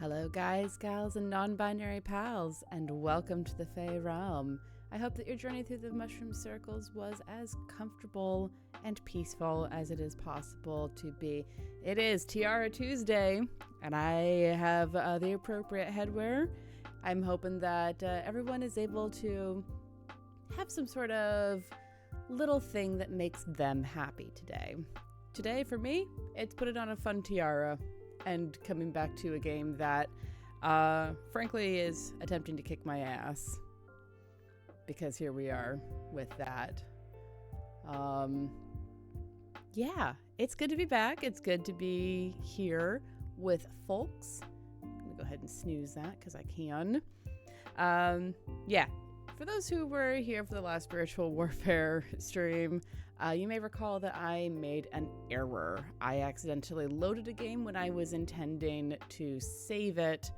Hello guys, gals, and non-binary pals, and welcome to the Fae Realm. I hope that your journey through the mushroom circles was as comfortable and peaceful as it is possible to be. It is Tiara Tuesday, and I have the appropriate headwear. I'm hoping that everyone is able to have some sort of little thing that makes them happy today. Today, for me, it's putting on a fun tiara and coming back to a game that, frankly, is attempting to kick my ass. Because here we are with that. Yeah, it's good to be back. It's good to be here with folks. I'm gonna go ahead and snooze that because I can. Yeah, for those who were here for the last spiritual warfare stream, you may recall that I made an error. I accidentally loaded a game when I was intending to save it,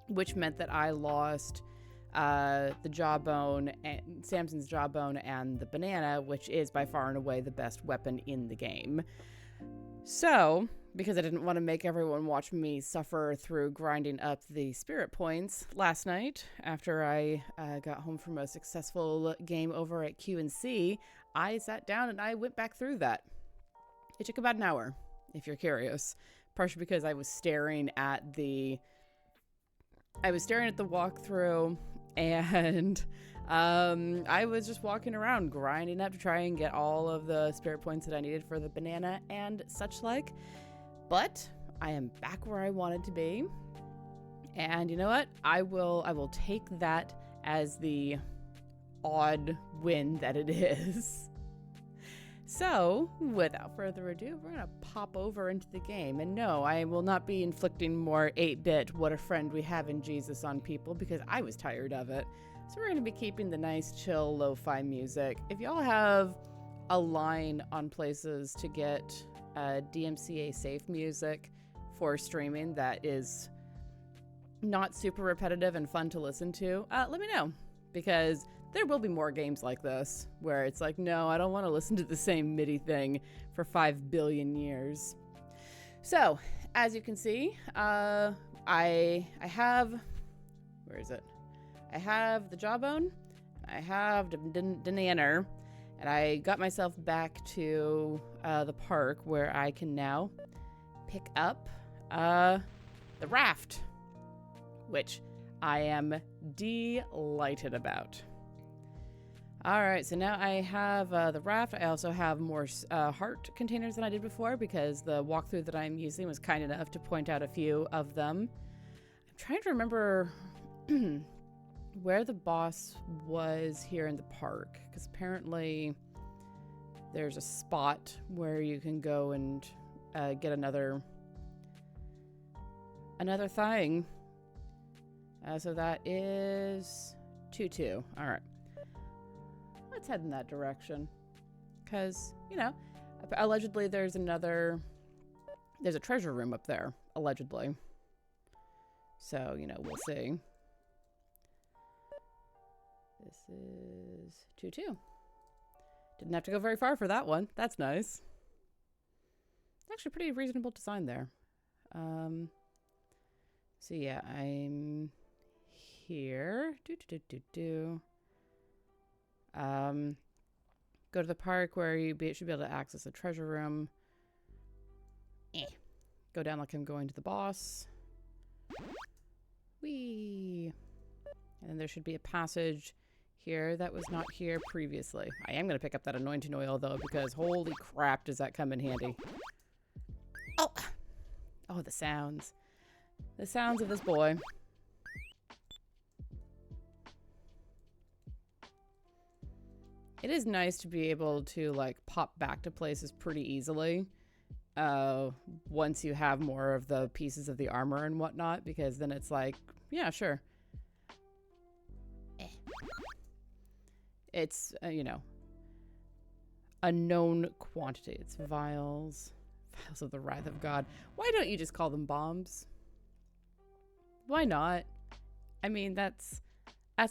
which meant that I lost the jawbone, and Samson's jawbone, and the banana, which is by far and away the best weapon in the game. So, because I didn't want to make everyone watch me suffer through grinding up the spirit points last night, after I got home from a successful game over at Q&C, I sat down and I went back through that. It took about an hour, if you're curious, partially because I was staring at the walkthrough, and I was just walking around grinding up to try and get all of the spirit points that I needed for the banana and such like. But I am back where I wanted to be, and you know what? I will take that as the odd win that it is. So, without further ado, we're gonna pop over into the game. And no, I will not be inflicting more 8-bit what a friend we have in Jesus on people, because I was tired of it. So we're gonna be keeping the nice, chill, lo-fi music. If y'all have a line on places to get DMCA safe music for streaming that is not super repetitive and fun to listen to, let me know, because there will be more games like this where it's like, no, I don't want to listen to the same MIDI thing for 5 billion years. So, as you can see, I have, where is it? I have the jawbone, I have the banana, and I got myself back to the park where I can now pick up the raft, which I am delighted about. All right, so now I have the raft. I also have more heart containers than I did before, because the walkthrough that I'm using was kind enough to point out a few of them. I'm trying to remember where the boss was here in the park, because apparently there's a spot where you can go and get another thing. So that is 2-2. All right. Let's head in that direction. Because, you know, allegedly there's a treasure room up there, allegedly. So, you know, we'll see. This is 2-2. Didn't have to go very far for that one. That's nice. It's actually pretty reasonable design there. So yeah, I'm here. Go to the park where you should be able to access the treasure room. Go down like I'm going to the boss. Whee! And then there should be a passage here that was not here previously. I am going to pick up that anointing oil, though, because holy crap, does that come in handy. Oh! Oh, the sounds. The sounds of this boy. It is nice to be able to, like, pop back to places pretty easily once you have more of the pieces of the armor and whatnot, because then it's like, yeah, sure. It's, you know, a known quantity. It's vials. Vials of the wrath of God. Why don't you just call them bombs? Why not? I mean, that's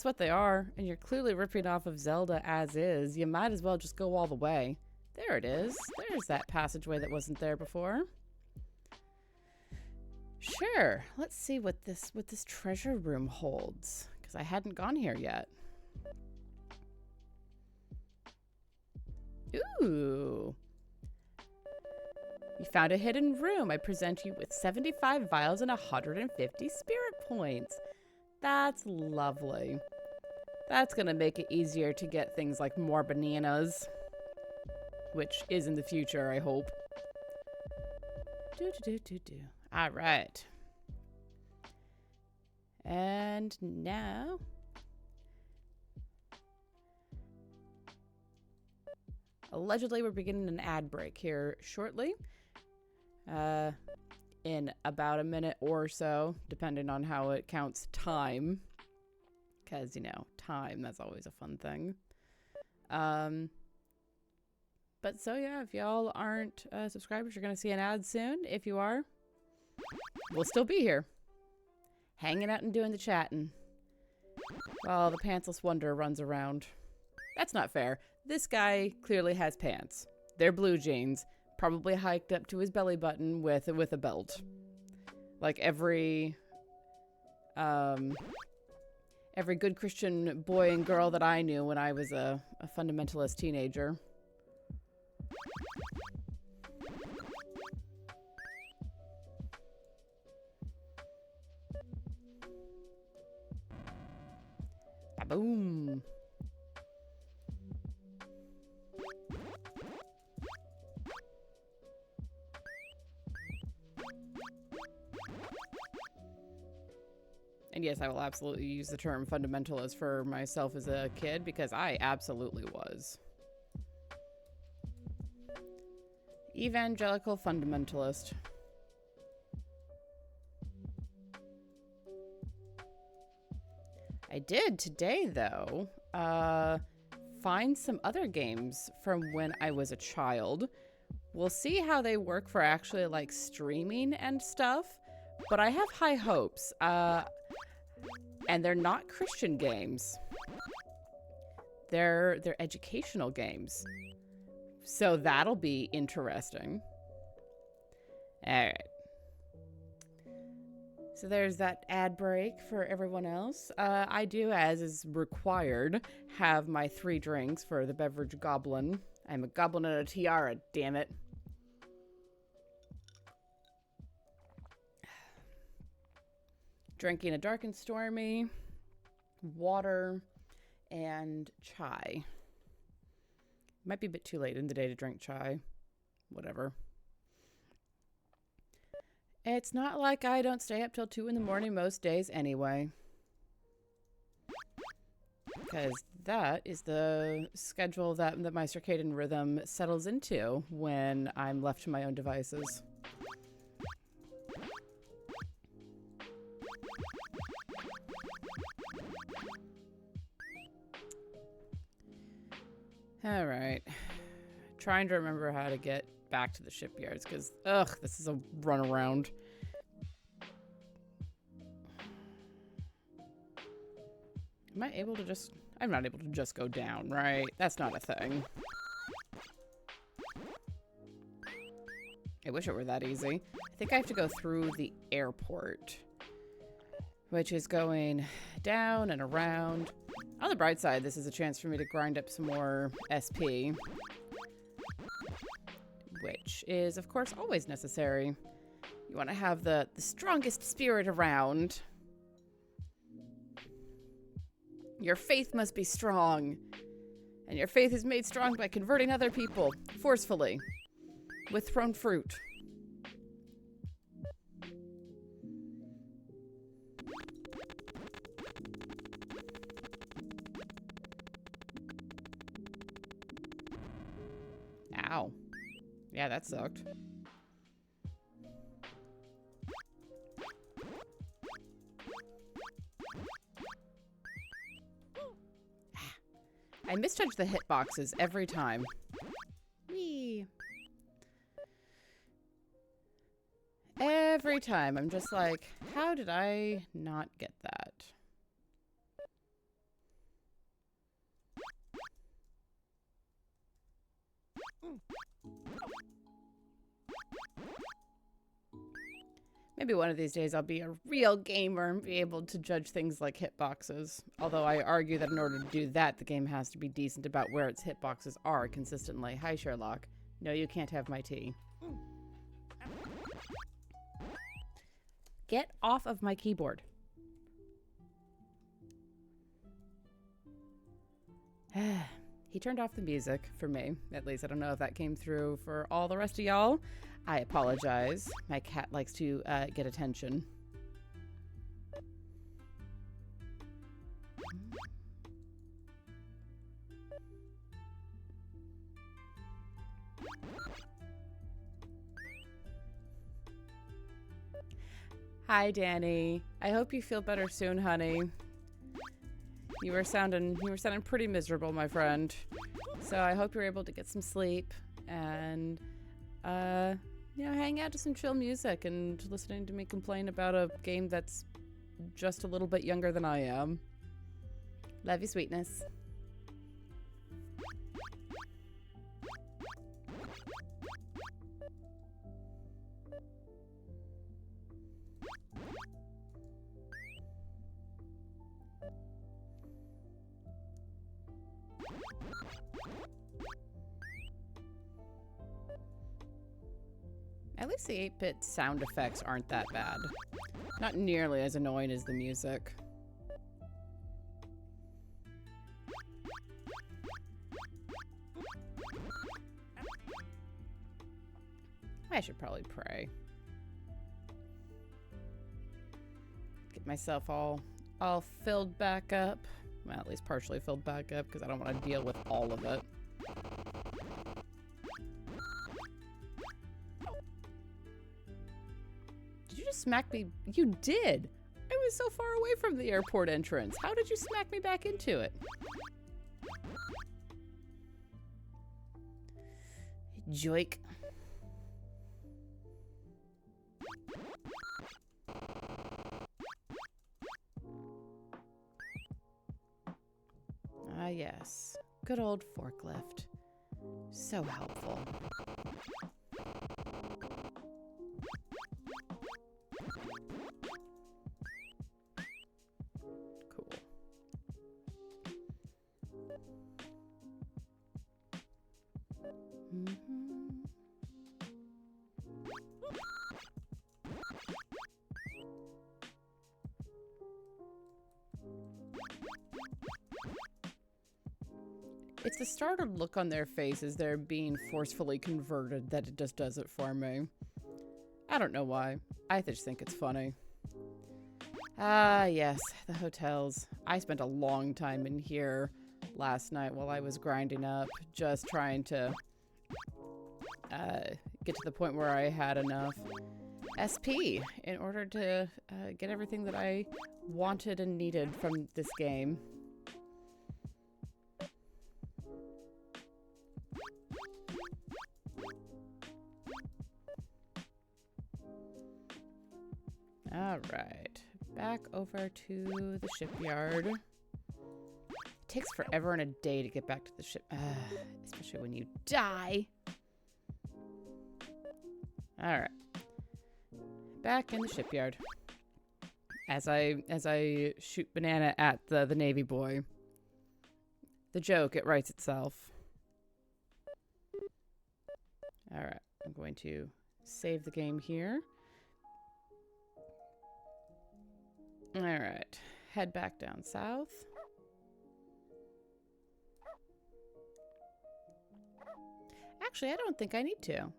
what they are, and you're clearly ripping off of Zelda as is. You might as well just go all the way. There it is. There's that passageway that wasn't there before. Sure. Let's see what this treasure room holds, because I hadn't gone here yet. Ooh. You found a hidden room. I present you with 75 vials and 150 spirit points. That's lovely. That's gonna make it easier to get things like more bananas, which is in the future, I hope. All right. And now, allegedly, we're beginning an ad break here shortly. In about a minute or so, depending on how it counts time. Because, you know, time, that's always a fun thing. But so, yeah, if y'all aren't subscribers, you're going to see an ad soon. If you are, we'll still be here. Hanging out and doing the chatting while the pantsless wonder runs around. That's not fair. This guy clearly has pants. They're blue jeans, probably hiked up to his belly button with a belt. Like every good Christian boy and girl that I knew when I was a fundamentalist teenager. Boom. And yes, I will absolutely use the term fundamentalist for myself as a kid, because I absolutely was. Evangelical fundamentalist. I did today, though, find some other games from when I was a child. We'll see how they work for actually, like, streaming and stuff, but I have high hopes. And they're not Christian games. They're educational games. So that'll be interesting. All right. So there's that ad break for everyone else. I do, as is required, have my 3 drinks for the beverage goblin. I'm a goblin and a tiara, damn it. Drinking a dark and stormy, water, and chai. Might be a bit too late in the day to drink chai. Whatever. It's not like I don't stay up till 2 in the morning most days anyway. Because that is the schedule that my circadian rhythm settles into when I'm left to my own devices. All right. Trying to remember how to get back to the shipyards because, ugh, this is a runaround. Am I able to just... I'm not able to just go down, right? That's not a thing. I wish it were that easy. I think I have to go through the airport, which is going down and around. On the bright side, this is a chance for me to grind up some more SP, which is, of course, always necessary. You want to have the strongest spirit around. Your faith must be strong, and your faith is made strong by converting other people forcefully with thrown fruit. Ow. Yeah, that sucked. I misjudge the hitboxes every time. Whee. Every time. I'm just like, how did I not get that? Maybe one of these days I'll be a real gamer and be able to judge things like hitboxes. Although I argue that in order to do that, the game has to be decent about where its hitboxes are consistently. Hi, Sherlock. No, you can't have my tea. Get off of my keyboard. He turned off the music for me, at least. I don't know if that came through for all the rest of y'all. I apologize. My cat likes to get attention. Hi, Danny. I hope you feel better soon, honey. You were sounding pretty miserable, my friend. So I hope you're able to get some sleep and hang out to some chill music and listening to me complain about a game that's just a little bit younger than I am. Love you, sweetness. At least the 8-bit sound effects aren't that bad. Not nearly as annoying as the music. I should probably pray. Get myself all filled back up. Well, at least partially filled back up because I don't want to deal with all of it. Smack me. You did. I was so far away from the airport entrance. How did you smack me back into it? Joik. Ah, yes. Good old forklift. So helpful. It's the startled look on their face as they're being forcefully converted that it just does it for me. I don't know why. I just think it's funny. Ah, yes, the hotels. I spent a long time in here last night while I was grinding up, just trying to get to the point where I had enough SP in order to get everything that I wanted and needed from this game. All right, back over to the shipyard. It takes forever and a day to get back to the ship, especially when you die. All right, back in the shipyard. As I shoot banana at the Navy boy. The joke, it writes itself. All right, I'm going to save the game here. All right, head back down south. Actually, I don't think I need to.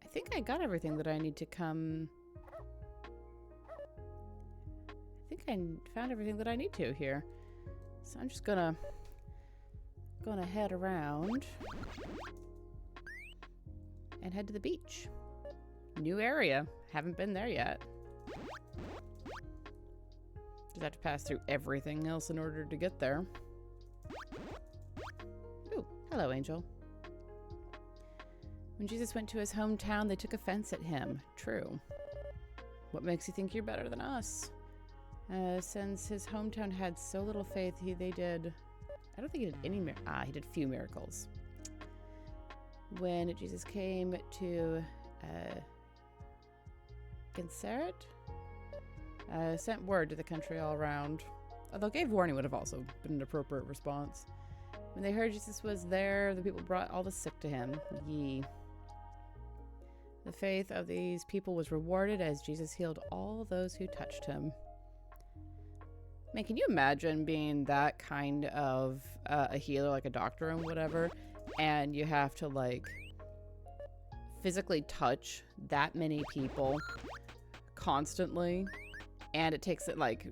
I think I got everything that I need to come. I think I found everything that I need to here. So I'm just gonna head around and head to the beach. New area. Haven't been there yet. Just have to pass through everything else in order to get there. Ooh, hello, Angel. When Jesus went to his hometown, they took offense at him. True. What makes you think you're better than us? Since his hometown had so little faith, they did... I don't think he did any... he did few miracles. When Jesus came to Concert sent word to the country all around. Although gave warning would have also been an appropriate response. When they heard Jesus was there, the people brought all the sick to him. Yee. The faith of these people was rewarded as Jesus healed all those who touched him. Man, can you imagine being that kind of a healer, like a doctor and whatever, and you have to, like, physically touch that many people constantly, and it takes it, like,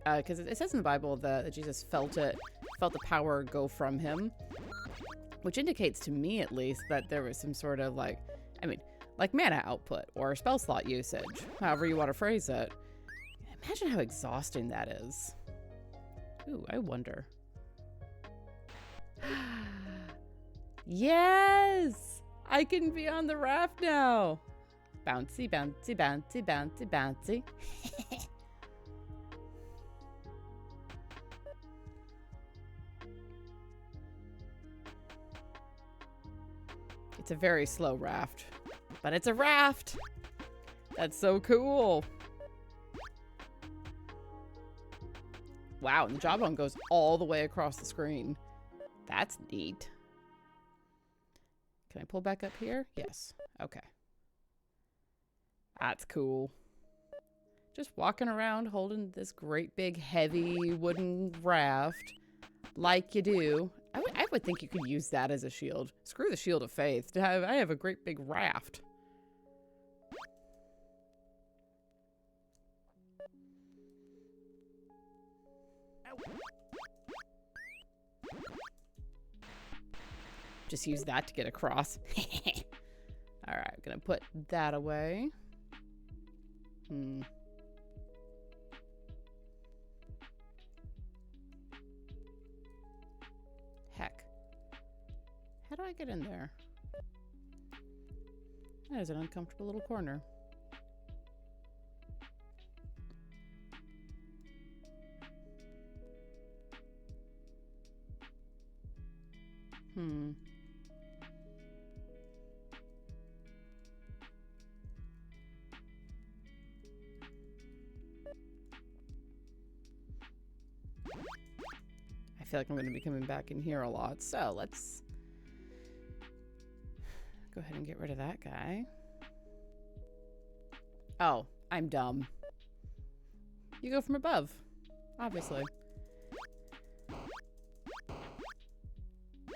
because it says in the Bible that Jesus felt the power go from him, which indicates to me, at least, that there was some sort of, like, I mean, like mana output or spell slot usage, however you want to phrase it. Imagine how exhausting that is. Ooh, I wonder. Yes! I can be on the raft now! Bouncy, bouncy, bouncy, bouncy, bouncy. It's a very slow raft, but it's a raft! That's so cool! Wow, and the jawbone goes all the way across the screen. That's neat. Can I pull back up here? Yes. Okay. That's cool. Just walking around holding this great big heavy wooden raft like you do. I would think you could use that as a shield. Screw the shield of faith. I have a great big raft. Just use that to get across. Alright, I'm gonna put that away. Heck. How do I get in there? That is an uncomfortable little corner. I feel like I'm going to be coming back in here a lot, so let's go ahead and get rid of that guy. Oh, I'm dumb. You go from above, obviously.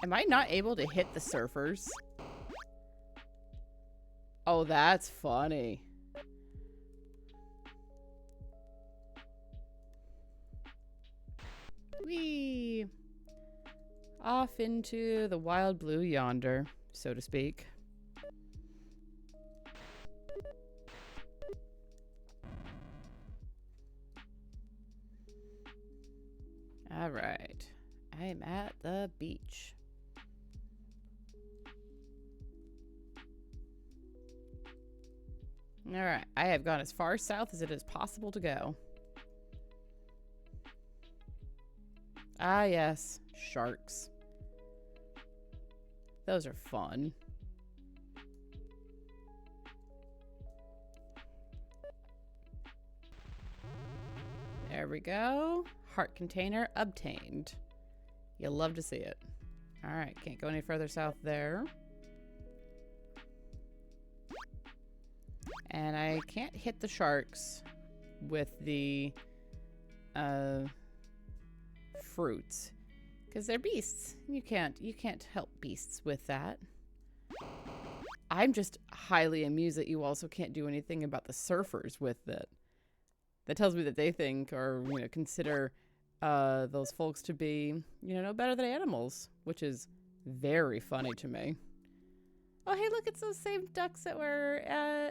Am I not able to hit the surfers? Oh, that's funny. Whee! Off into the wild blue yonder, so to speak. All right. I'm at the beach. All right. I have gone as far south as it is possible to go. Ah, yes. Sharks. Those are fun. There we go. Heart container obtained. You'll love to see it. All right. Can't go any further south there. And I can't hit the sharks with the fruits because they're beasts. You can't help beasts with that. I'm just highly amused that you also can't do anything about the surfers with it. That tells me that they think or consider those folks to be no better than animals, which is very funny to me. Oh, hey, look, it's those same ducks that were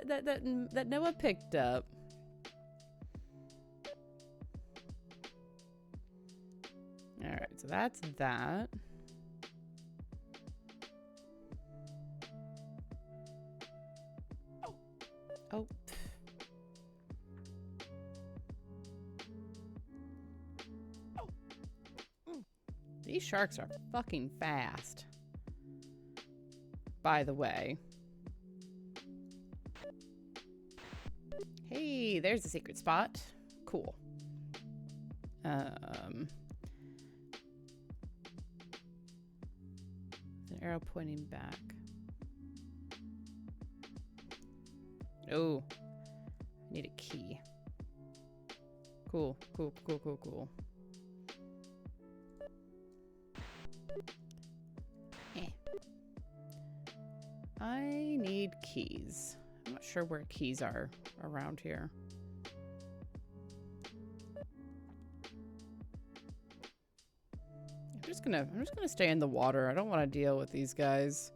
that Noah picked up. All right, so that's that. Oh. These sharks are fucking fast. By the way. Hey, there's the secret spot. Cool. An arrow pointing back. Oh, I need a key. Cool, cool, cool, cool, cool. I need keys. I'm not sure where keys are around here. I'm just gonna stay in the water. I don't want to deal with these guys.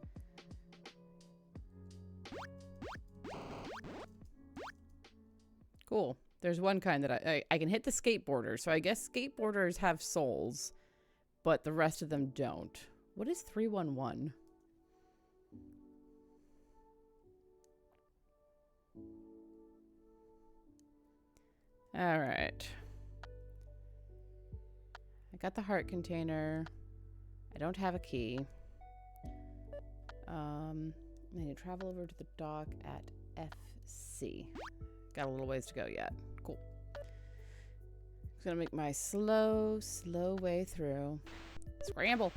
Cool. There's one kind that I can hit the skateboarders. So I guess skateboarders have souls, but the rest of them don't. What is 311? All right. I got the heart container. I don't have a key. I need to travel over to the dock at FC. Got a little ways to go yet. Cool. Just gonna make my slow way through. Scramble.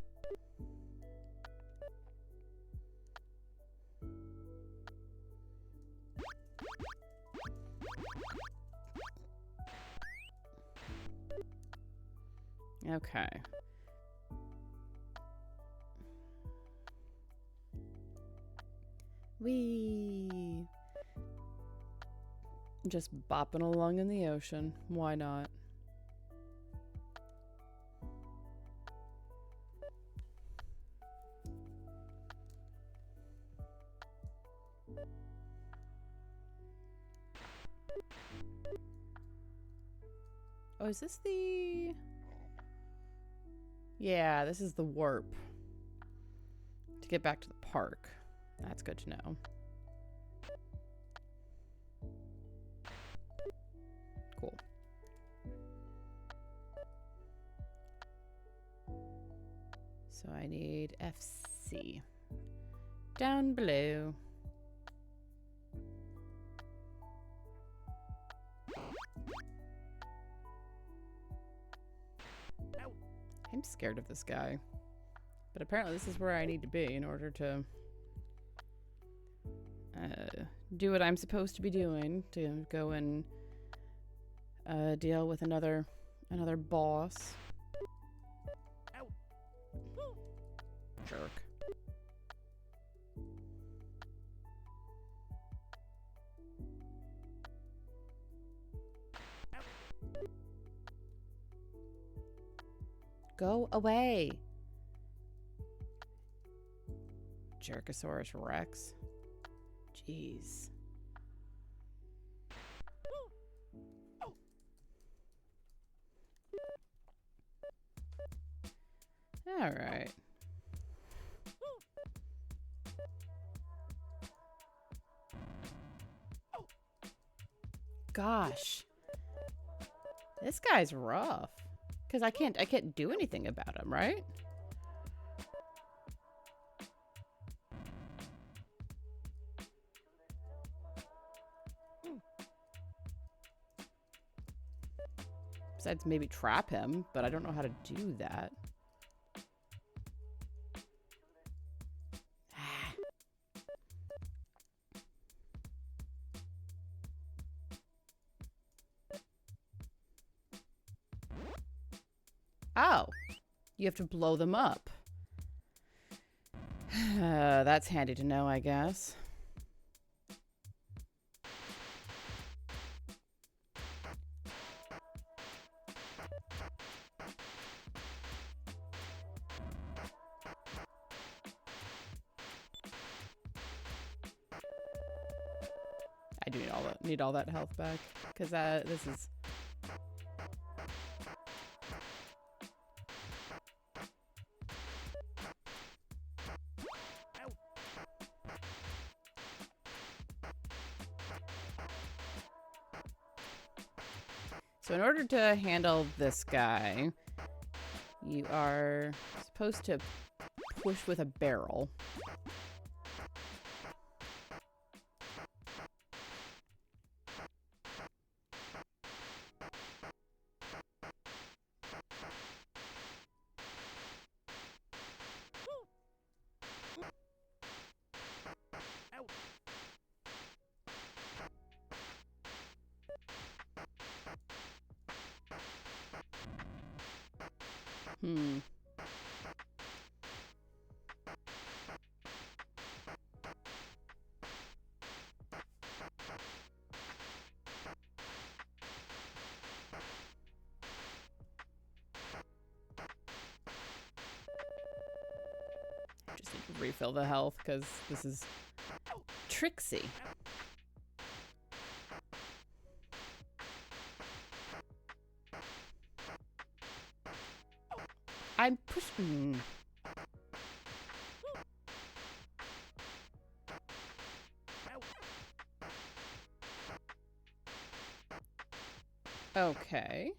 Okay. Whee! Just bopping along in the ocean. Why not? Oh, is this the... Yeah, this is the warp to get back to the park. That's good to know. Cool. So I need FC. Down below. I'm scared of this guy. But apparently this is where I need to be in order to do what I'm supposed to be doing, to go and deal with another boss. Jerk. Go away. Jerkosaurus Rex. Jeez. All right. Gosh. This guy's rough. Because I can't do anything about him, right? Besides maybe trap him, but I don't know how to do that. Oh, you have to blow them up. That's handy to know, I guess. I do need all that health back, because this is... So in order to handle this guy, you are supposed to push with a barrel. Hmm. Just need to refill the health because this is tricksy. I'm pushing. Okay.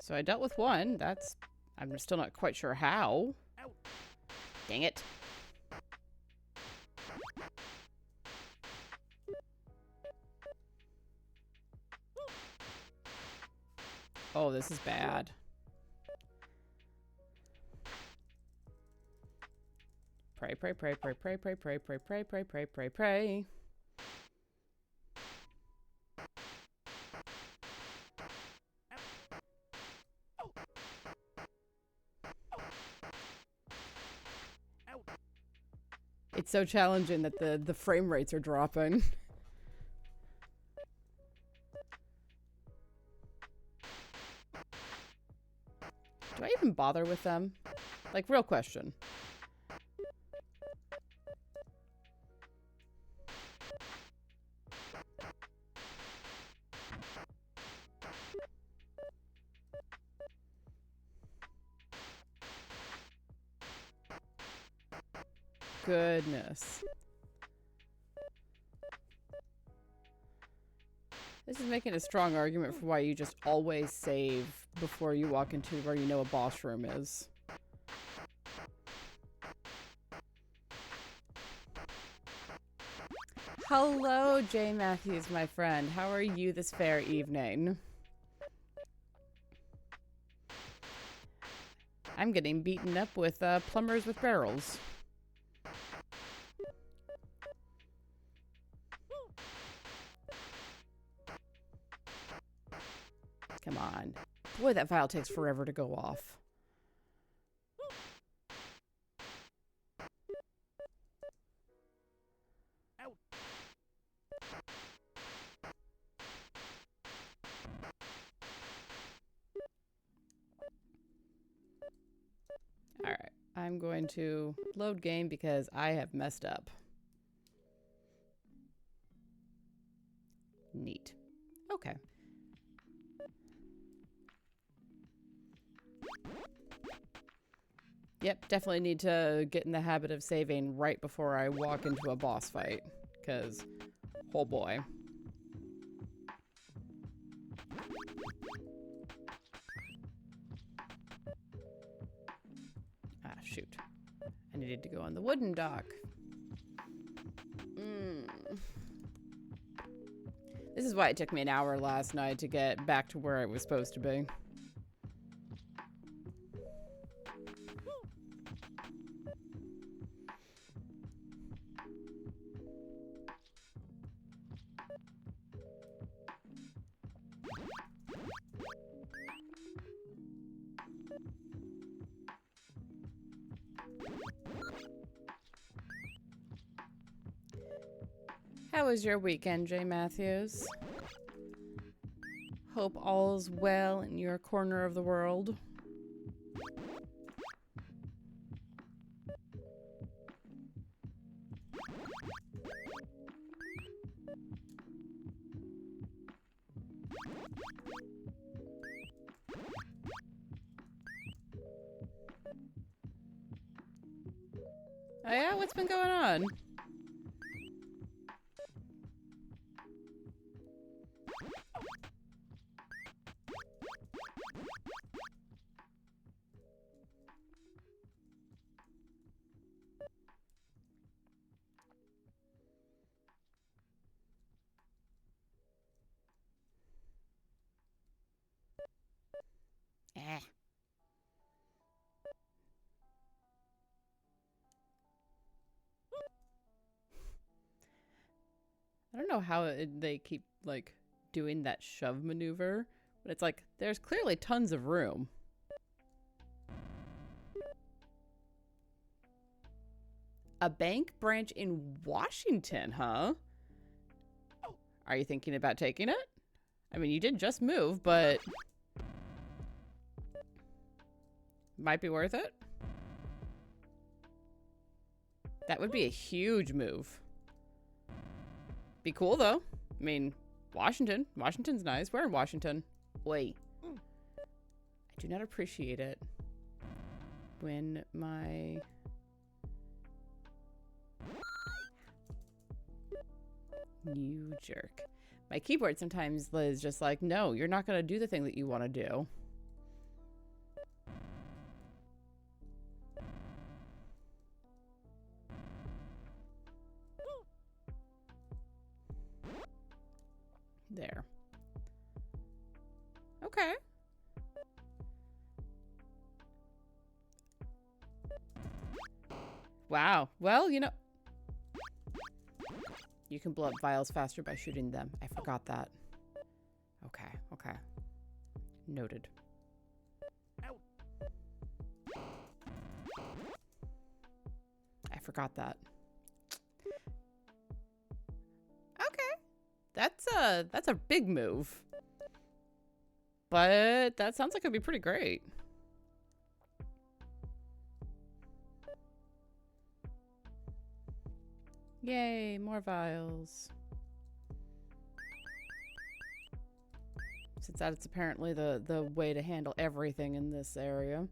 So I dealt with one. I'm still not quite sure how. Dang it. Oh, this is bad. Pray, pray, pray, pray, pray, pray, pray, pray, pray, pray, pray, pray, pray. It's so challenging that the frame rates are dropping. Do I even bother with them? Like, real question. Goodness. This is making a strong argument for why you just always save before you walk into where you know a boss room is. Hello, Jay Matthews, my friend. How are you this fair evening? I'm getting beaten up with plumbers with barrels. Come on. Boy, that file takes forever to go off. Alright, I'm going to load game because I have messed up. Neat. Okay. Yep, definitely need to get in the habit of saving right before I walk into a boss fight. Because, oh boy. Ah, shoot. I needed to go on the wooden dock. This is why it took me an hour last night to get back to where I was supposed to be. How was your weekend, Jay Matthews? Hope all's well in your corner of the world. Oh yeah? What's been going on? I don't know how they keep, like, doing that shove maneuver, but it's like, there's clearly tons of room. A bank branch in Washington, huh? Are you thinking about taking it? I mean, you did just move, but might be worth it. That would be a huge move. Be cool, though. I mean, Washington. Washington's nice. We're in Washington. Wait. I do not appreciate it when my... You jerk. My keyboard sometimes is just like, no, you're not going to do the thing that you want to do. There. Okay. Wow. Well, you know... You can blow up vials faster by shooting them. I forgot that. Okay, okay. Noted. I forgot that. Okay. That's a big move. But that sounds like it'd be pretty great. Yay, more vials. Since that's apparently the way to handle everything in this area.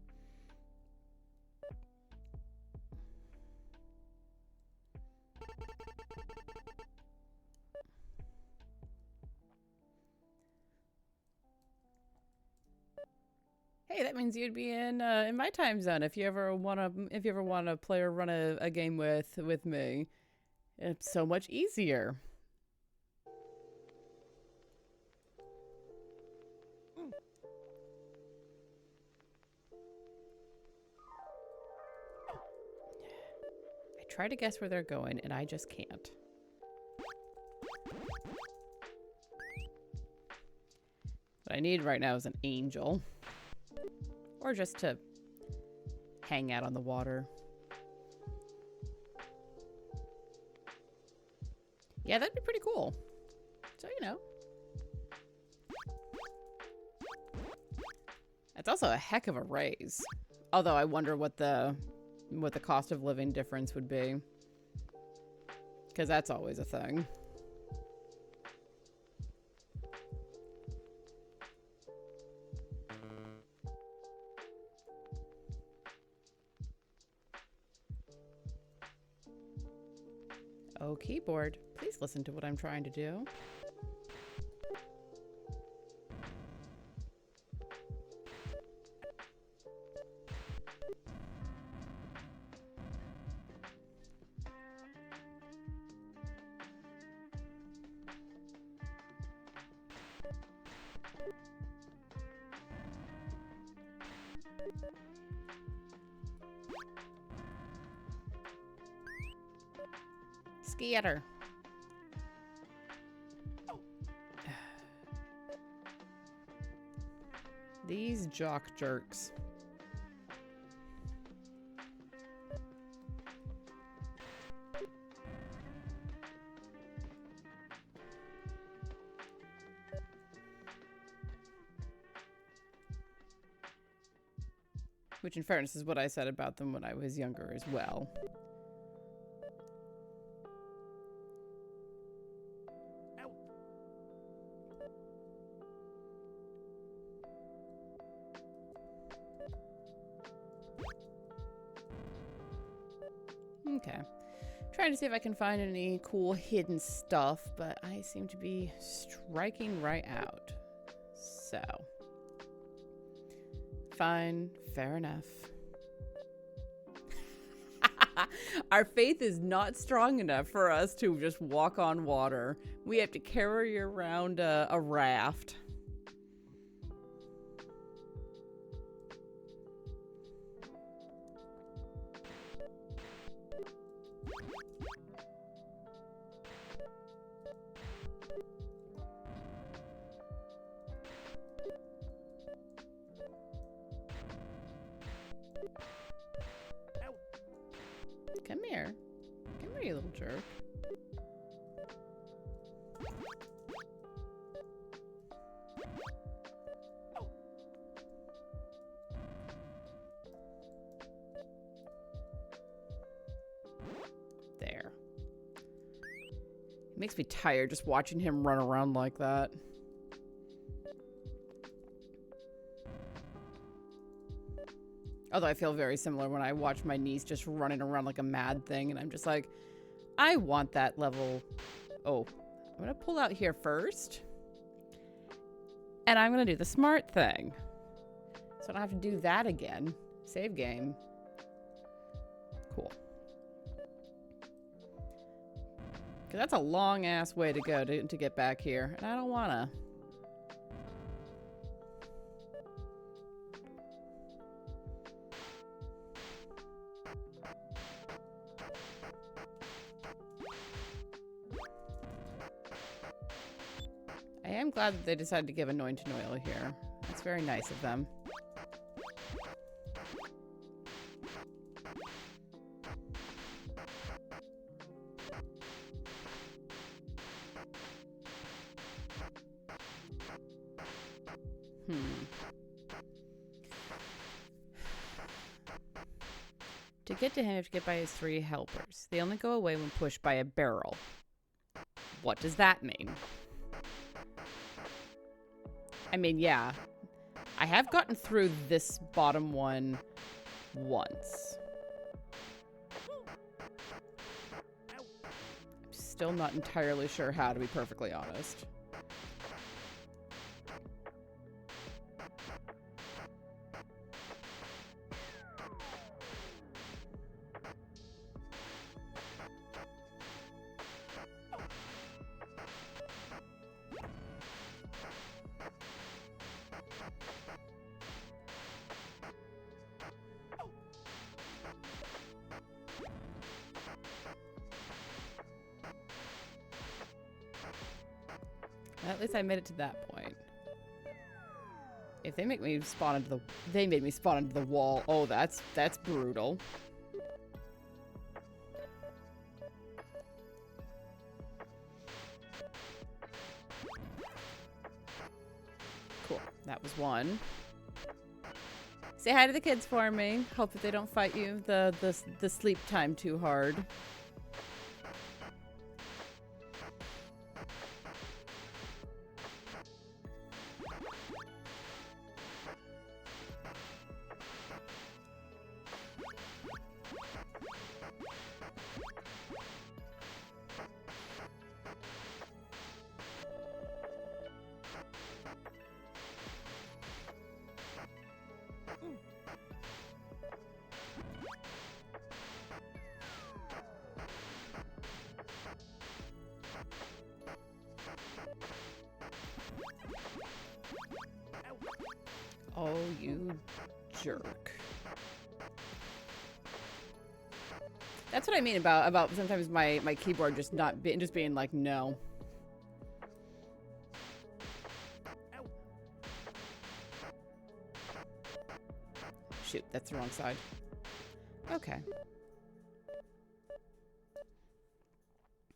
Hey, that means you'd be in my time zone if you ever wanna play or run a game with me. It's so much easier. I try to guess where they're going, and I just can't. What I need right now is an angel. Or just to hang out on the water. Yeah, that'd be pretty cool. So, you know. It's also a heck of a raise. Although I wonder what the cost of living difference would be. Because that's always a thing. Oh, keyboard. Please listen to what I'm trying to do. Skiator. These jock jerks. Which, in fairness, is what I said about them when I was younger as well. Okay. Trying to see if I can find any cool hidden stuff, but I seem to be striking right out. So. Fine. Fair enough. Our faith is not strong enough for us to just walk on water. We have to carry around a raft. Come here. Hi, you little jerk. There. It makes me tired just watching him run around like that. Although I feel very similar when I watch my niece just running around like a mad thing, and I'm just like, I want that level. Oh, I'm gonna pull out here first. And I'm gonna do the smart thing. So I don't have to do that again. Save game. Cool. Because that's a long ass way to go to get back here. And I don't wanna. I am glad that they decided to give Anointing Oil here. That's very nice of them. To get to him, you have to get by his 3 helpers. They only go away when pushed by a barrel. What does that mean? I mean, yeah. I have gotten through this bottom one once. I'm still not entirely sure how, to be perfectly honest. At least I made it to that point. If they make me spawn into the... They made me spawn into the wall. Oh, that's brutal. Cool. That was one. Say hi to the kids for me. Hope that they don't fight you the sleep time too hard. Oh, you jerk. That's what I mean about sometimes my keyboard just being like, no. Shoot, that's the wrong side. Okay.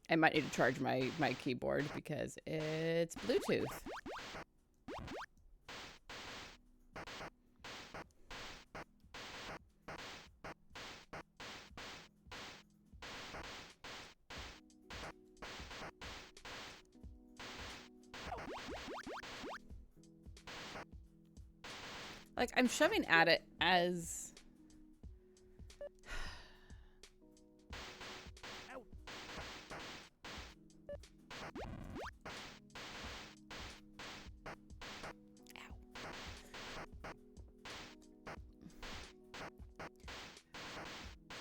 I might need to charge my keyboard because it's Bluetooth. Like, I'm shoving at it as...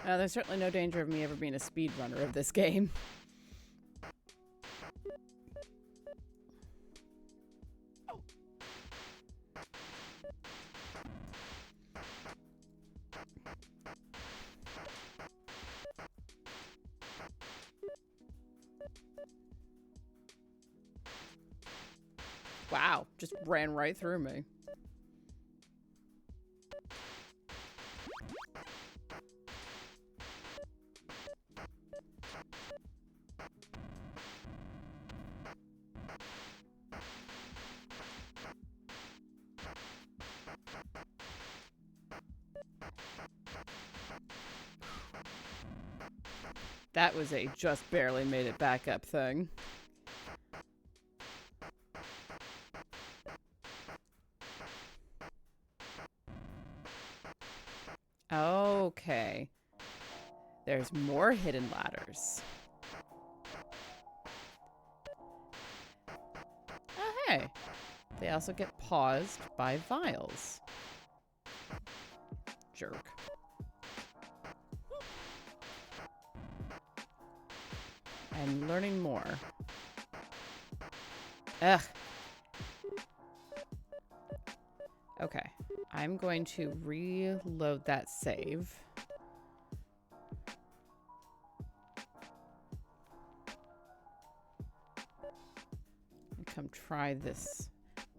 there's certainly no danger of me ever being a speedrunner of this game. Wow, just ran right through me. That was a just barely made it back up thing. Okay. There's more hidden ladders. Oh, hey. They also get paused by vials. Jerk. I'm learning more. Ugh. Okay. I'm going to reload that save. And come try this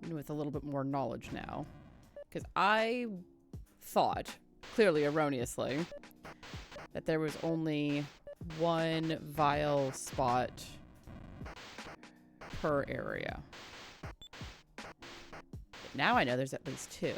with a little bit more knowledge now. Because I thought, clearly erroneously, that there was only one vial spot per area. But now I know there's at least two.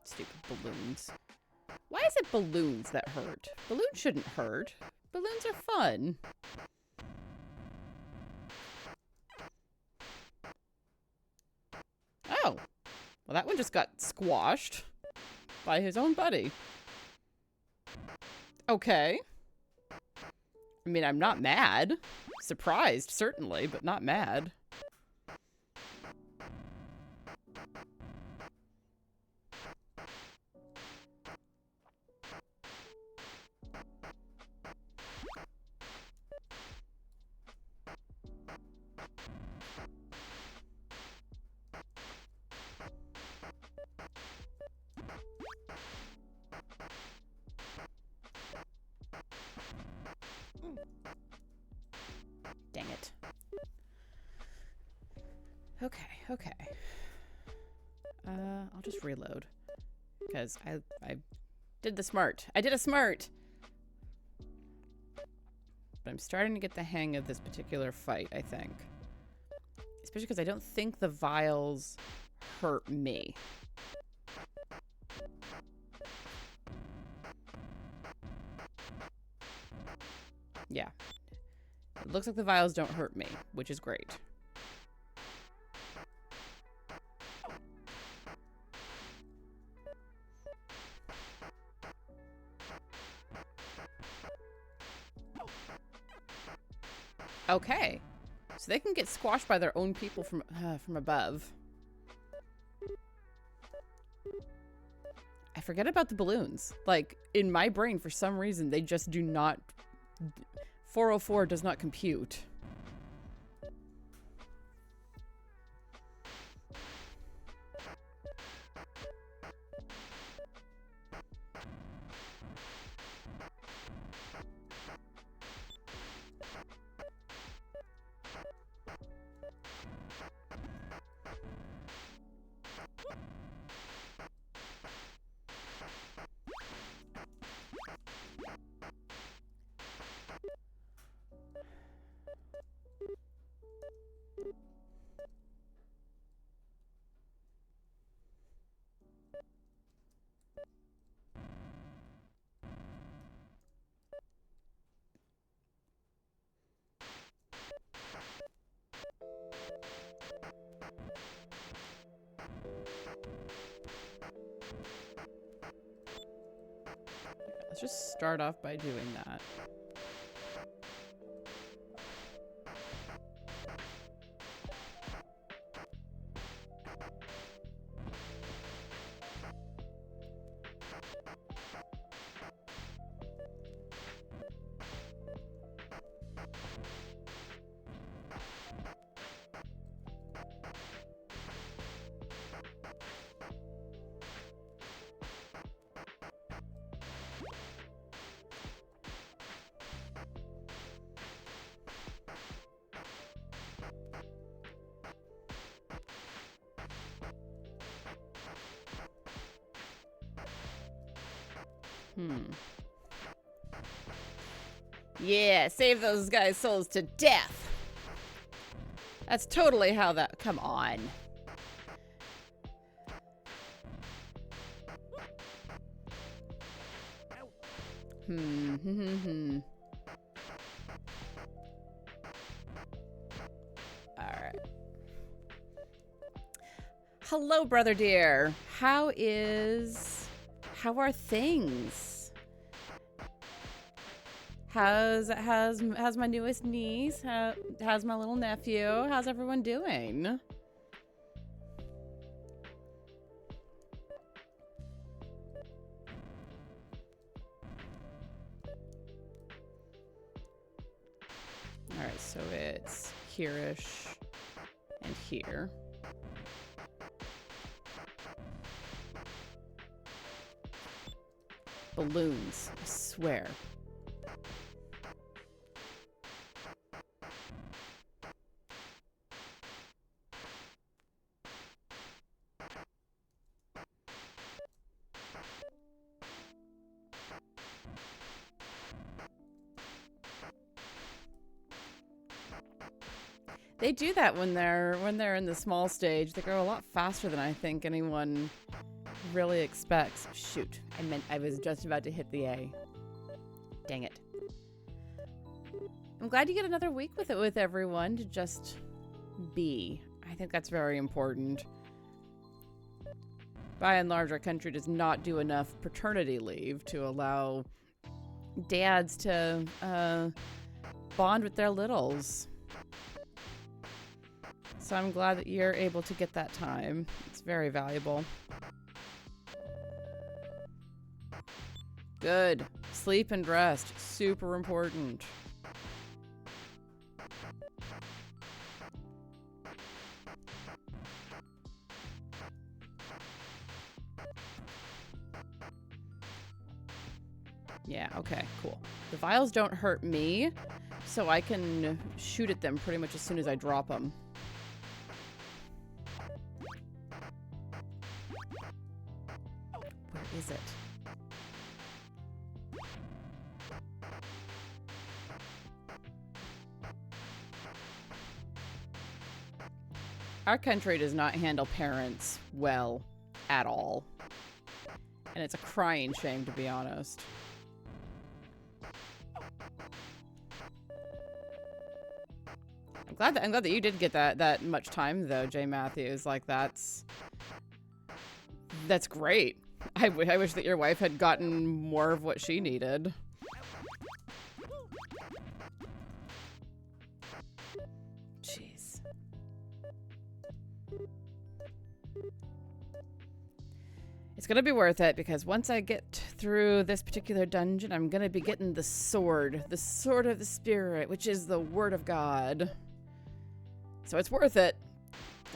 Stupid balloons. Why is it balloons that hurt? Balloons shouldn't hurt. Balloons are fun. Oh. Well, that one just got squashed by his own buddy. Okay. I mean, I'm not mad. Surprised, certainly, but not mad. Dang it. Okay. I'll just reload. Because I did the smart. I did a smart! But I'm starting to get the hang of this particular fight, I think. Especially because I don't think the vials hurt me. Yeah. It looks like the vials don't hurt me, which is great. Okay. So they can get squashed by their own people from above. I forget about the balloons. Like, in my brain, for some reason, they just do not... 404 does not compute. Let's just start off by doing that. Yeah, save those guys' souls to death. That's totally how that... Come on. Alright. Hello, brother dear. How are things? How's my newest niece? How's my little nephew? How's everyone doing? Alright, so it's here-ish and here. Balloons, I swear. They do that when they're in the small stage. They grow a lot faster than I think anyone really expects. Shoot, I was just about to hit the A. Dang it. I'm glad you get another week with everyone to just be. I think that's very important. By and large, our country does not do enough paternity leave to allow dads to bond with their littles. So I'm glad that you're able to get that time. It's very valuable. Good. Sleep and rest. Super important. Yeah, okay, cool. The vials don't hurt me, so I can shoot at them pretty much as soon as I drop them. Where is it? Our country does not handle parents well at all. And it's a crying shame, to be honest. I'm glad that you did get that much time though, Jay Matthews. Like that's great. I wish that your wife had gotten more of what she needed. Jeez. It's gonna be worth it because once I get through this particular dungeon, I'm gonna be getting the sword of the spirit, which is the word of God. So it's worth it.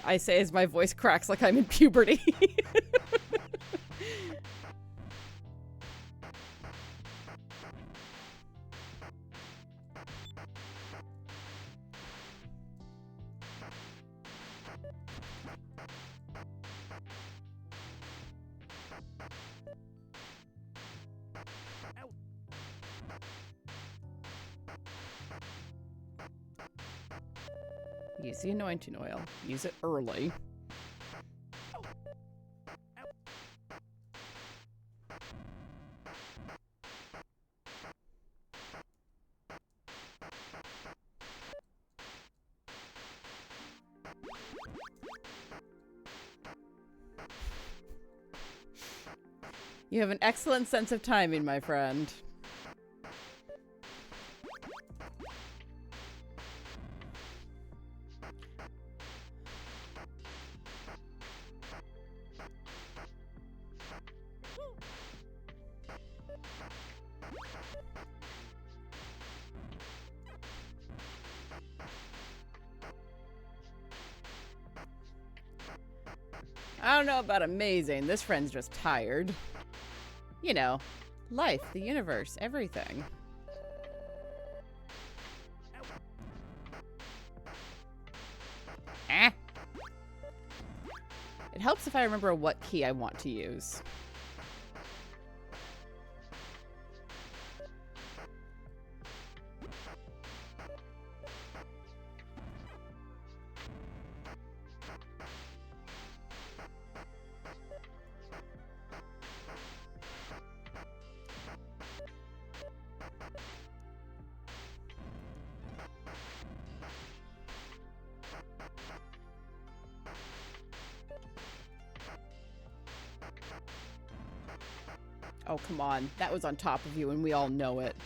I say as my voice cracks like I'm in puberty. Use the anointing oil. Use it early. You have an excellent sense of timing, my friend. I don't know about amazing. This friend's just tired. You know, life, the universe, everything. Eh. It helps if I remember what key I want to use. Oh, come on. That was on top of you, and we all know it.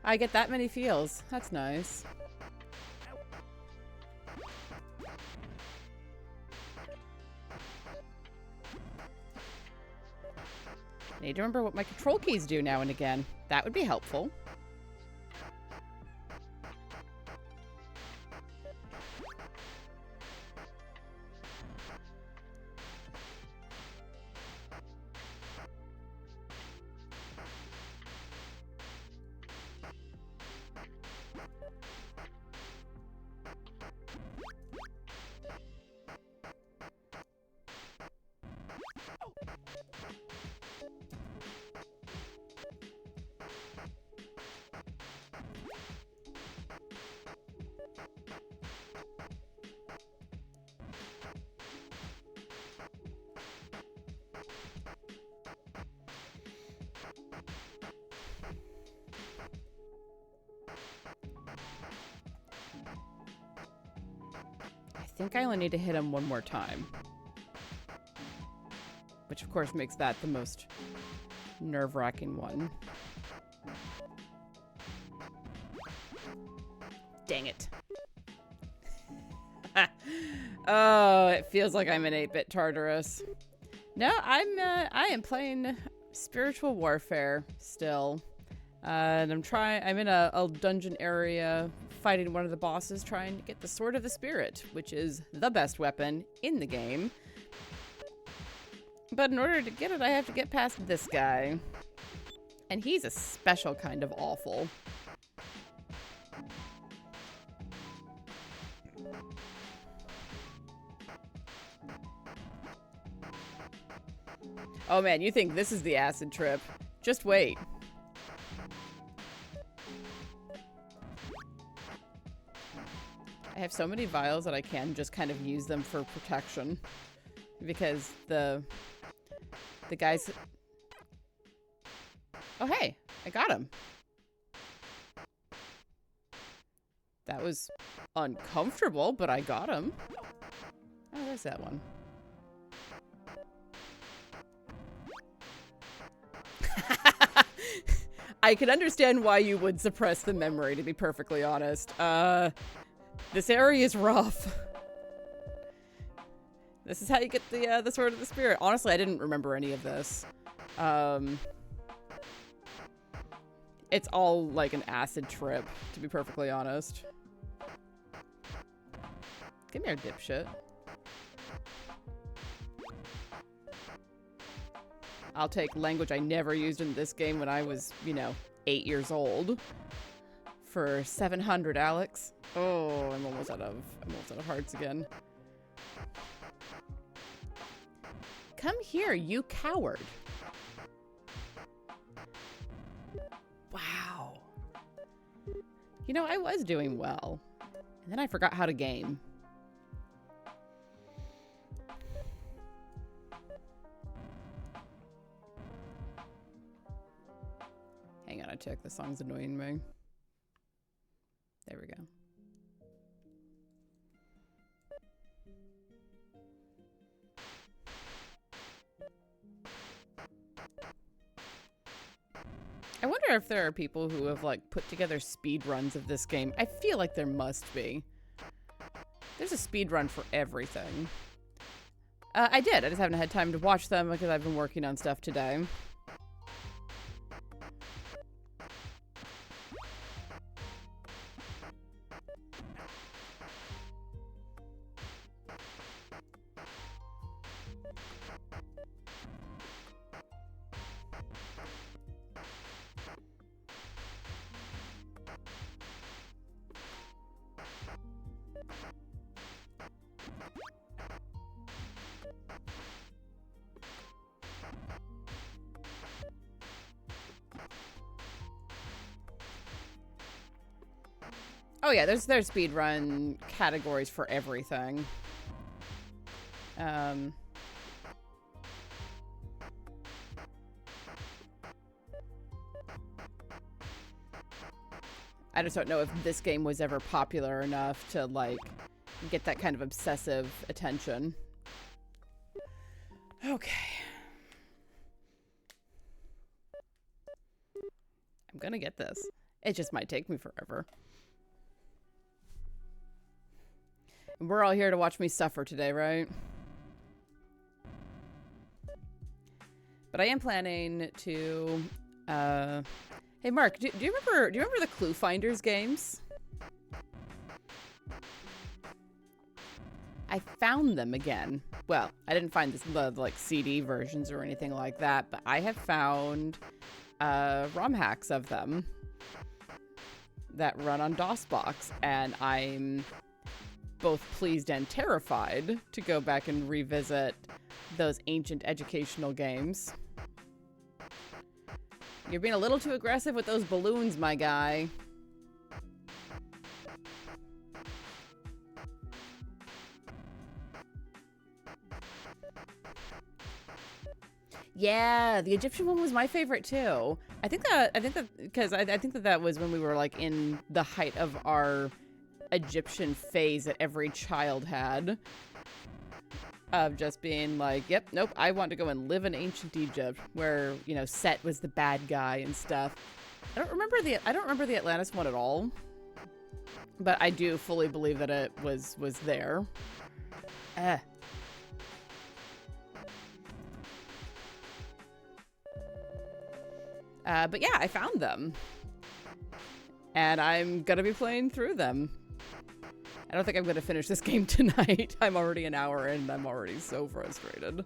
I get that many feels. That's nice. I need to remember what my control keys do now and again. That would be helpful. I think I only need to hit him one more time. Which, of course, makes that the most nerve-wracking one. Dang it. Oh, it feels like I'm an 8-bit Tartarus. No, I am playing Spiritual Warfare still. And I'm in a dungeon area fighting one of the bosses trying to get the Sword of the Spirit, which is the best weapon in the game. But in order to get it, I have to get past this guy. And he's a special kind of awful. Oh man, you think this is the acid trip. Just wait. I have so many vials that I can just kind of use them for protection. Because the guys... Oh hey, I got him. That was uncomfortable, but I got him. Oh, there's that one. I can understand why you would suppress the memory, to be perfectly honest. This area is rough. This is how you get the Sword of the Spirit. Honestly, I didn't remember any of this. It's all like an acid trip, to be perfectly honest. Give me our dipshit. I'll take language I never used in this game when I was, you know, 8 years old. For 700, Alex. Oh, I'm almost out of hearts again. Come here, you coward. Wow. You know, I was doing well. And then I forgot how to game. Hang on a tick, this song's annoying me. There we go. I wonder if there are people who have like put together speed runs of this game. I feel like there must be. There's a speed run for everything. I did. I just haven't had time to watch them because I've been working on stuff today. Oh yeah, there's speedrun categories for everything. I just don't know if this game was ever popular enough to, like, get that kind of obsessive attention. Okay. I'm gonna get this. It just might take me forever. And we're all here to watch me suffer today, right? But I am planning to, hey Mark, do you remember the Clue Finders games? I found them again. Well, I didn't find the like CD versions or anything like that, but I have found ROM hacks of them that run on DOSBox, and I'm both pleased and terrified to go back and revisit those ancient educational games. You're being a little too aggressive with those balloons, my guy. Yeah, the Egyptian one was my favorite too. I think that was when we were like in the height of our Egyptian phase that every child had. Of just being like, yep, nope, I want to go and live in ancient Egypt, where, you know, Set was the bad guy and stuff. I don't remember the Atlantis one at all, but I do fully believe that it was there. But yeah, I found them, and I'm gonna be playing through them. I don't think I'm gonna finish this game tonight. I'm already an hour in and I'm already so frustrated.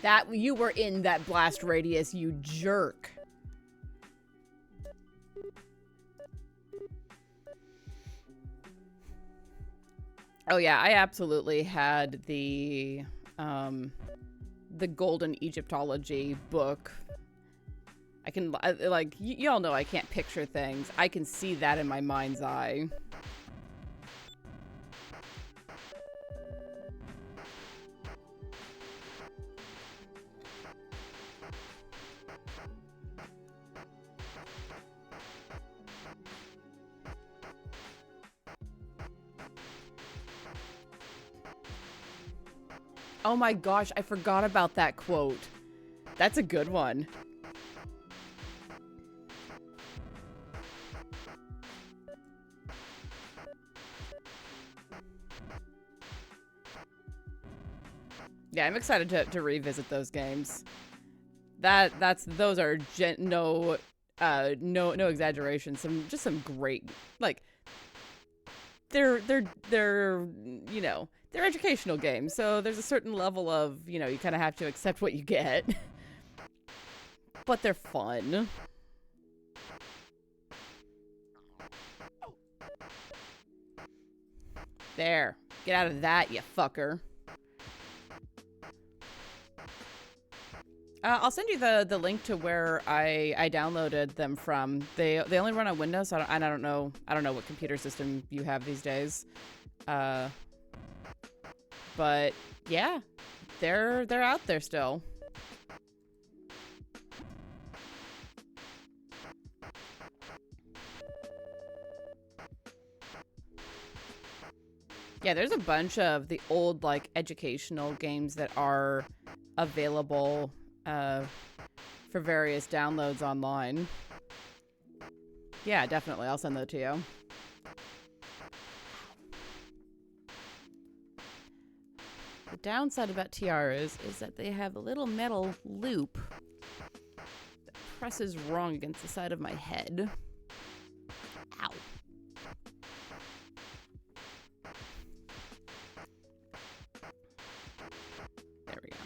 That you were in that blast radius, you jerk. Oh yeah, I absolutely had the Golden Egyptology book. I can, like, y'all know I can't picture things. I can see that in my mind's eye. Oh my gosh, I forgot about that quote. That's a good one. Yeah, I'm excited to revisit those games. Those are no exaggeration. Some great, like, they're you know, they're educational games, so there's a certain level of, you know, you kind of have to accept what you get. But they're fun. There. Get out of that, you fucker. I'll send you the link to where I downloaded them from. They only run on Windows, so I don't know what computer system you have these days. But yeah, they're out there still. Yeah, there's a bunch of the old, like, educational games that are available for various downloads online. Yeah, definitely. I'll send that to you. The downside about tiaras is that they have a little metal loop that presses wrong against the side of my head. Ow. There we go.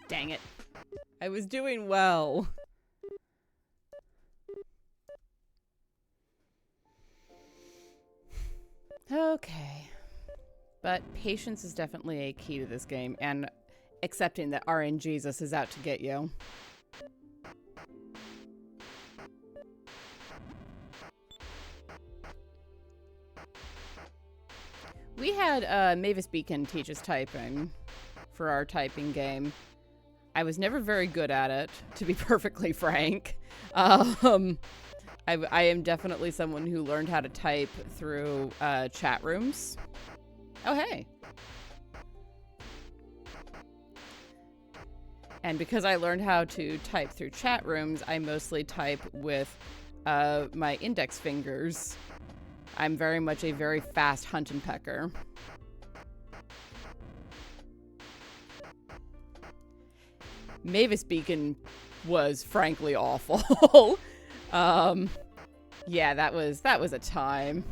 Dang it. I was doing well. Okay. But patience is definitely a key to this game, and accepting that RNGesus is out to get you. We had Mavis Beacon teach us typing for our typing game. I was never very good at it, to be perfectly frank. I am definitely someone who learned how to type through chat rooms. Oh, hey. And because I learned how to type through chat rooms, I mostly type with my index fingers. I'm very much a very fast hunt and pecker. Mavis Beacon was frankly awful. Yeah, that was a time.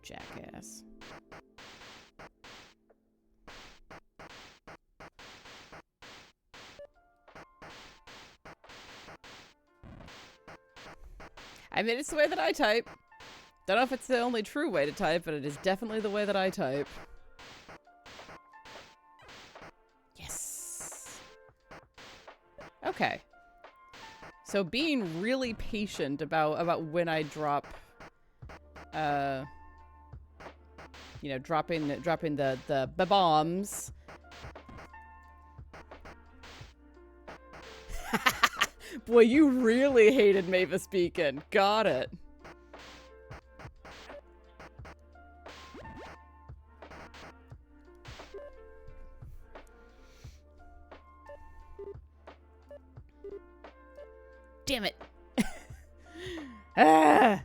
Jackass. I mean, it's the way that I type. Don't know if it's the only true way to type, but it is definitely the way that I type. Yes. Okay. So being really patient about when I drop, you know, dropping the bombs. Boy, you really hated Mavis Beacon. Got it. Damn it. Ah.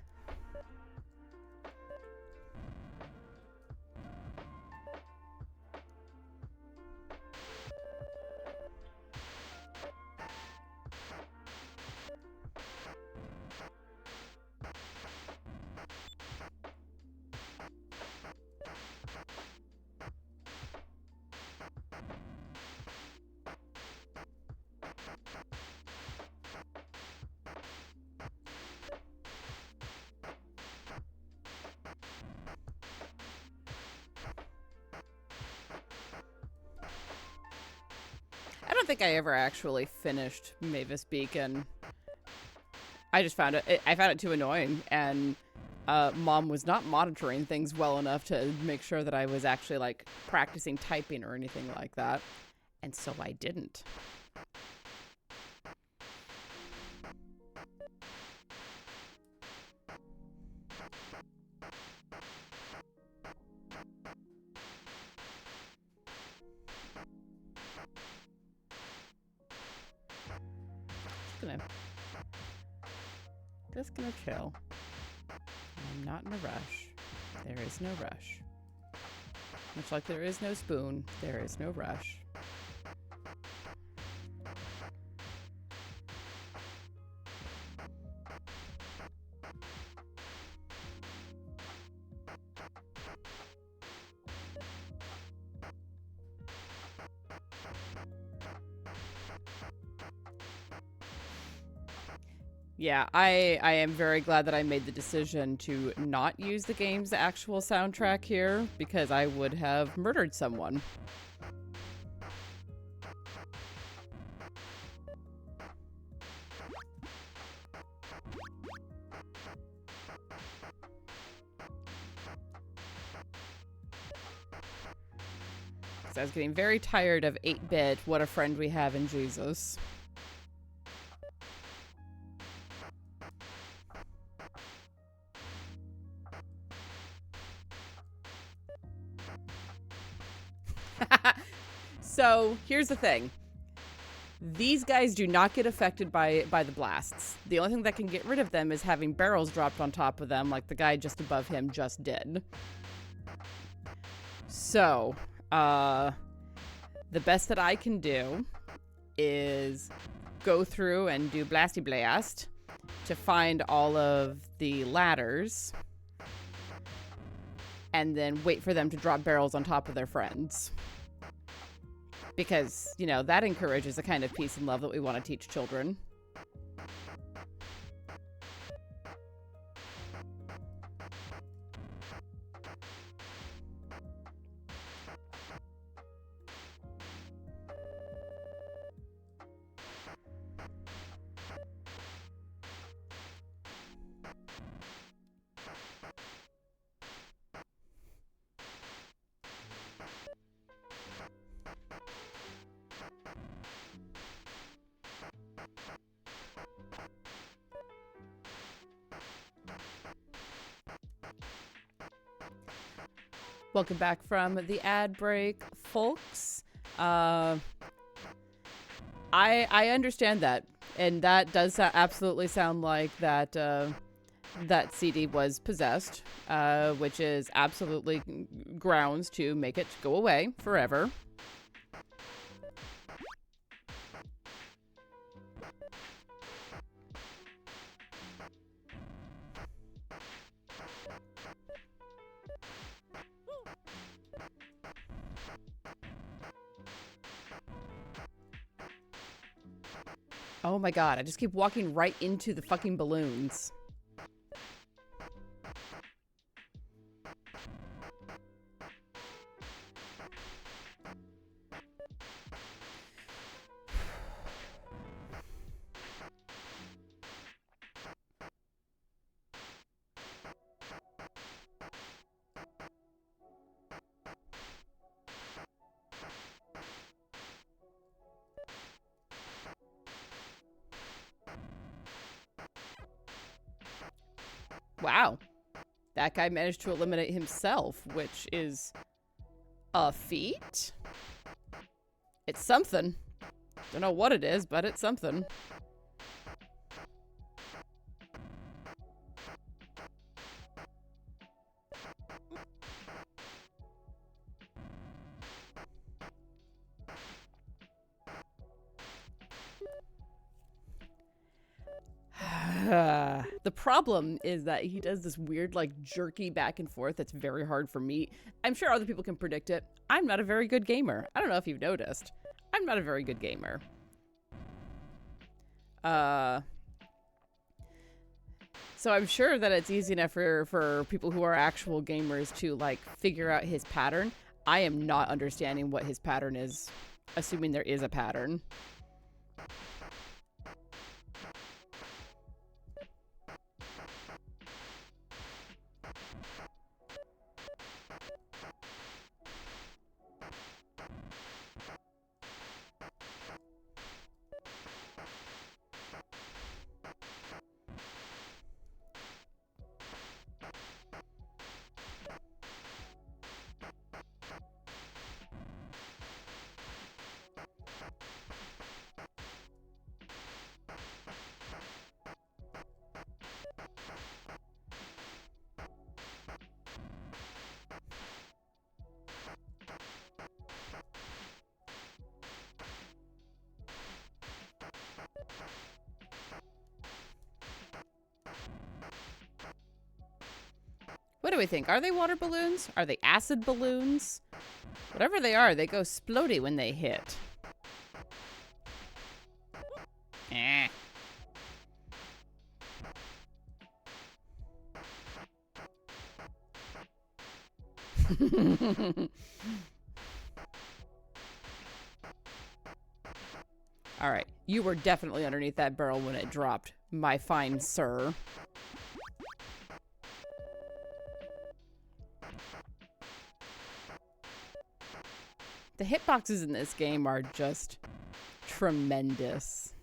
I don't think I ever actually finished Mavis Beacon. I just found it too annoying, and Mom was not monitoring things well enough to make sure that I was actually like practicing typing or anything like that, and so I didn't. Just gonna chill. I'm not in a rush. There is no rush. Much like there is no spoon, there is no rush. Yeah, I am very glad that I made the decision to not use the game's actual soundtrack here, because I would have murdered someone. 'Cause I was getting very tired of 8-bit, what a friend we have in Jesus. So, here's the thing. These guys do not get affected by the blasts. The only thing that can get rid of them is having barrels dropped on top of them like the guy just above him just did. So, the best that I can do is go through and do Blasty Blast to find all of the ladders and then wait for them to drop barrels on top of their friends. Because, you know, that encourages the kind of peace and love that we want to teach children. Welcome back from the ad break, folks. I understand that, and that does absolutely sound like that that CD was possessed, which is absolutely grounds to make it go away forever. Oh my god, I just keep walking right into the fucking balloons. Wow. That guy managed to eliminate himself, which is a feat. It's something. Don't know what it is, but it's something. The problem is that he does this weird, like, jerky back and forth that's very hard for me. I'm sure other people can predict it. I'm not a very good gamer. I don't know if you've noticed. I'm not a very good gamer. So I'm sure that it's easy enough for people who are actual gamers to, like, figure out his pattern. I am not understanding what his pattern is, assuming there is a pattern. What do we think? Are they water balloons? Are they acid balloons? Whatever they are, they go splody when they hit. Eh. Alright, you were definitely underneath that barrel when it dropped, my fine sir. The hitboxes in this game are just tremendous.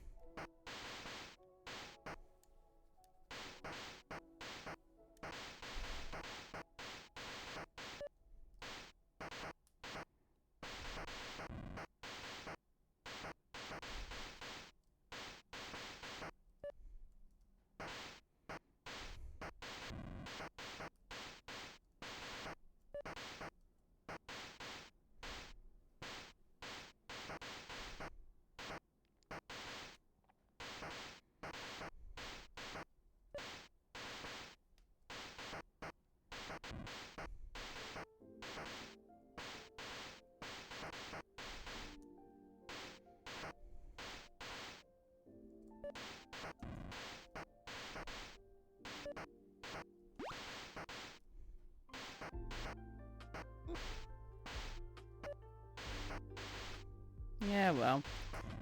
Yeah, well,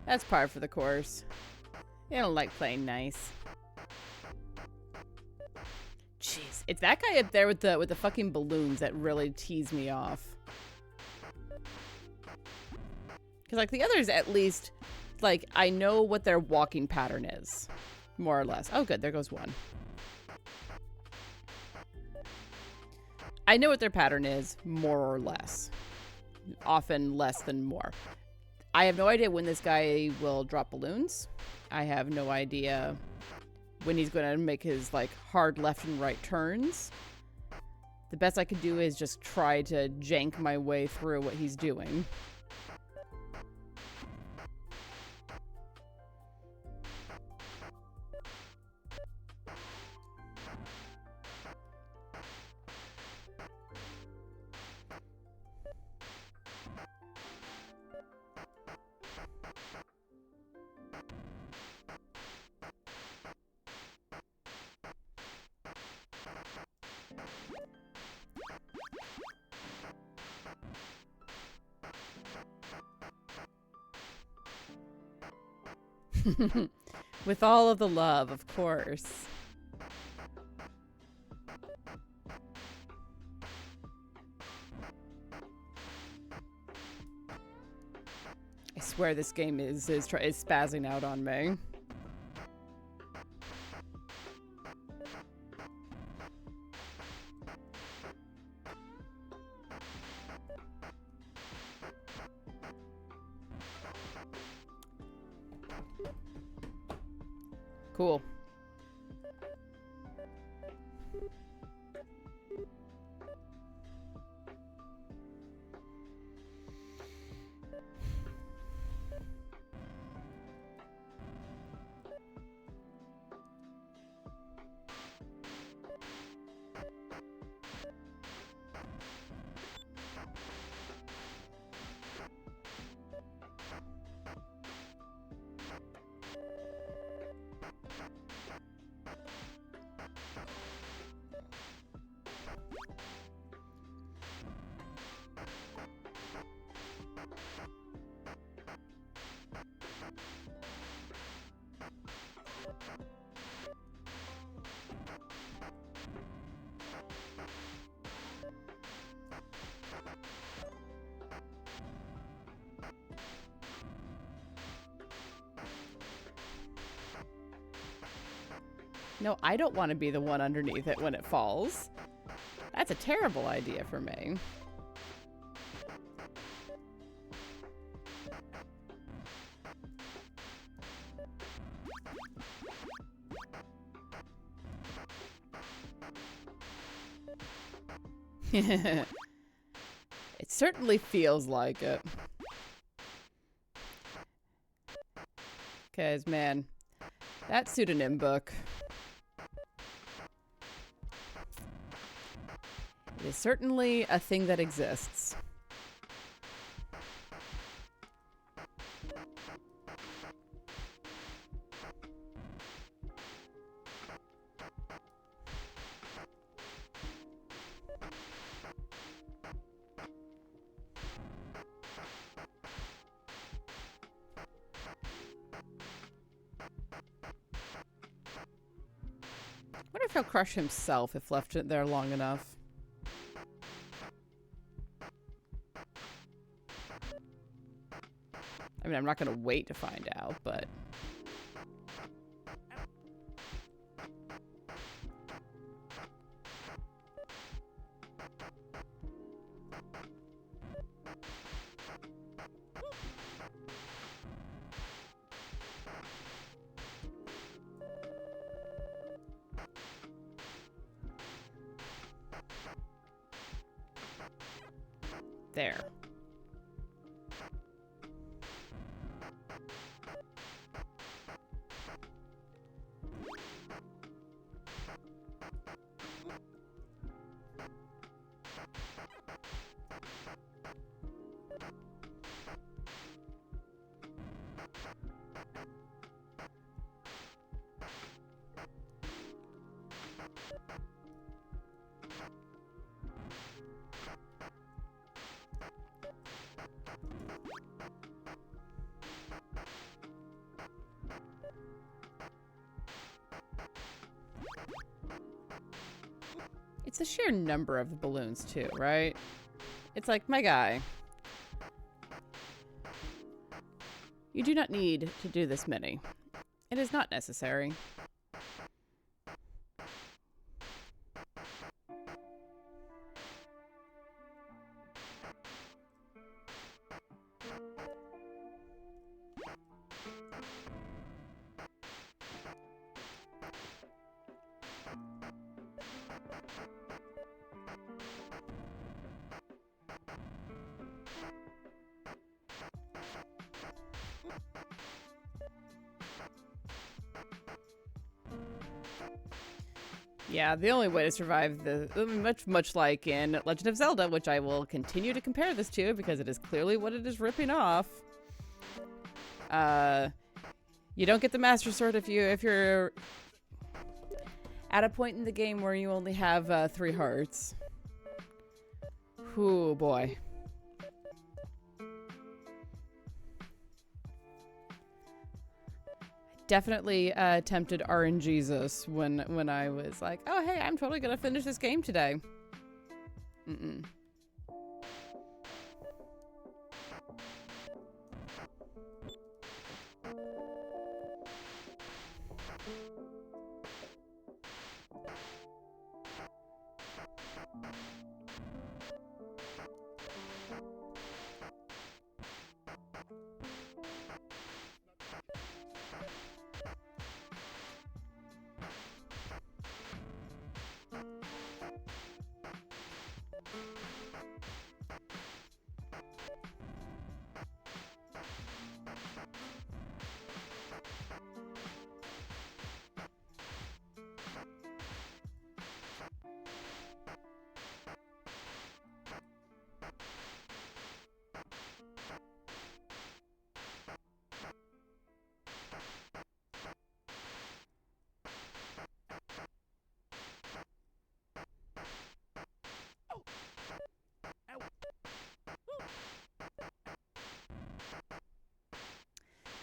that's par for the course. They don't like playing nice. Jeez, it's that guy up there with the fucking balloons that really tease me off. Because like the others, at least, like I know what their walking pattern is, more or less. Oh, good, there goes one. I know what their pattern is, more or less. Often less than more. I have no idea when this guy will drop balloons. I have no idea when he's going to make his like hard left and right turns. The best I can do is just try to jank my way through what he's doing. With all of the love, of course. I swear this game is spazzing out on me. Cool. No, I don't want to be the one underneath it when it falls. That's a terrible idea for me. It certainly feels like it. Because, man, that pseudonym book is certainly a thing that exists. I wonder if he'll crush himself if left it there long enough. I mean, I'm not going to wait to find out, but... There. It's the sheer number of the balloons, too, right? It's like, my guy. You do not need to do this many. It is not necessary. Yeah, the only way to survive the much like in Legend of Zelda, which I will continue to compare this to because it is clearly what it is ripping off. You don't get the Master Sword if you're at a point in the game where you only have 3 hearts. Ooh, boy. Definitely tempted RNGesus when I was like, oh, hey, I'm totally gonna finish this game today. Mm-mm.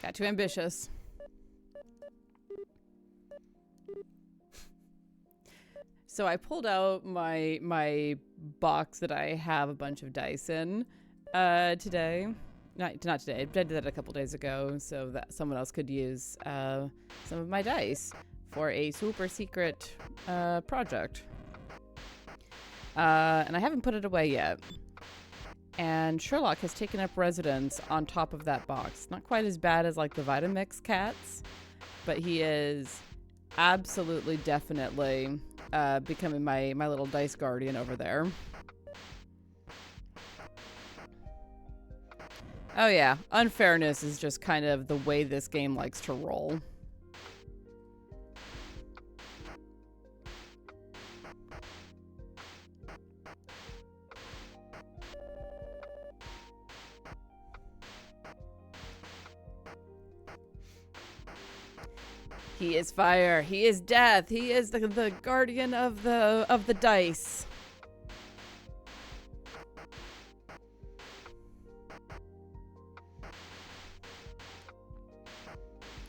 Got too ambitious. So I pulled out my box that I have a bunch of dice in today. Not today. I did that a couple days ago so that someone else could use some of my dice for a super secret project. And I haven't put it away yet. And Sherlock has taken up residence on top of that box. Not quite as bad as like the Vitamix cats, but he is absolutely, definitely becoming my little dice guardian over there. Oh yeah, unfairness is just kind of the way this game likes to roll. He is fire. He is death. He is the guardian of the dice.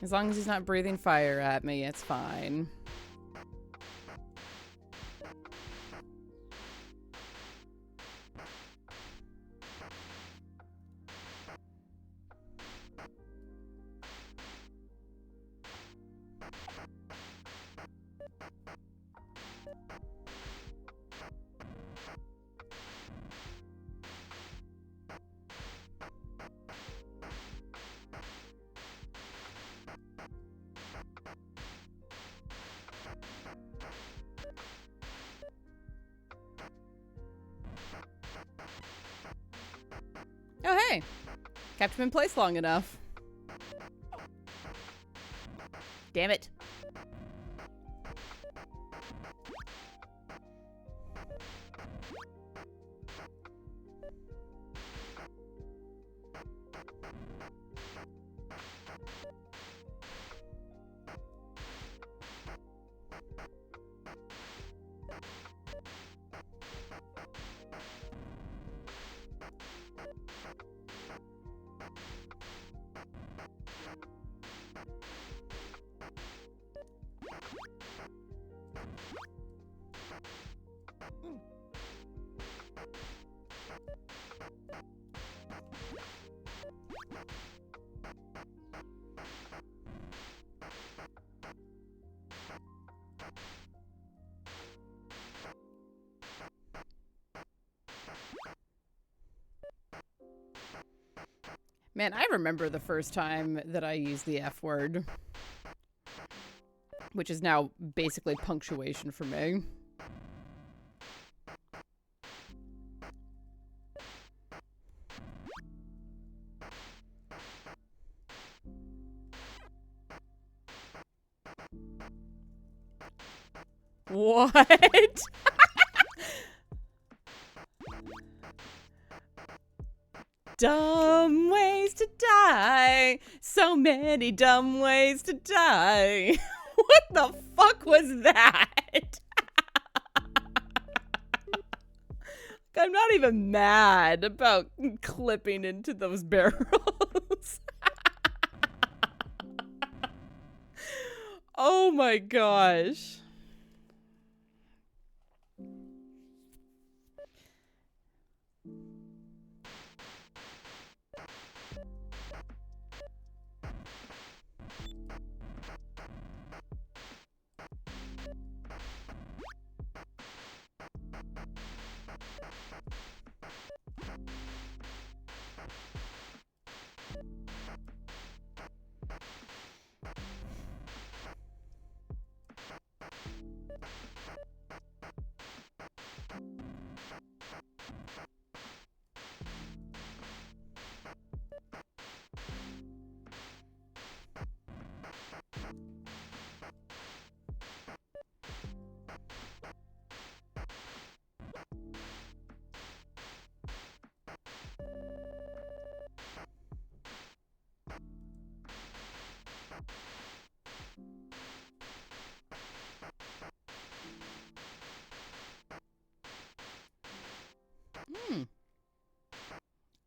As long as he's not breathing fire at me, it's fine. Kept him in place long enough. Damn it. Man, I remember the first time that I used the F word, which is now basically punctuation for me. What? Dumb ways to die. So many dumb ways to die. What the fuck was that? I'm not even mad about clipping into those barrels. Oh my gosh.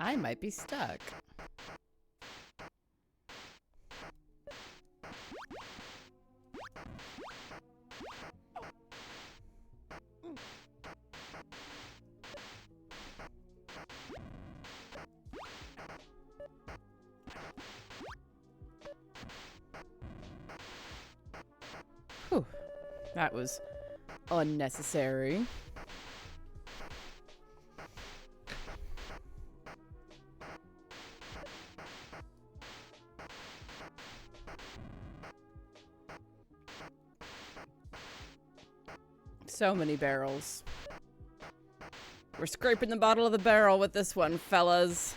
I might be stuck. Whew. That was unnecessary. So many barrels. We're scraping the bottom of the barrel with this one, fellas.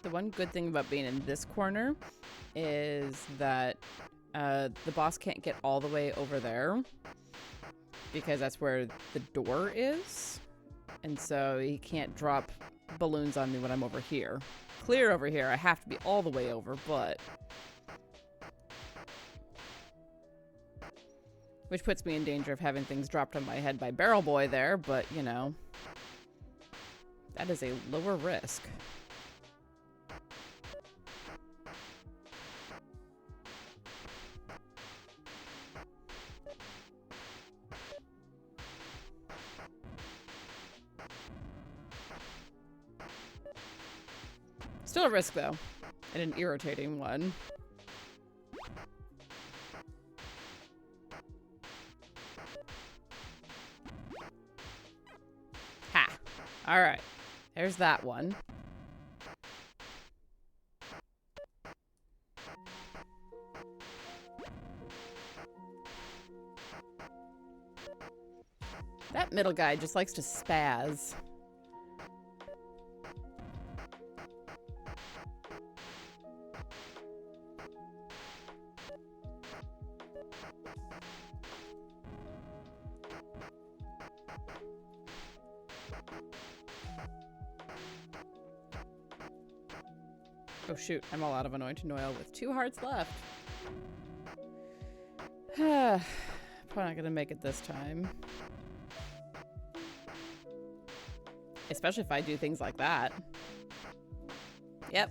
The one good thing about being in this corner is that the boss can't get all the way over there because that's where the door is. And so he can't drop balloons on me when I'm over here. Clear over here, I have to be all the way over, but... which puts me in danger of having things dropped on my head by Barrel Boy there, but, you know... that is a lower risk. Still a risk, though. And an irritating one. Ha! Alright. There's that one. That middle guy just likes to spaz. Oh shoot, I'm all out of anointing oil with 2 hearts left. Probably not gonna make it this time. Especially if I do things like that. Yep.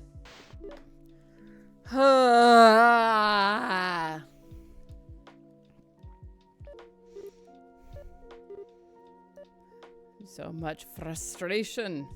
So much frustration.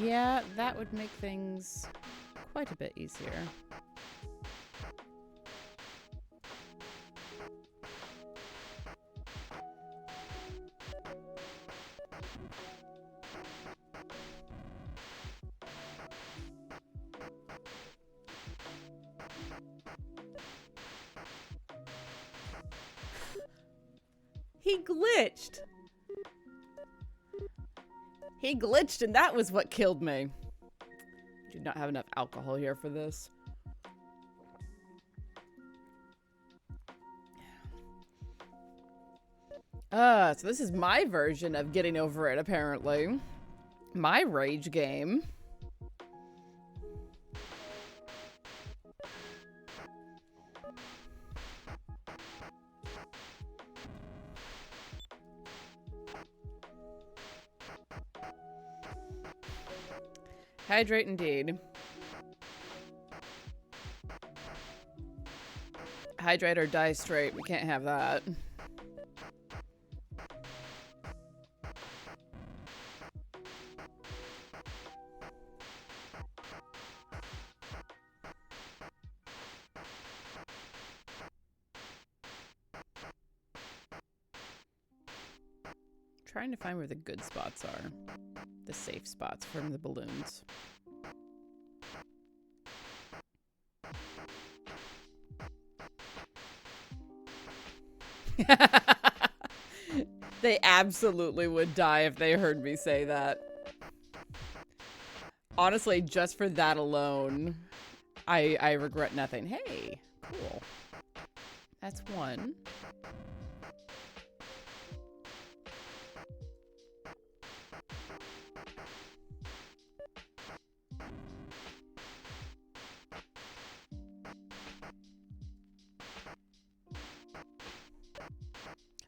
Yeah, that would make things quite a bit easier. He glitched. He glitched and that was what killed me. Do not have enough alcohol here for this. So this is my version of getting over it, apparently. My rage game. Hydrate indeed. Hydrate or die straight. We can't have that. Trying to find where the good spots are. The safe spots from the balloons. They absolutely would die if they heard me say that. Honestly, just for that alone, I regret nothing. Hey, cool. That's one.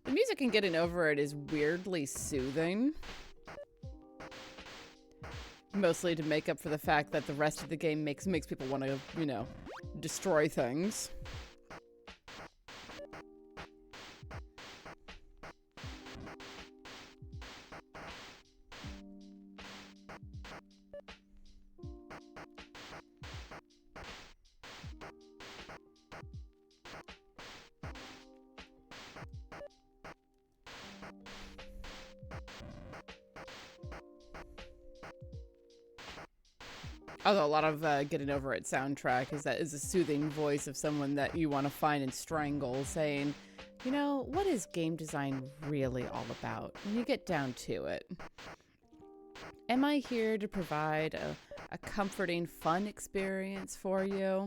The music and getting over it is weirdly soothing. Mostly to make up for the fact that the rest of the game makes people want to, you know, destroy things. Although a lot of Getting Over It soundtrack is a soothing voice of someone that you want to find and strangle, saying, you know, what is game design really all about when you get down to it? Am I here to provide a comforting, fun experience for you?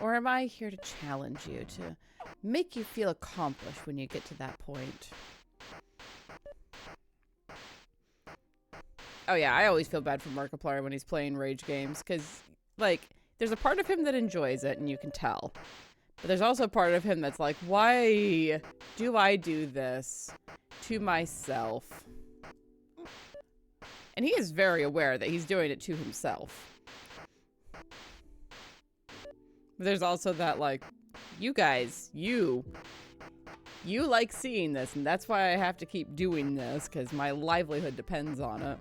Or am I here to challenge you, to make you feel accomplished when you get to that point? Oh yeah, I always feel bad for Markiplier when he's playing rage games, because, like, there's a part of him that enjoys it, and you can tell. But there's also a part of him that's like, why do I do this to myself? And he is very aware that he's doing it to himself. But there's also that, like, you guys, you like seeing this, and that's why I have to keep doing this, because my livelihood depends on it.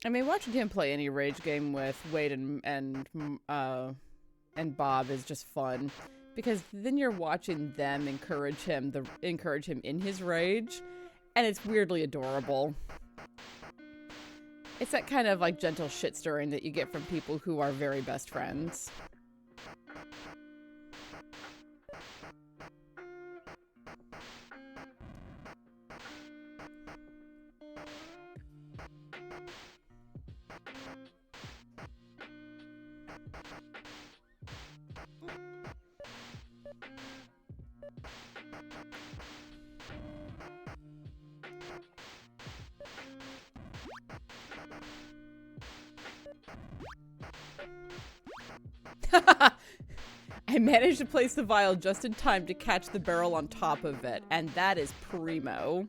I mean, watching him play any rage game with Wade and Bob is just fun, because then you're watching them encourage him in his rage, and it's weirdly adorable. It's that kind of like gentle shit stirring that you get from people who are very best friends. I managed to place the vial just in time to catch the barrel on top of it, and that is primo.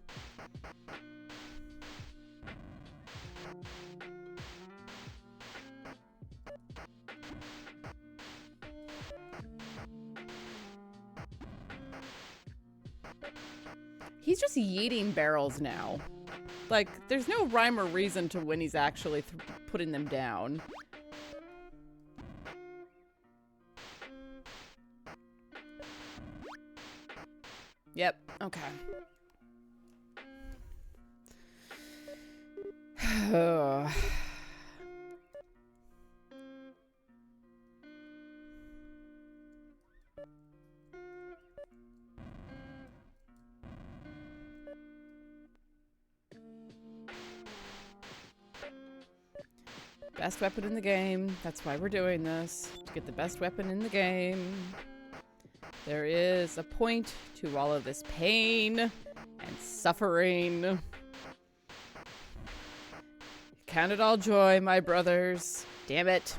He's just yeeting barrels now. Like, there's no rhyme or reason to when he's actually putting them down. Yep, okay. Best weapon in the game. That's why we're doing this. To get the best weapon in the game. There is a point to all of this pain and suffering. Count it all joy, my brothers. Damn it.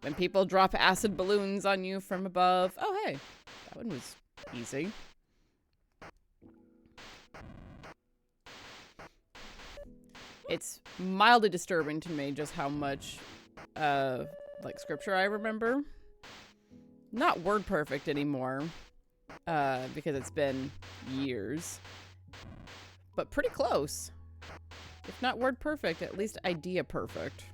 When people drop acid balloons on you from above. Oh, hey. That one was easy. It's mildly disturbing to me just how much, like, scripture I remember. Not word perfect anymore, because it's been years. But pretty close. If not word perfect, at least idea perfect.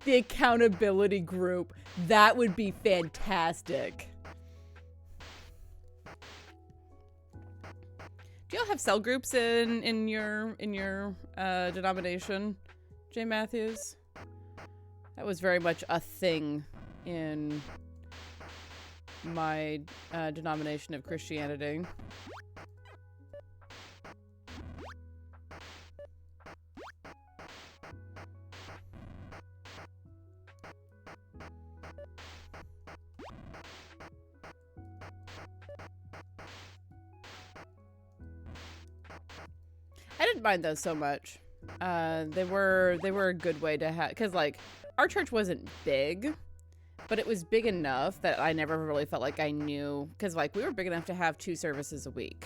the accountability group. That would be fantastic. Do y'all have cell groups in your denomination, Jay Matthews? That was very much a thing in my denomination of Christianity. I didn't mind those so much. They were a good way to have, because like our church wasn't big, but it was big enough that I never really felt like I knew, because like we were big enough to have 2 services a week.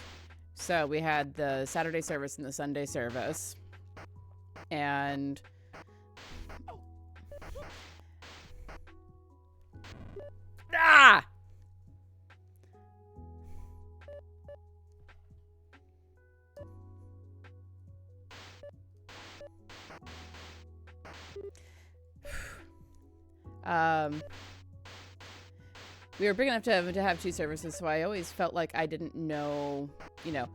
So we had the Saturday service and the Sunday service, and ah. We were big enough to have 2 services, so I always felt like I didn't know, you know,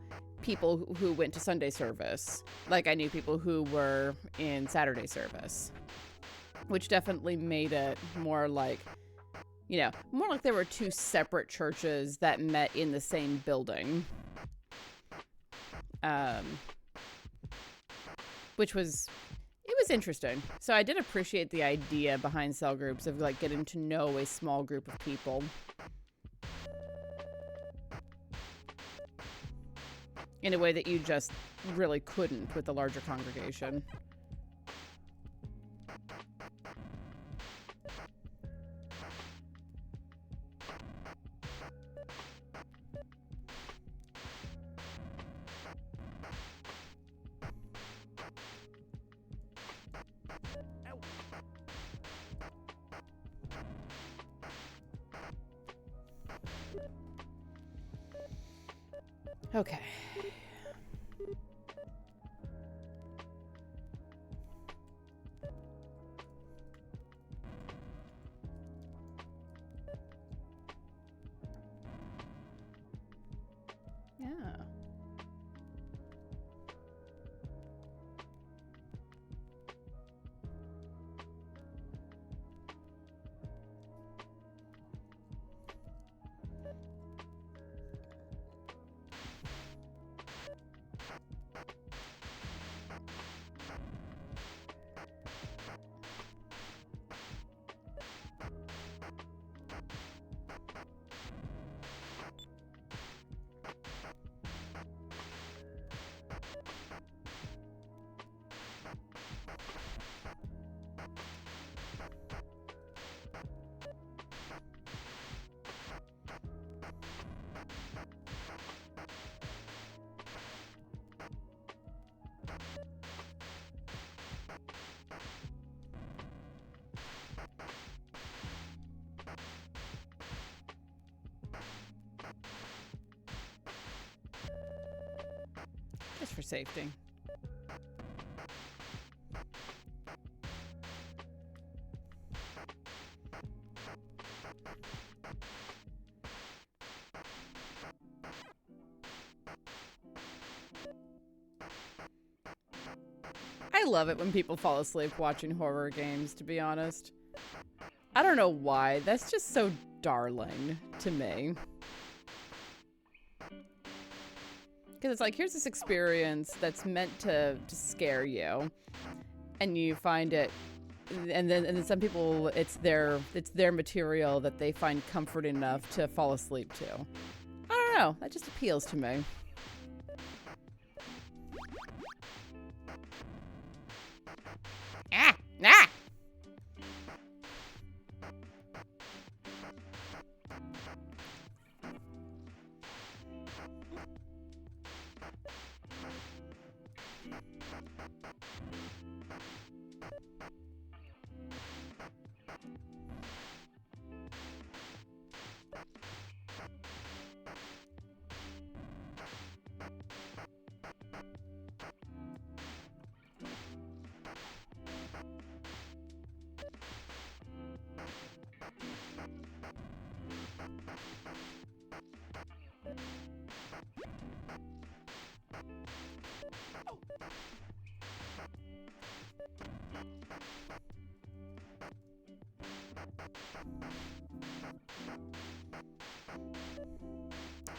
people who went to Sunday service. Like I knew people who were in Saturday service, which definitely made it more like, you know, more like there were 2 separate churches that met in the same building. Which was... it was interesting. So I did appreciate the idea behind cell groups of like getting to know a small group of people. In a way that you just really couldn't with the larger congregation. Okay. Yeah. Just for safety. I love it when people fall asleep watching horror games, to be honest. I don't know why. That's just so darling to me. Because it's like, here's this experience that's meant to scare you, and you find it, and then some people, it's their material that they find comfort enough to fall asleep to. I don't know. That just appeals to me. Ah! Ah!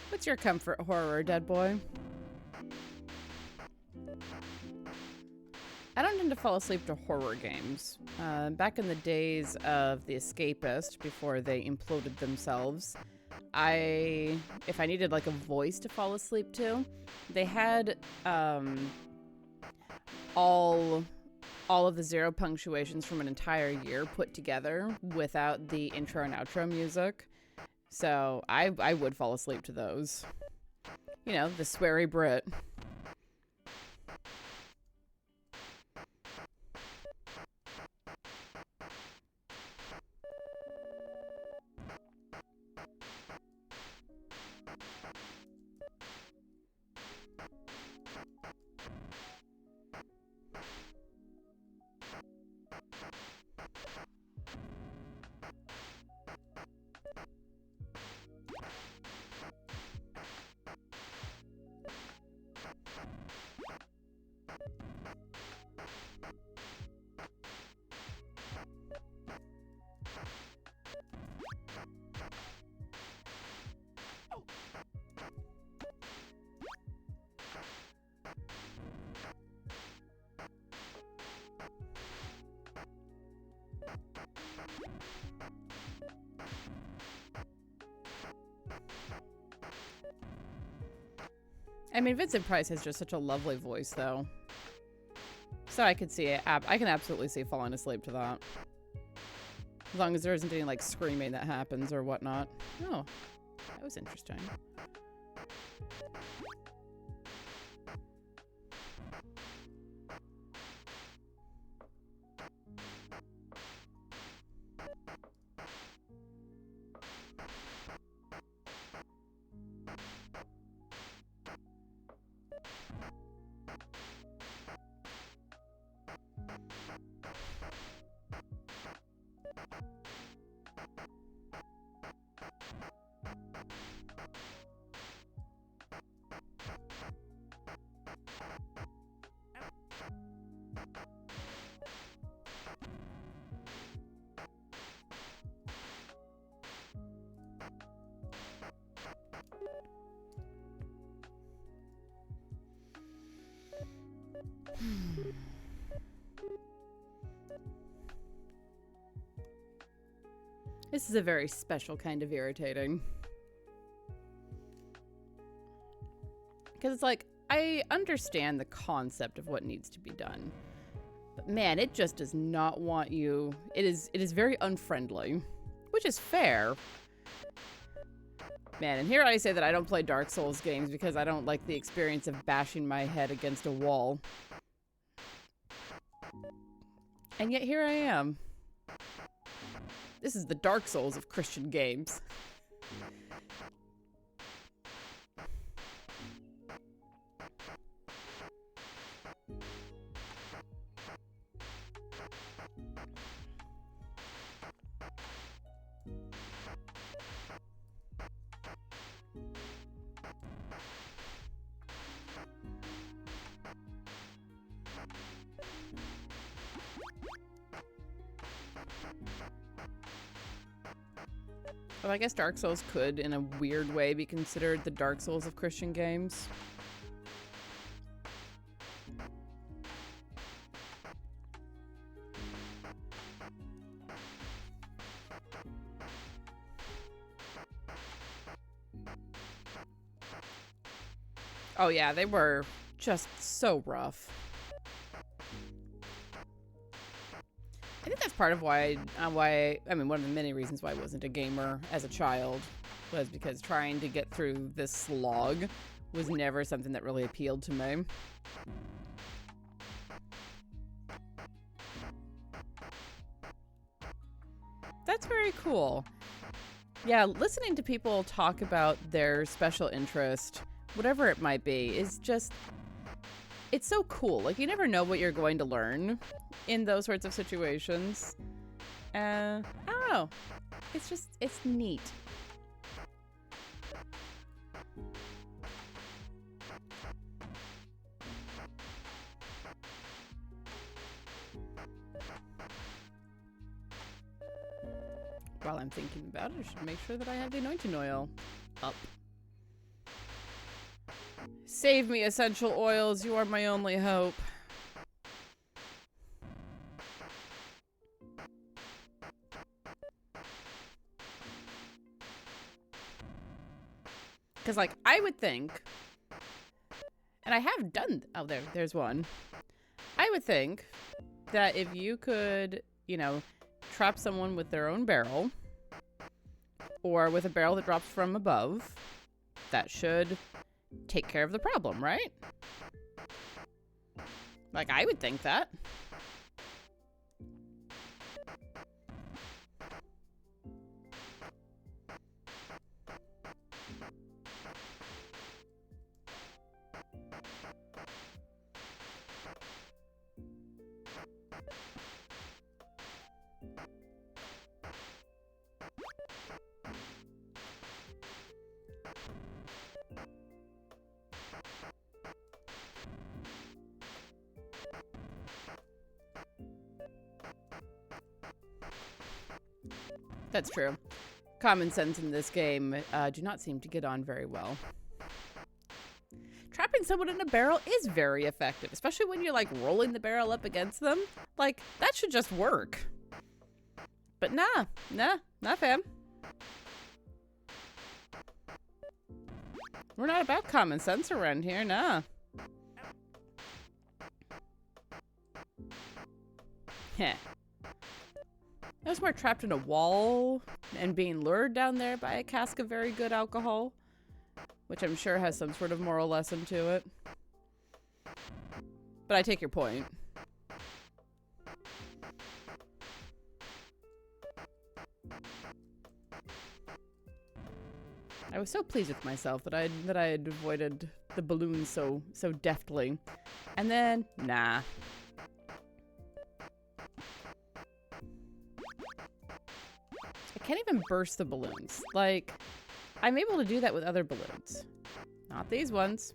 What's your comfort horror, dead boy? I don't tend to fall asleep to horror games. Back in the days of The Escapist, before they imploded themselves, if I needed like a voice to fall asleep to, they had all of the zero punctuations from an entire year put together without the intro and outro music. So I would fall asleep to those. You know, the sweary Brit. I mean, Vincent Price has just such a lovely voice, though. So I could see it. I can absolutely see falling asleep to that. As long as there isn't any, like, screaming that happens or whatnot. Oh, that was interesting. This is a very special kind of irritating. Because it's like, I understand the concept of what needs to be done. But man, it just does not want you. It is very unfriendly. Which is fair. Man, and here I say that I don't play Dark Souls games because I don't like the experience of bashing my head against a wall. And yet here I am. This is the Dark Souls of Christian games. Well, I guess Dark Souls could, in a weird way, be considered the Dark Souls of Christian games. Oh yeah, they were just so rough. I think that's part of why I mean, one of the many reasons why I wasn't a gamer as a child was because trying to get through this slog was never something that really appealed to me. That's very cool. Yeah, listening to people talk about their special interest, whatever it might be, is just, it's so cool. Like, you never know what you're going to learn in those sorts of situations. I don't know. It's just, it's neat. while I'm thinking about it, I should make sure that I have the anointing oil up. Save me, essential oils. You are my only hope. Because, like, I would think, and I have done, oh, there's one. I would think that if you could, you know, trap someone with their own barrel, or with a barrel that drops from above, that should take care of the problem, right? Like, I would think that. That's true. Common sense in this game do not seem to get on very well. Trapping someone in a barrel is very effective, especially when you're like rolling the barrel up against them. Like, that should just work. But nah, fam. We're not about common sense around here, nah. Heh. I was more trapped in a wall and being lured down there by a cask of very good alcohol, which I'm sure has some sort of moral lesson to it. But I take your point. I was so pleased with myself that I had avoided the balloons so deftly. And then, nah. I can't even burst the balloons. Like, I'm able to do that with other balloons. Not these ones.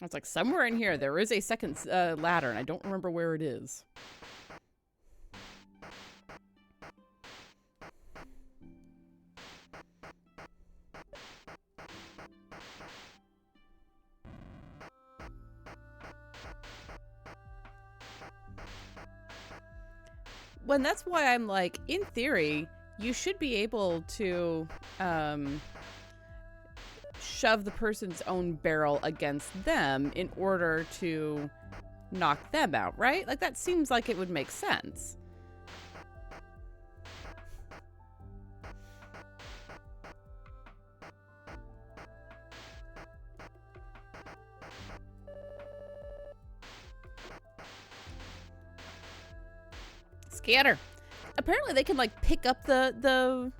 It's like somewhere in here there is a second ladder, and I don't remember where it is. When that's why I'm like, in theory, you should be able to shove the person's own barrel against them in order to knock them out, right? Like, that seems like it would make sense. Scatter. Apparently they can like pick up the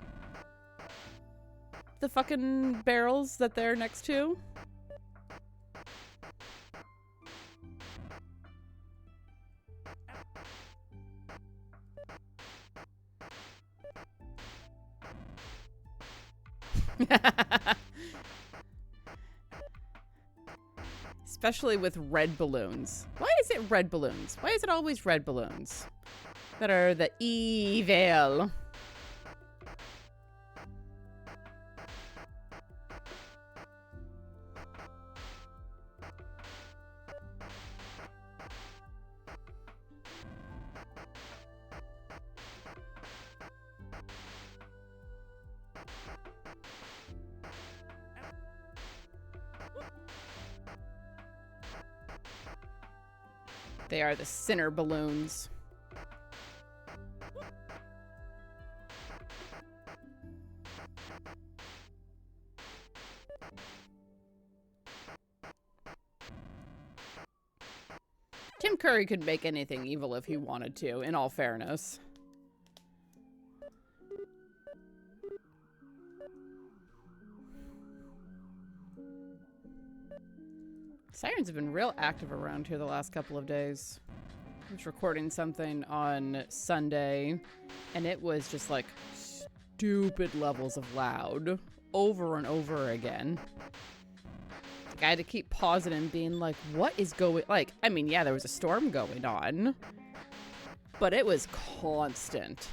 fucking barrels that they're next to. Especially with red balloons. Why is it red balloons? Why is it always red balloons that are the evil? They are the sinner balloons. Tim Curry could make anything evil if he wanted to, in all fairness. Sirens have been real active around here the last couple of days. I was recording something on Sunday, and it was just like stupid levels of loud over and over again. Like, I had to keep pausing and being like, what is going, like, I mean, yeah, there was a storm going on, but it was constant.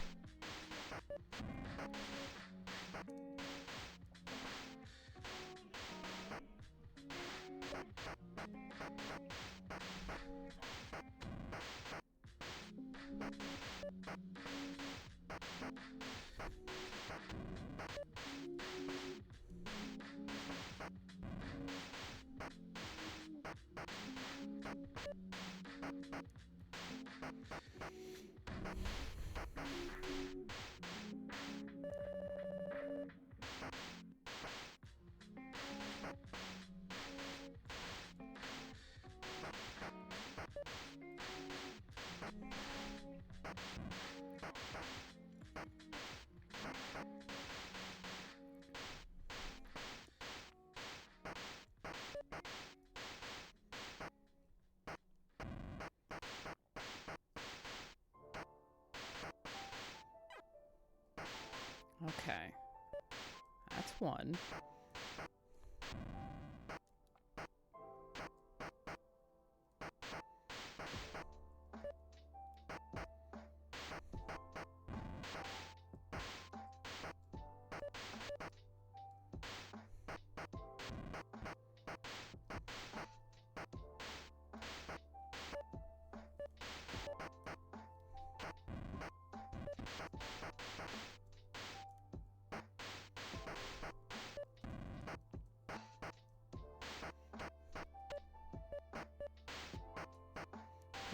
Okay. That's one.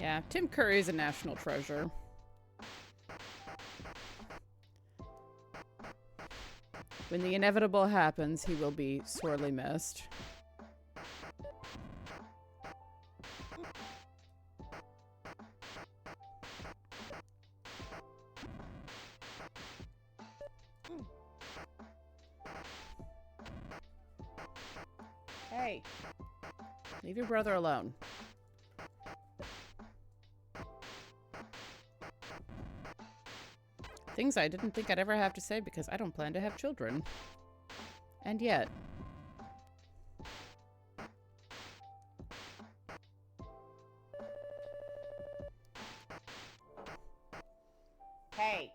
Yeah, Tim Curry is a national treasure. When the inevitable happens, he will be sorely missed. Hey, leave your brother alone. Things I didn't think I'd ever have to say because I don't plan to have children. And yet. Hey.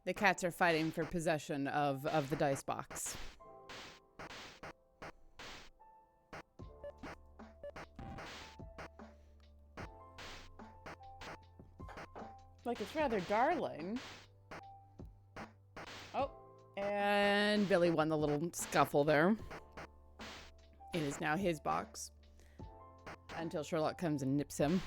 The cats are fighting for possession of the dice box. Like, it's rather darling. Oh, and Billy won the little scuffle there. It is now his box. Until Sherlock comes and nips him.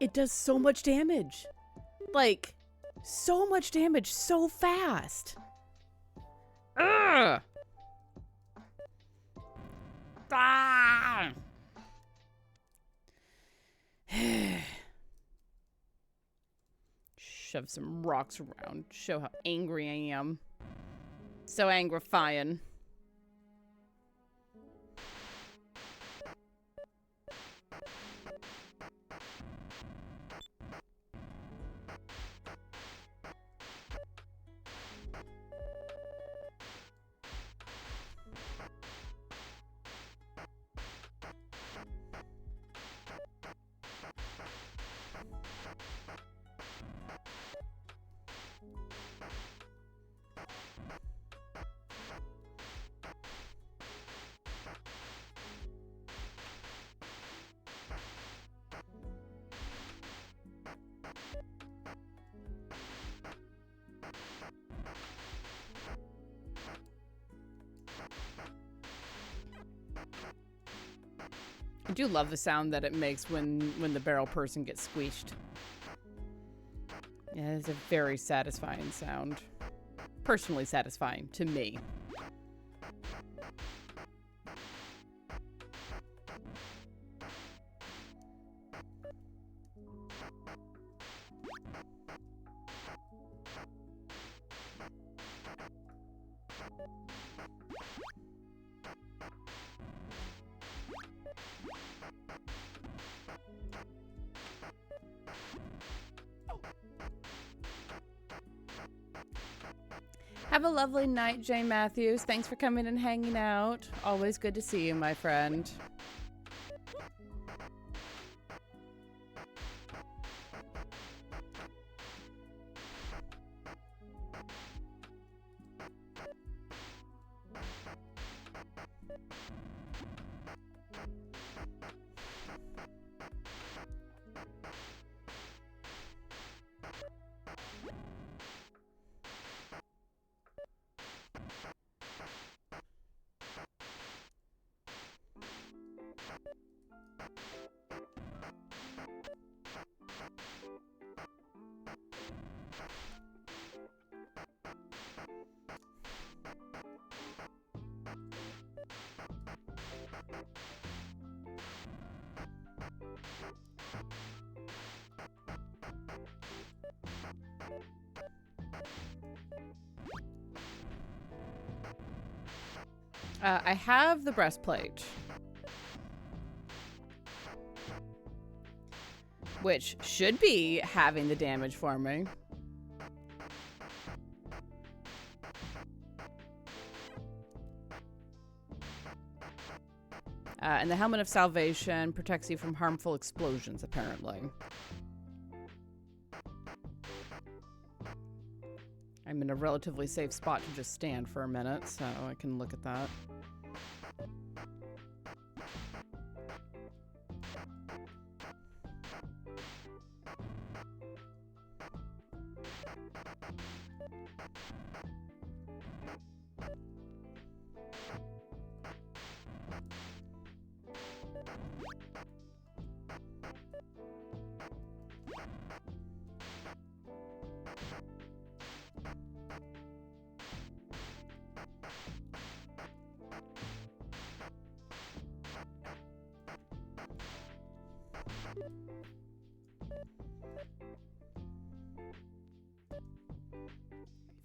It does so much damage. Like, so much damage so fast. Ugh! Ah! Shove some rocks around. Show how angry I am. So angrifying. do love the sound that it makes when the barrel person gets squeezed. Yeah, it's a very satisfying sound. Personally satisfying to me. Have a lovely night, Jane Matthews. Thanks for coming and hanging out. Always good to see you, my friend. I have the breastplate, which should be having the damage for me. And the Helmet of Salvation protects you from harmful explosions, apparently. I'm in a relatively safe spot to just stand for a minute, so I can look at that.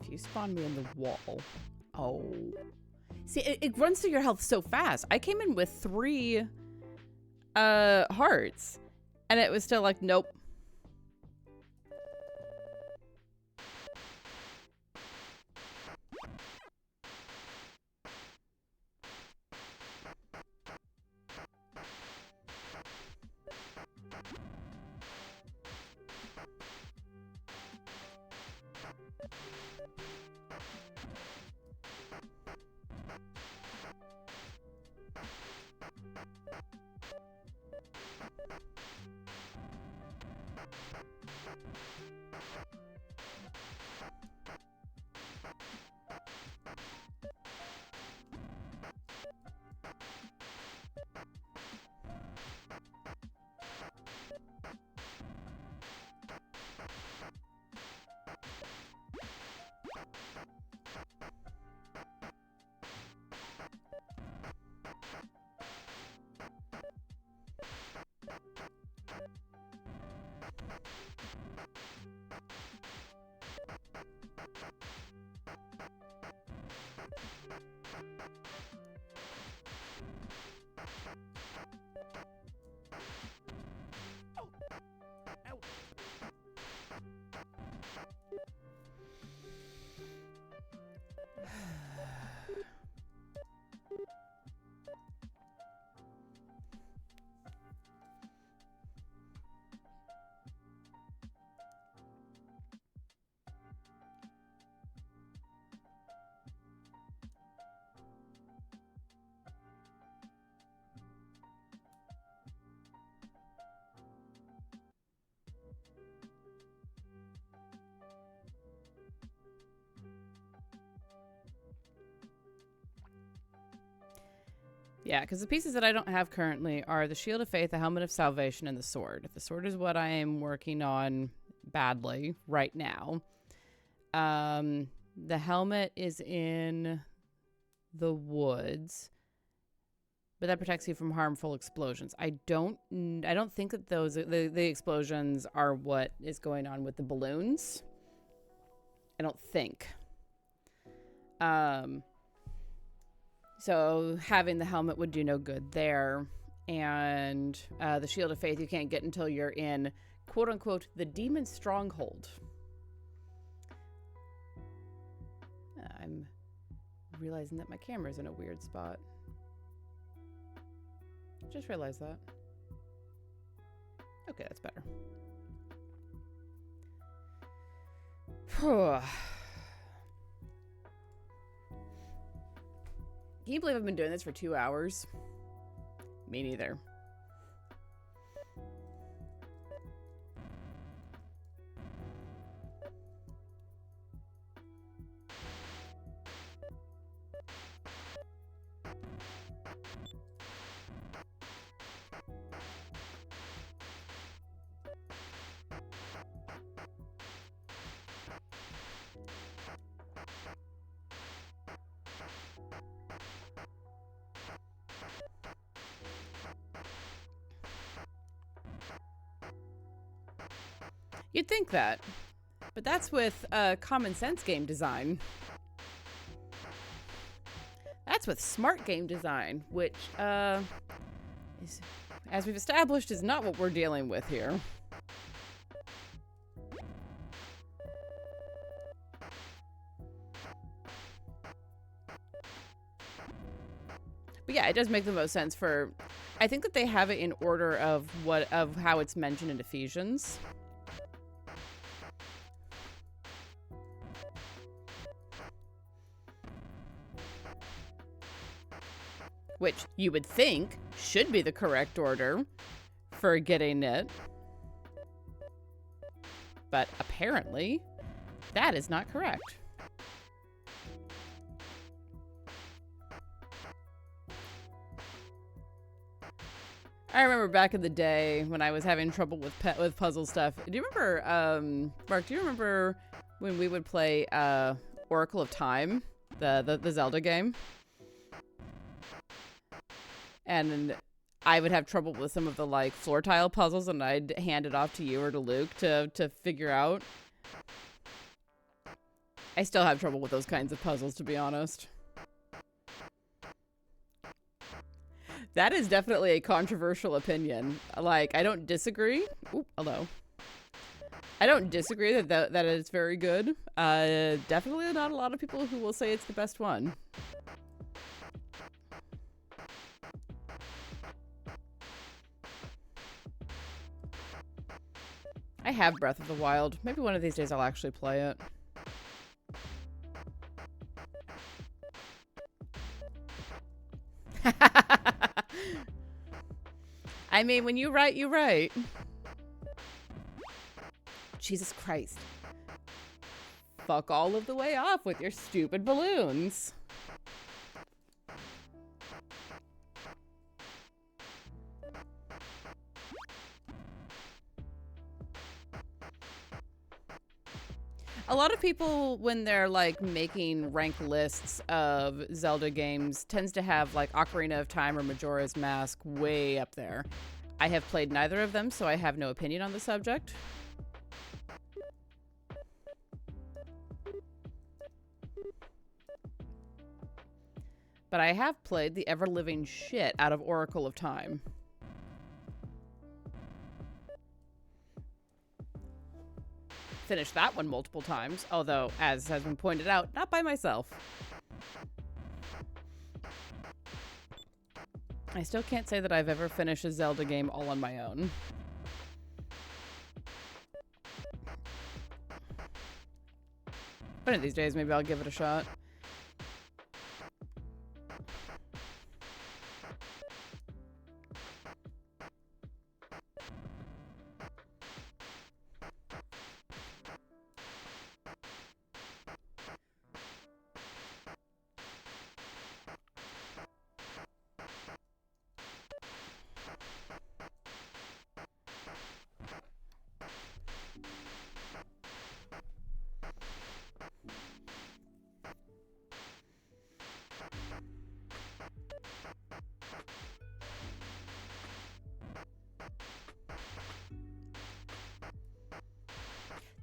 If you spawn me in the wall. Oh. See, it runs through your health so fast. I came in with 3 hearts. And it was still like, nope. Yeah, because the pieces that I don't have currently are the Shield of Faith, the Helmet of Salvation, and the Sword. The Sword is what I am working on badly right now. The helmet is in the woods, but that protects you from harmful explosions. I don't think that those the explosions are what is going on with the balloons. I don't think. So having the helmet would do no good there. And the Shield of Faith you can't get until you're in, quote unquote, the demon stronghold. I'm realizing that my camera's in a weird spot. Just realized that. Okay, that's better. Can you believe I've been doing this for 2 hours? Me neither. You'd think that, but that's with common sense game design. That's with smart game design, which, is, as we've established, is not what we're dealing with here. But yeah, it does make the most sense for... I think that they have it in order of how it's mentioned in Ephesians. Which you would think should be the correct order for getting it. But apparently, that is not correct. I remember back in the day when I was having trouble with puzzle stuff. Do you remember, Mark, do you remember when we would play Oracle of Time, the Zelda game? And I would have trouble with some of the like floor tile puzzles, and I'd hand it off to you or to Luke to figure out. I still have trouble with those kinds of puzzles, to be honest. That is definitely a controversial opinion. Like, I don't disagree. Ooh, hello. I don't disagree that it's very good. Definitely not a lot of people who will say it's the best one. I have Breath of the Wild. Maybe one of these days I'll actually play it. I mean, when you write, you write. Jesus Christ. Fuck all of the way off with your stupid balloons. A lot of people, when they're like making rank lists of Zelda games, tends to have like Ocarina of Time or Majora's Mask way up there. I have played neither of them, so I have no opinion on the subject. But I have played the ever-living shit out of Oracle of Time. Finished that one multiple times, although, as has been pointed out, not by myself. I still can't say that I've ever finished a Zelda game all on my own. One of these days, maybe I'll give it a shot.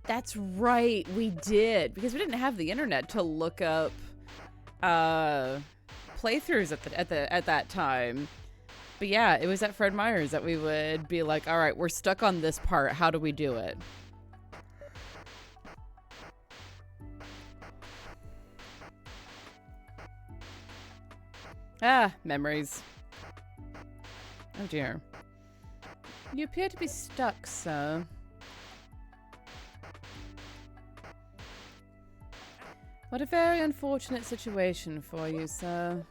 That's right, we did. Because we didn't have the internet to look up playthroughs at that time. But yeah, it was at Fred Meyer's that we would be like, all right, we're stuck on this part. How do we do it? Ah, memories. Oh dear. You appear to be stuck, sir. What a very unfortunate situation for you, sir.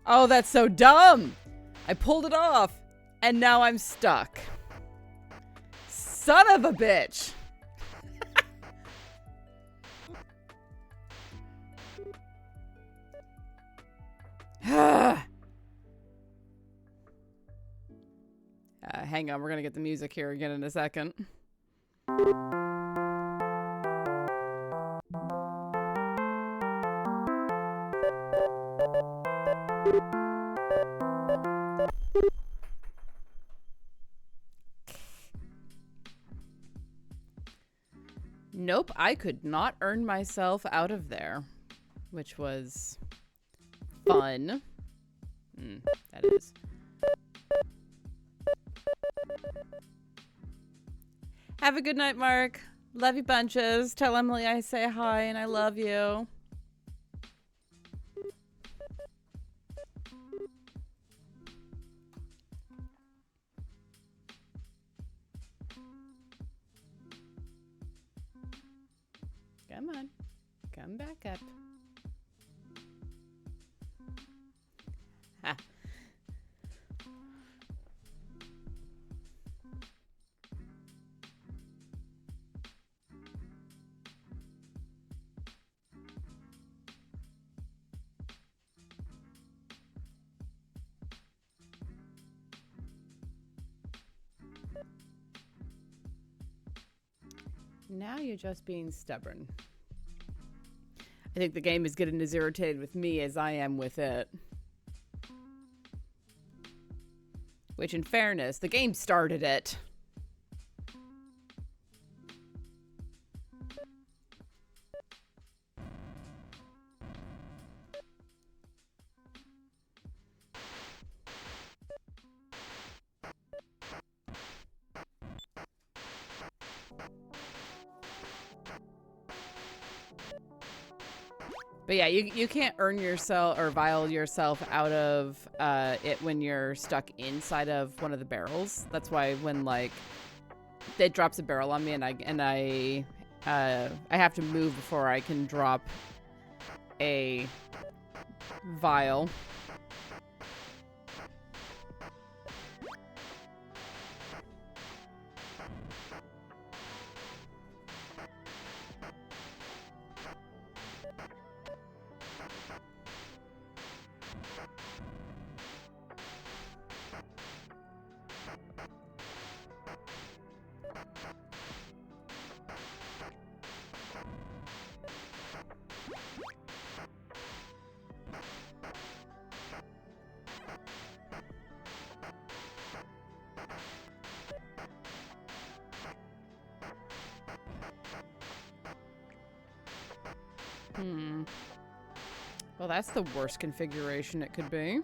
Oh, that's so dumb. I pulled it off, and now I'm stuck. Son of a bitch. Hang on, we're gonna get the music here again in a second. Nope, I could not earn myself out of there, which was fun. That is. Have a good night, Mark. Love you bunches. Tell Emily I say hi and I love you. Come on. Come back up. Ha. Now you're just being stubborn. I think the game is getting as irritated with me as I am with it. Which, in fairness, the game started it. But yeah, you can't earn yourself or vial yourself out of it when you're stuck inside of one of the barrels. That's why when like it drops a barrel on me and I have to move before I can drop a vial. Well, that's the worst configuration it could be.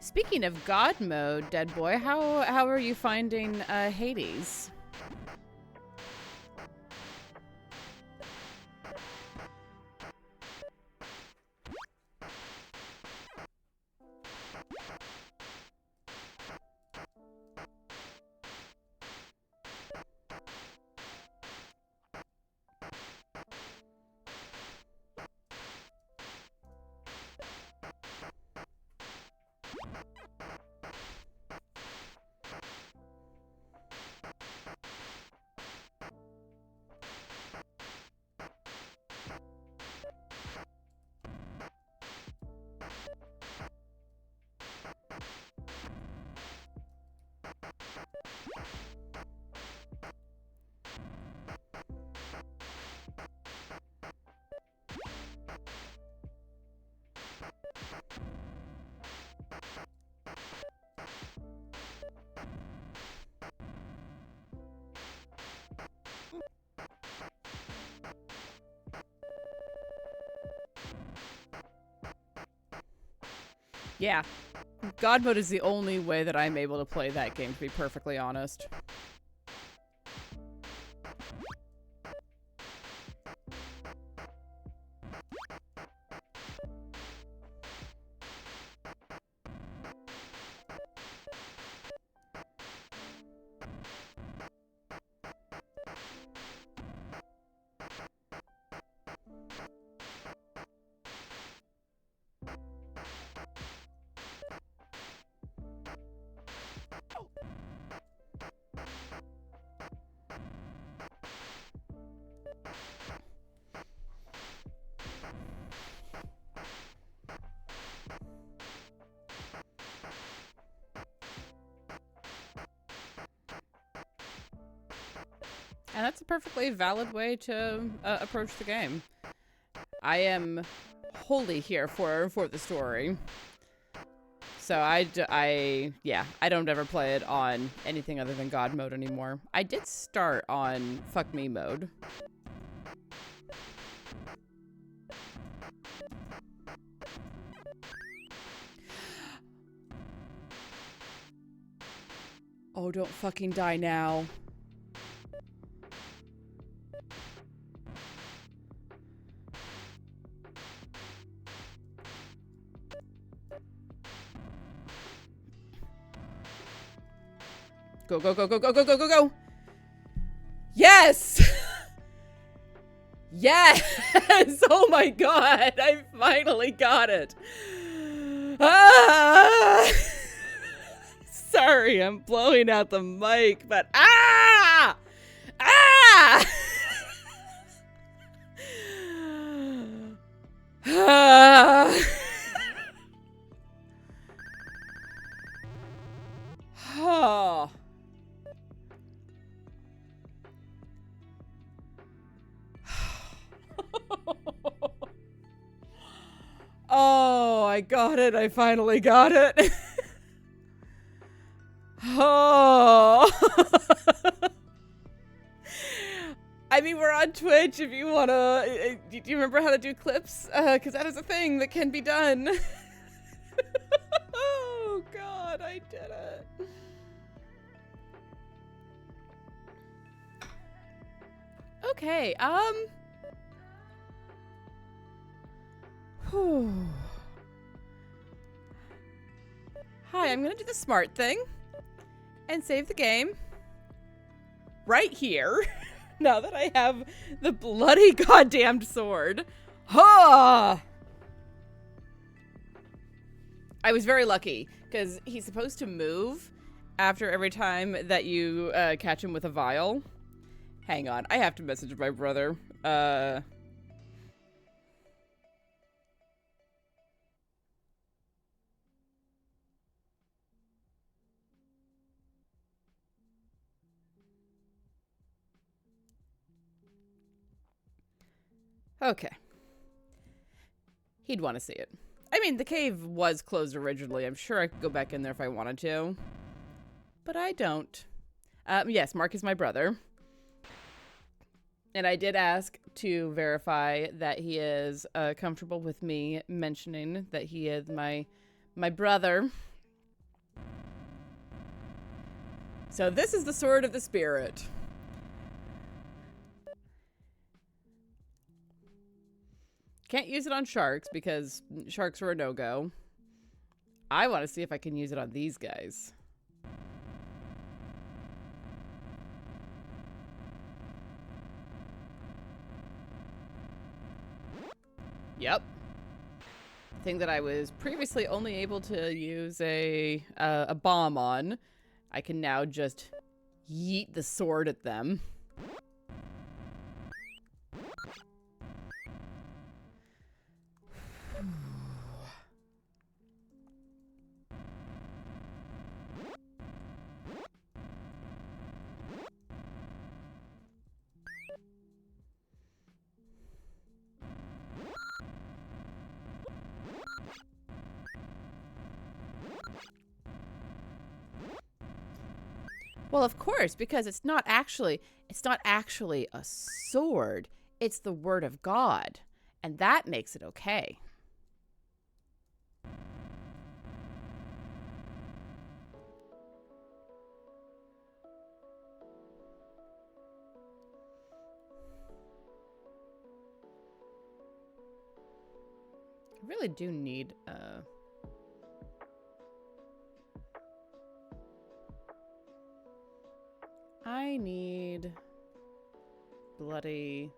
Speaking of God mode, Dead Boy, how are you finding Hades? Yeah, God mode is the only way that I'm able to play that game, to be perfectly honest. And that's a perfectly valid way to approach the game. I am wholly here for the story. So I don't ever play it on anything other than God mode anymore. I did start on fuck me mode. Oh, don't fucking die now. Go, go, go, go, go, go, go, go, go. Yes! Yes! Oh my god, I finally got it. Ah! Sorry, I'm blowing out the mic, but ah! Ah! Ah! Oh. Oh, I got it. I finally got it. Oh. I mean, we're on Twitch if you want to... Do you remember how to do clips? Because that is a thing that can be done. Oh, God, I did it. Okay, whew. Hi, I'm gonna do the smart thing and save the game right here. Now that I have the bloody goddamned sword. Ha! I was very lucky because he's supposed to move after every time that you catch him with a vial. Hang on, I have to message my brother. Okay. He'd want to see it. I mean, the cave was closed originally. I'm sure I could go back in there if I wanted to. but I don't. Yes, Mark is my brother. And I did ask to verify that he is comfortable with me mentioning that he is my brother. So this is the Sword of the Spirit. Can't use it on sharks because sharks are a no-go. I want to see if I can use it on these guys. Yep. Thing that I was previously only able to use a bomb on, I can now just yeet the sword at them. Well, of course, because it's not actually a sword. It's the word of God, and that makes it okay. I really do need I need bloody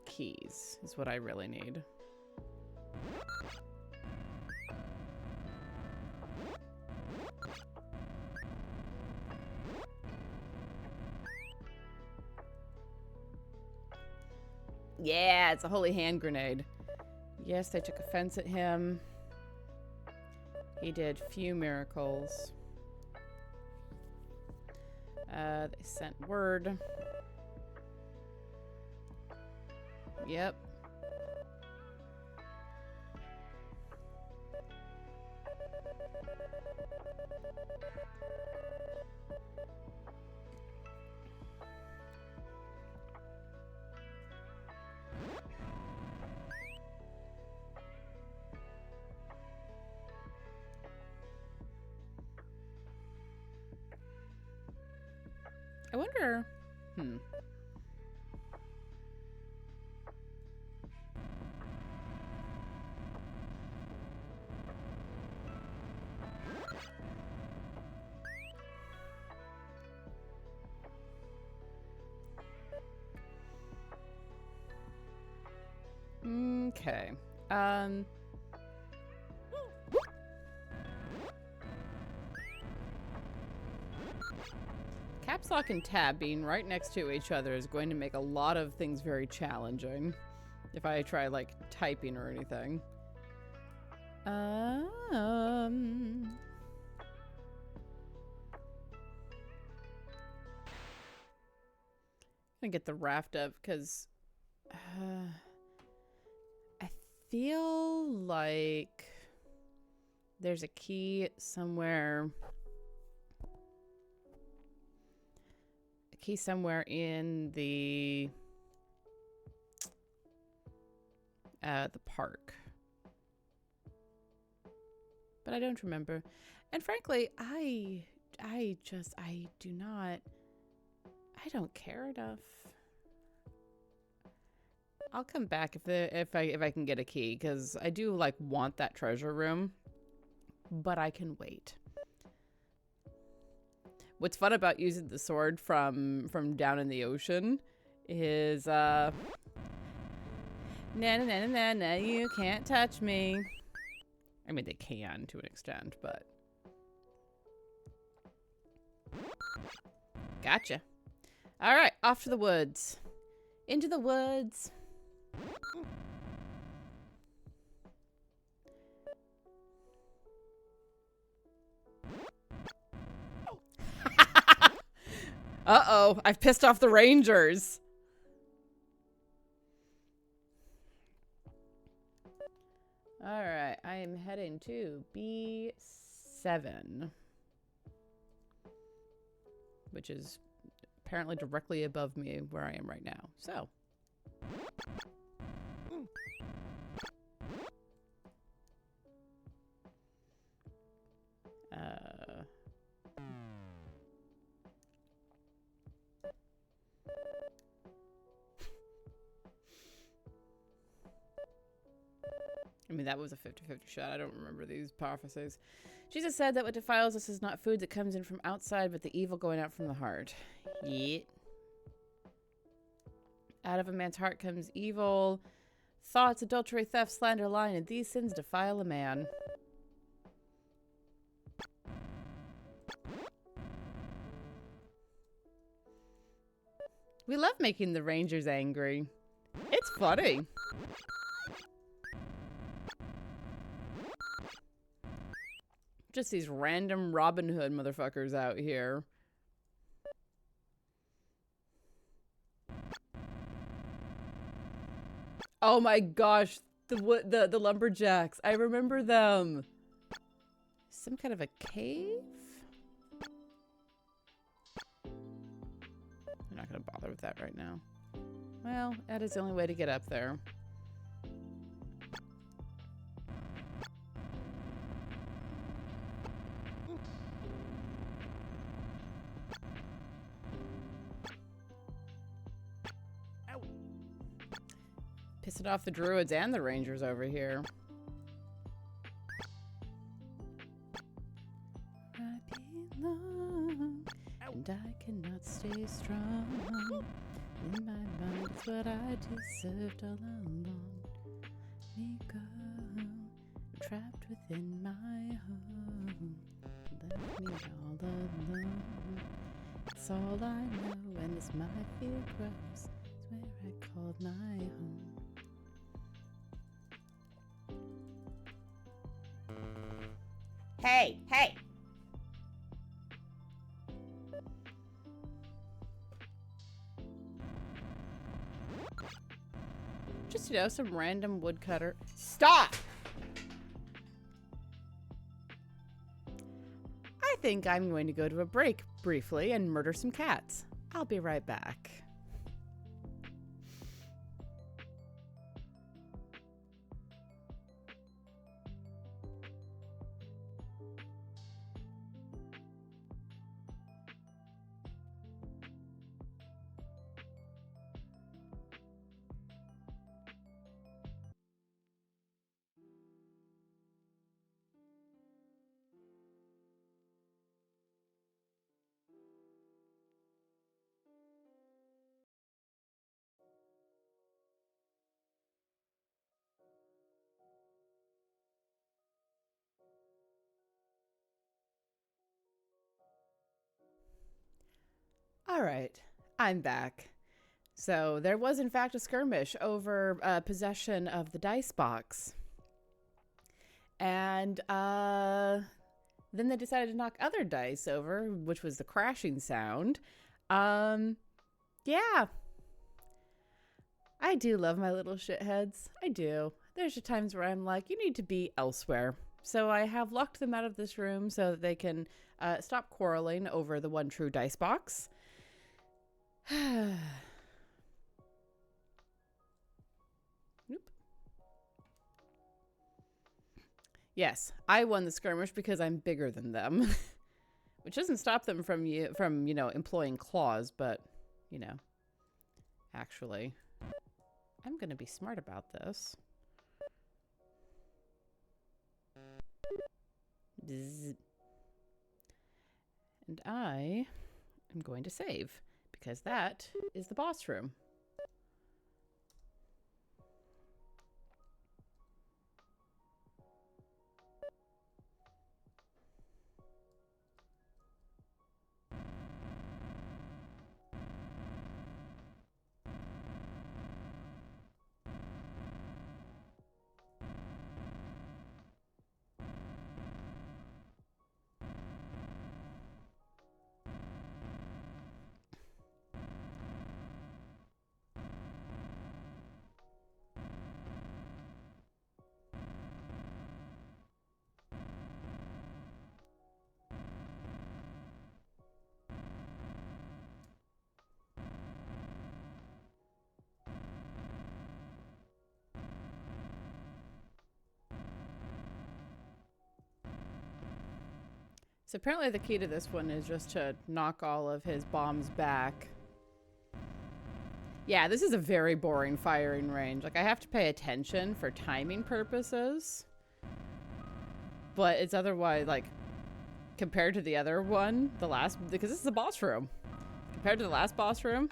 keys is what I really need. Yeah, it's a holy hand grenade. Yes, they took offense at him. He did few miracles. They sent word. Yep. I wonder. Okay. Caps lock and tab being right next to each other is going to make a lot of things very challenging if I try like typing or anything. Gonna get the raft up because I feel like there's a key somewhere. A key somewhere in the park. But I don't remember. And frankly, I don't care enough. I'll come back if I can get a key, because I do like want that treasure room, but I can wait. What's fun about using the sword from down in the ocean is na na na na na, you can't touch me. I mean, they can to an extent, but gotcha. All right, off to the woods. Into the woods. Uh-oh, I've pissed off the rangers. All right, I am heading to B7. which is apparently directly above me where I am right now. So. I mean, that was a 50-50 shot. I don't remember these prophecies. Jesus said that what defiles us is not food that comes in from outside, but the evil going out from the heart. Yeet. Out of a man's heart comes evil thoughts, adultery, theft, slander, lying, and these sins defile a man. We love making the Rangers angry. It's funny. Just these random Robin Hood motherfuckers out here. Oh my gosh, the lumberjacks. I remember them. Some kind of a cave? I'm not gonna bother with that right now. Well, that is the only way to get up there. Pissing off the druids and the rangers over here. I belong, and I cannot stay strong. In my mind, it's what I deserved all along. Me go, trapped within my home. Left me all alone. It's all I know, and this might feel gross. It's where I called my home. Hey, hey! Just, you know, some random woodcutter. Stop! I think I'm going to go to a break briefly and murder some cats. I'll be right back. All right, I'm back. So there was in fact a skirmish over possession of the dice box. And then they decided to knock other dice over, which was the crashing sound. Yeah. I do love my little shitheads. I do. There's just times where I'm like, you need to be elsewhere. So I have locked them out of this room so that they can stop quarreling over the one true dice box. Nope. Yes, I won the skirmish because I'm bigger than them, which doesn't stop them from employing claws, but actually, I'm gonna be smart about this. Bzz. And I am going to save because that is the boss room. So apparently the key to this one is just to knock all of his bombs back. Yeah, this is a very boring firing range. Like, I have to pay attention for timing purposes. But it's otherwise, like, compared to the other one, the last, because this is a boss room. Compared to the last boss room.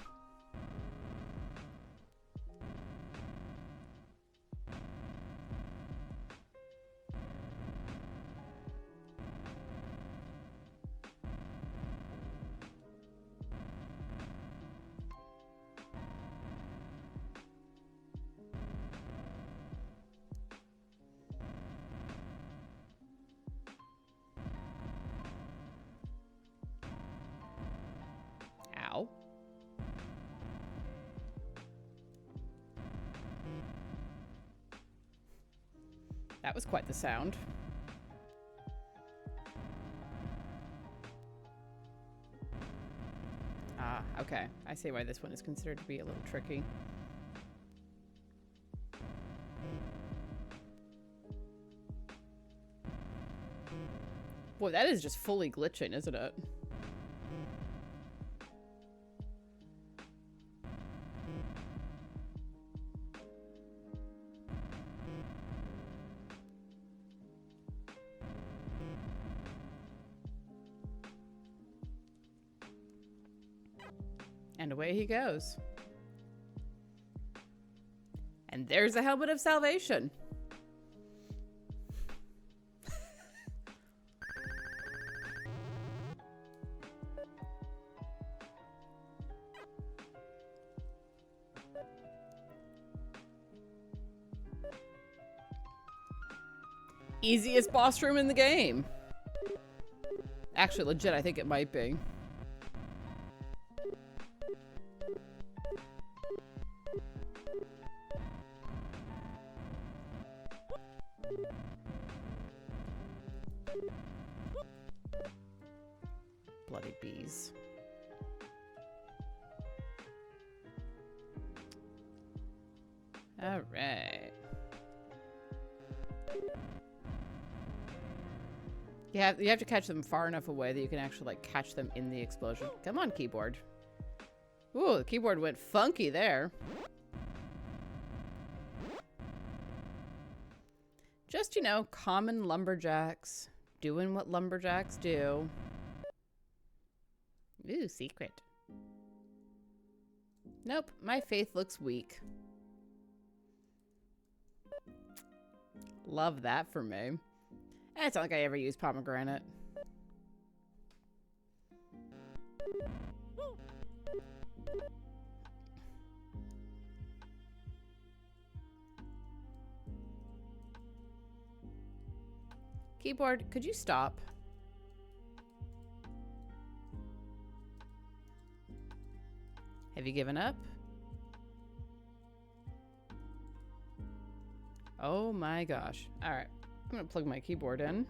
Ow. That was quite the sound. Ah, okay. I see why this one is considered to be a little tricky. Boy, that is just fully glitching, isn't it? And away he goes. And there's the helmet of salvation. Easiest boss room in the game. Actually, legit, I think it might be. Bloody bees. All right. You have to catch them far enough away that you can actually like catch them in the explosion. Come on, keyboard. Ooh, the keyboard went funky there. Just, you know, common lumberjacks doing what lumberjacks do. Ooh, secret. Nope, my faith looks weak. Love that for me. It's not like I ever use pomegranate. Keyboard, could you stop? Have you given up? Oh my gosh. All right. I'm gonna plug my keyboard in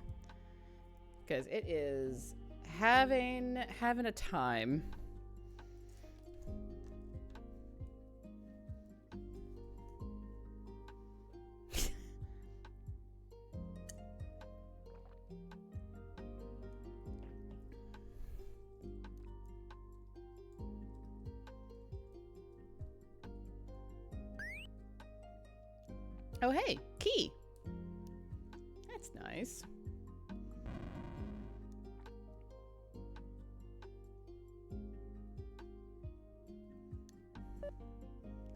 because it is having a time. Oh hey, key. That's nice.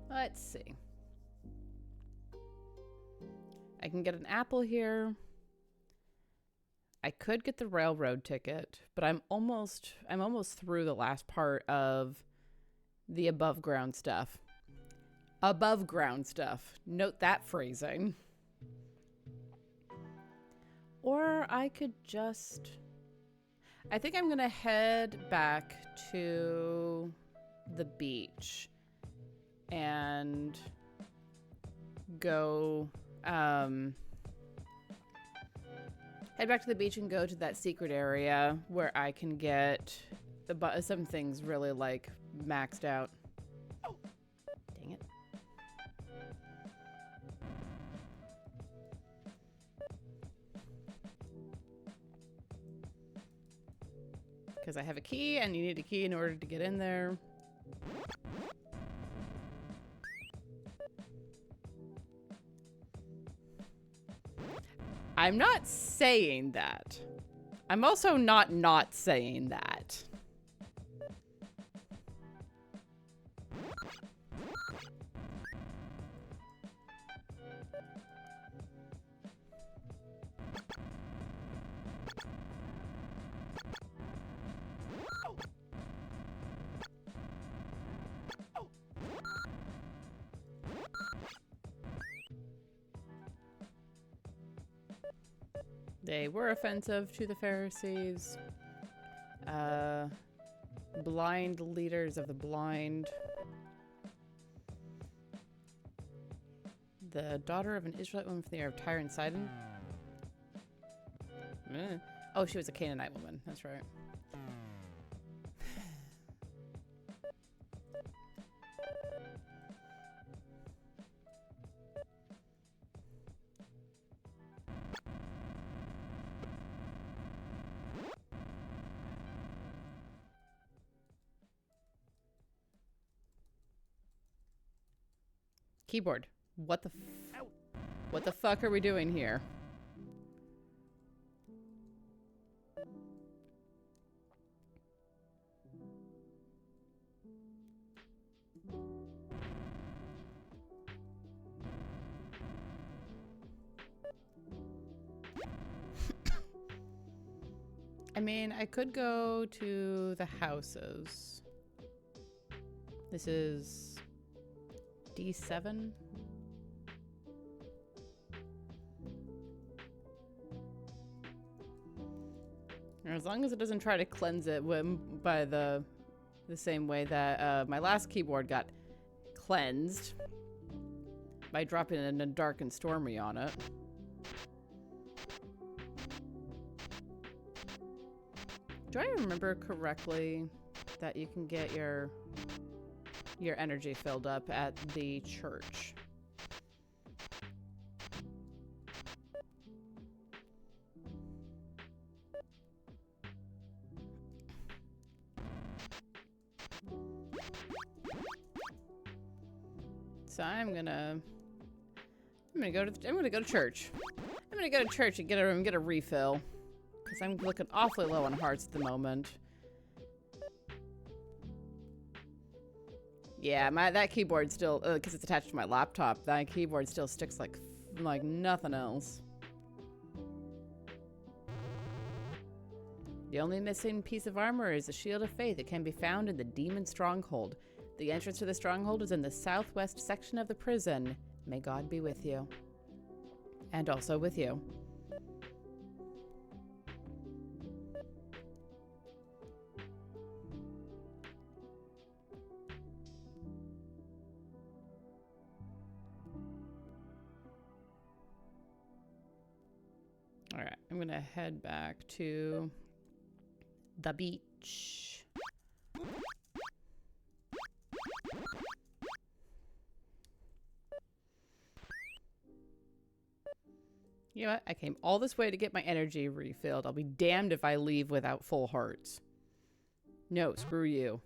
Let's see. I can get an apple here. I could get the railroad ticket, but I'm almost through the last part of the above ground stuff. Above ground stuff. Note that phrasing. Or I could just... I think I'm going to head back to the beach and go... head back to the beach and go to that secret area where I can get some things really, like, maxed out. Dang it. Because I have a key, and you need a key in order to get in there. I'm not saying that. I'm also not saying that. They were offensive to the Pharisees. Blind leaders of the blind. The daughter of an Israelite woman from the area of Tyre and Sidon. Oh, she was a Canaanite woman. That's right. Keyboard. What the fuck are we doing here? I mean, I could go to the houses. This is D7. As long as it doesn't try to cleanse it by the same way that my last keyboard got cleansed by dropping in a dark and stormy on it. Do I remember correctly that you can get your energy filled up at the church? So I'm gonna go to church. I'm gonna go to church and get a refill. Because I'm looking awfully low on hearts at the moment. Yeah, that keyboard still, because it's attached to my laptop, that keyboard still sticks like nothing else. The only missing piece of armor is the Shield of Faith. It can be found in the Demon Stronghold. The entrance to the stronghold is in the southwest section of the prison. May God be with you. And also with you. All right, I'm gonna head back to the beach. You know what? I came all this way to get my energy refilled. I'll be damned if I leave without full hearts. No, screw you.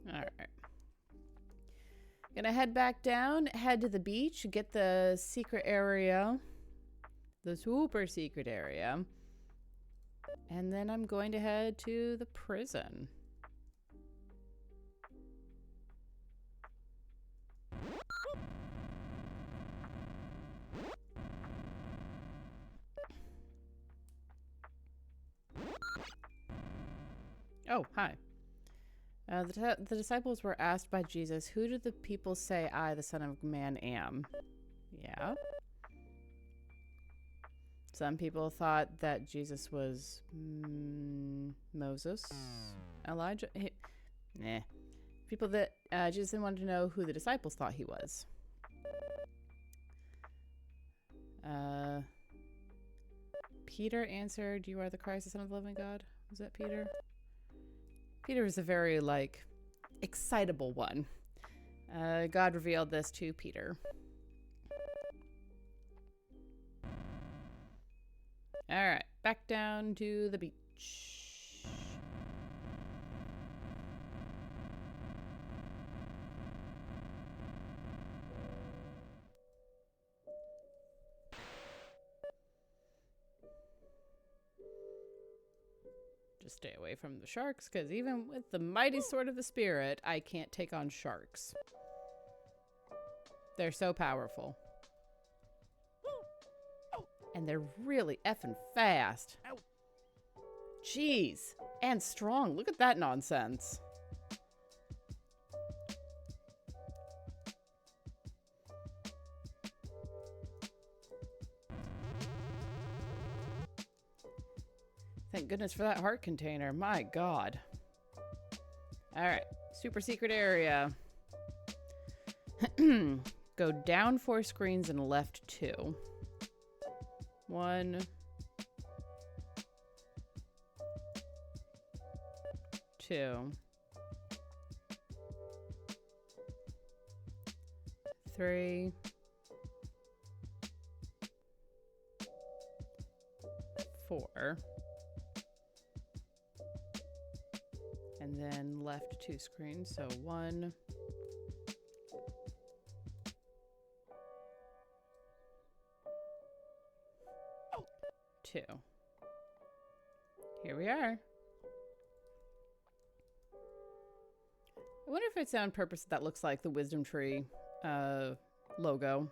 Alright. Gonna head back down, head to the beach, get the secret area. The super secret area. And then I'm going to head to the prison. Oh, hi. The disciples were asked by Jesus, "Who do the people say I, the Son of Man, am?" Yeah. Some people thought that Jesus was Moses, Elijah. Nah. People that Jesus wanted to know who the disciples thought he was. Peter answered, "You are the Christ, the Son of the living God." Was that Peter? Peter was a very, like, excitable one. God revealed this to Peter. Alright, back down to the beach. Just stay away from the sharks, because even with the mighty sword of the spirit, I can't take on sharks. They're so powerful. And they're really effing fast. Jeez. And strong. Look at that nonsense. Thank goodness for that heart container. My God. Alright. Super secret area. Go down 4 screens and left 2. 1, 2, 3, 4, and then left 2 screens. So 1, 2. Here we are. I wonder if it's on purpose that looks like the wisdom tree logo.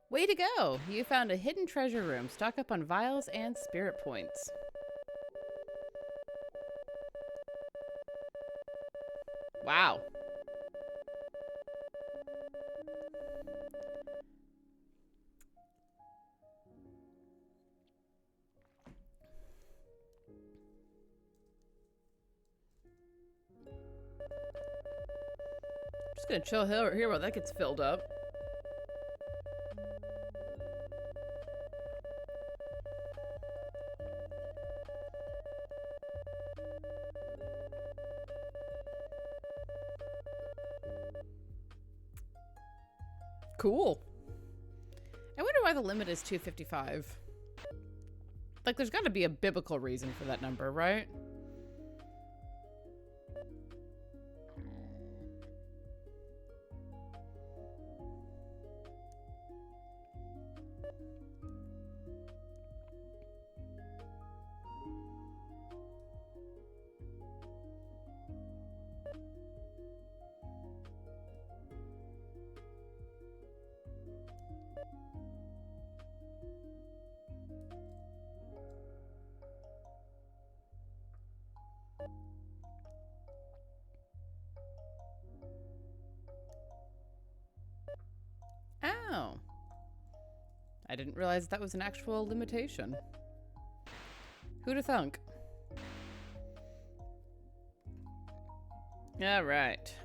Way to go! You found a hidden treasure room. Stock up on vials and spirit points. Wow. Just gonna chill here while that gets filled up. Cool. I wonder why the limit is 255. Like, there's got to be a biblical reason for that number, right? Oh. I didn't realize that was an actual limitation. Who'da thunk? All right.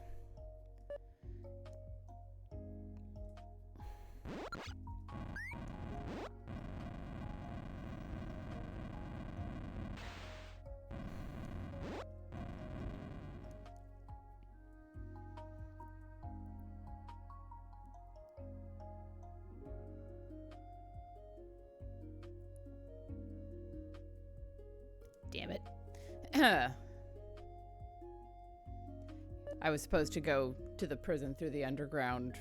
Damn it. I was supposed to go to the prison through the underground,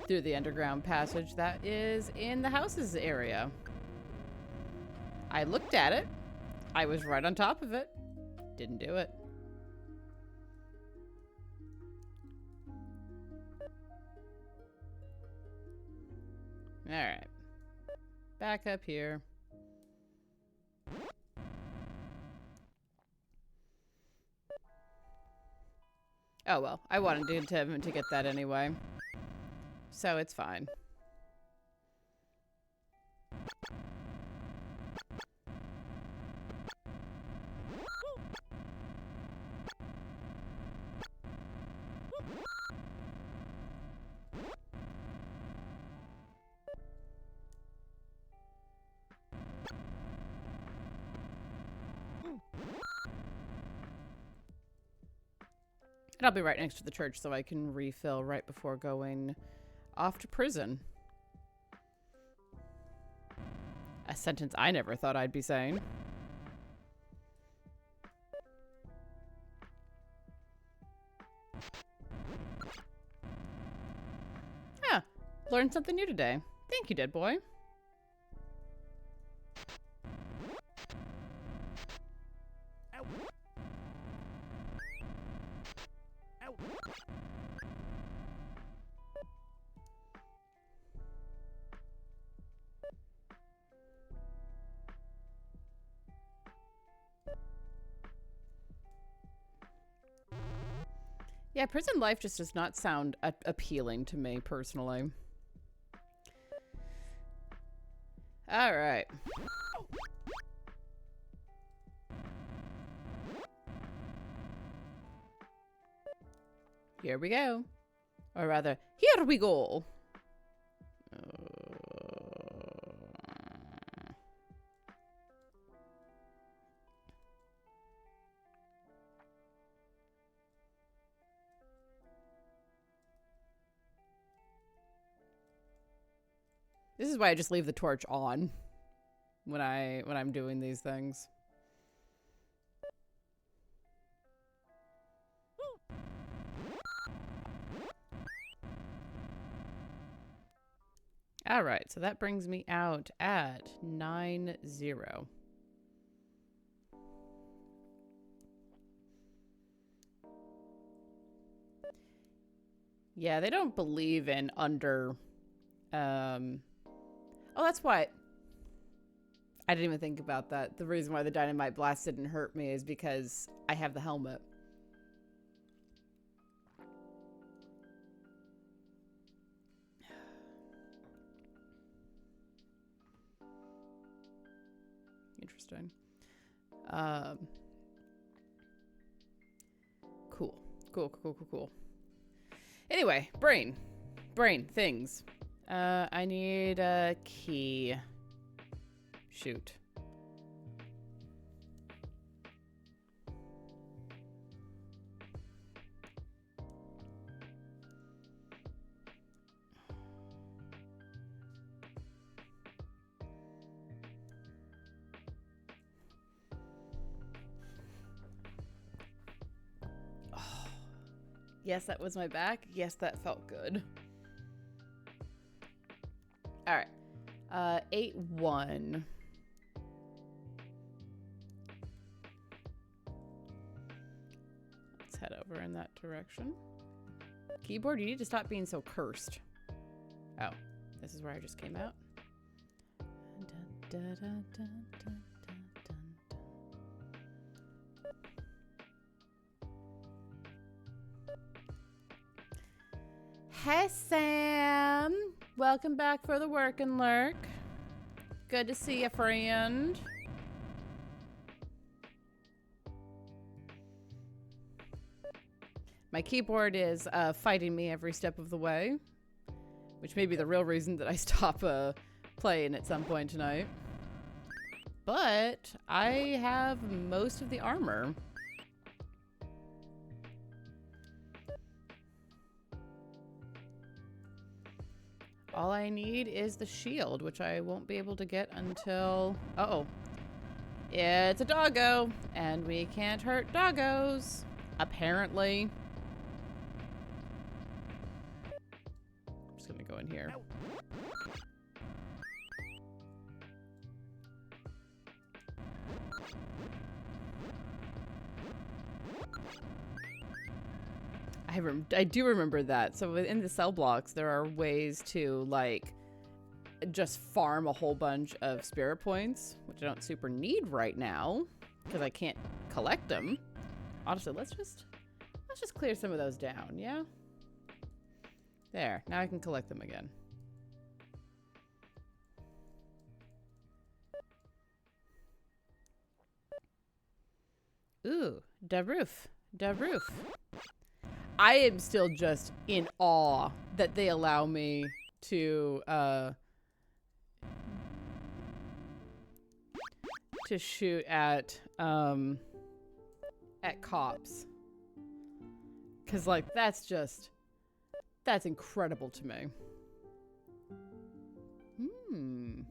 through the underground passage that is in the houses area. I looked at it. I was right on top of it. Didn't do it. All right. Back up here. Oh well, I wanted to get that anyway. so it's fine. And I'll be right next to the church so I can refill right before going off to prison. A sentence I never thought I'd be saying. Ah, learned something new today. Thank you, dead boy. Yeah, prison life just does not sound appealing to me, personally. All right. Here we go. Or rather, here we go. This is why I just leave the torch on when I'm doing these things. All right, so that brings me out at 9-0. Yeah, they don't believe in under oh, that's why I didn't even think about that. The reason why the dynamite blast didn't hurt me is because I have the helmet. Interesting. Cool. Anyway, brain things. I need a key. Shoot. Yes, that was my back. Yes, that felt good. All right. 8-1. Let's head over in that direction. Keyboard, you need to stop being so cursed. Oh, this is where I just came out. Dun, dun, dun, dun, dun, dun, dun. Hey, Sam. Welcome back for the work and lurk. Good to see you, friend. My keyboard is fighting me every step of the way, which may be the real reason that I stop playing at some point tonight. But I have most of the armor. All I need is the shield, which I won't be able to get until... Uh-oh. It's a doggo, and we can't hurt doggos, apparently. I'm just gonna go in here. I do remember that. So within the cell blocks, there are ways to, like, just farm a whole bunch of spirit points, which I don't super need right now because I can't collect them. Honestly, let's just clear some of those down, yeah? There. Now I can collect them again. Ooh, da roof. Da roof. I am still just in awe that they allow me to shoot at cops. 'Cause like that's incredible to me. Hmm.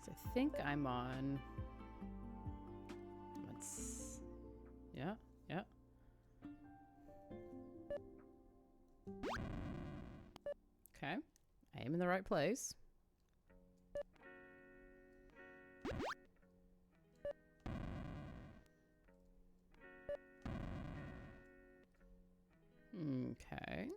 I think I'm on. Yeah. Okay. I am in the right place. Okay.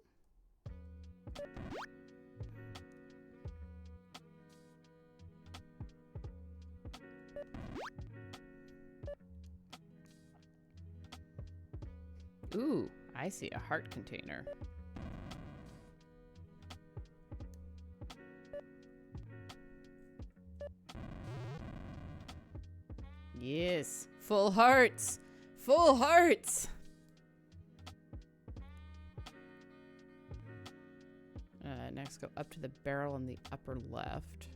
Ooh, I see a heart container. Yes, full hearts. Full hearts. Next, go up to the barrel on the upper left.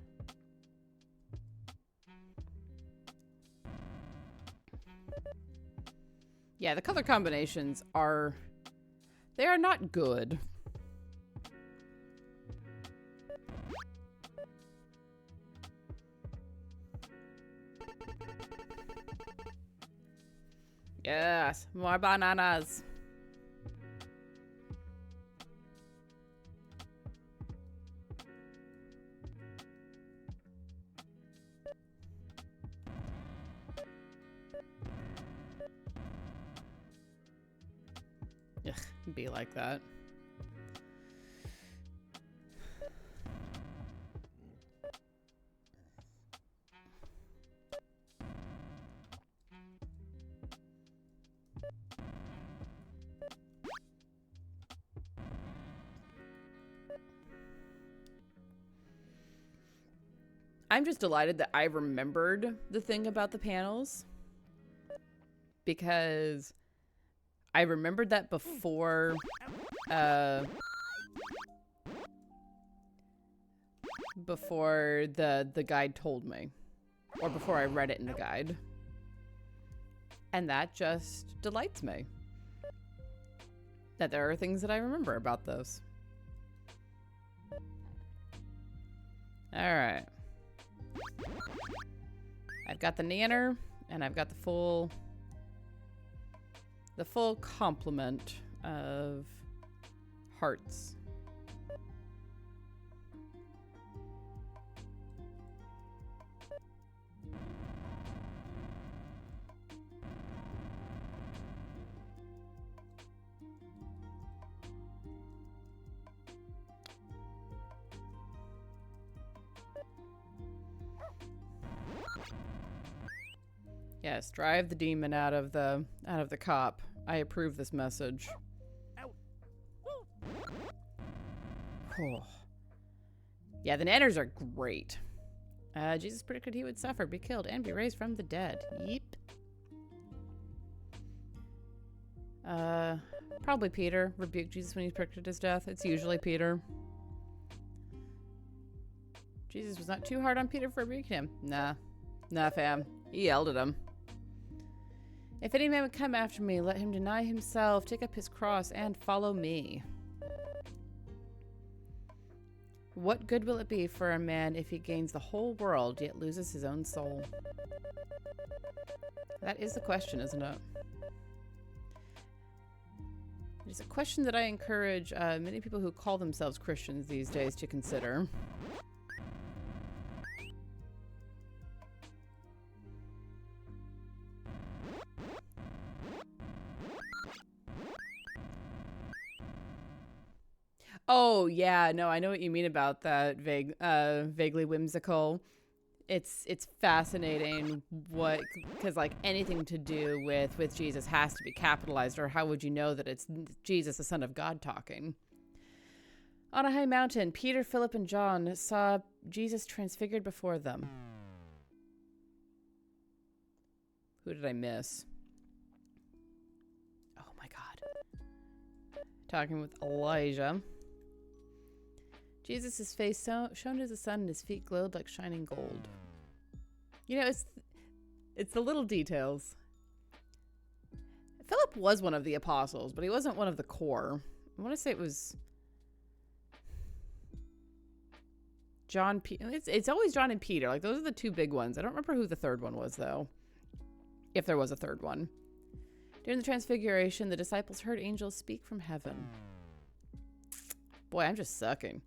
Yeah, the color combinations are... they are not good. Yes, more bananas. Ugh, be like that. I'm just delighted that I remembered the thing about the panels, because I remembered that before the guide told me, or before I read it in the guide. And that just delights me, that there are things that I remember about those. All right. I've got the nanner, and I've got the full complement of hearts. Yes, drive the demon out of the cop. I approve this message. Oh. Yeah, the nanners are great. Jesus predicted he would suffer, be killed, and be raised from the dead. Yep. Probably Peter. Rebuke Jesus when he's predicted his death. It's usually Peter. Jesus was not too hard on Peter for rebuking him. Nah, fam. He yelled at him. If any man would come after me, let him deny himself, take up his cross, and follow me. What good will it be for a man if he gains the whole world, yet loses his own soul? That is the question, isn't it? It's a question that I encourage many people who call themselves Christians these days to consider. Oh, yeah, no, I know what you mean about that vaguely whimsical. It's fascinating because like anything to do with Jesus has to be capitalized, or how would you know that it's Jesus, the Son of God, talking? On a high mountain, Peter, Philip, and John saw Jesus transfigured before them. Who did I miss? Oh my God. Talking with Elijah. Jesus' face shone as the sun, and his feet glowed like shining gold. You know, it's the little details. Philip was one of the apostles, but he wasn't one of the core. I want to say it was John. It's always John and Peter. Like, those are the two big ones. I don't remember who the third one was, though. If there was a third one. During the Transfiguration, the disciples heard angels speak from heaven. Boy, I'm just sucking.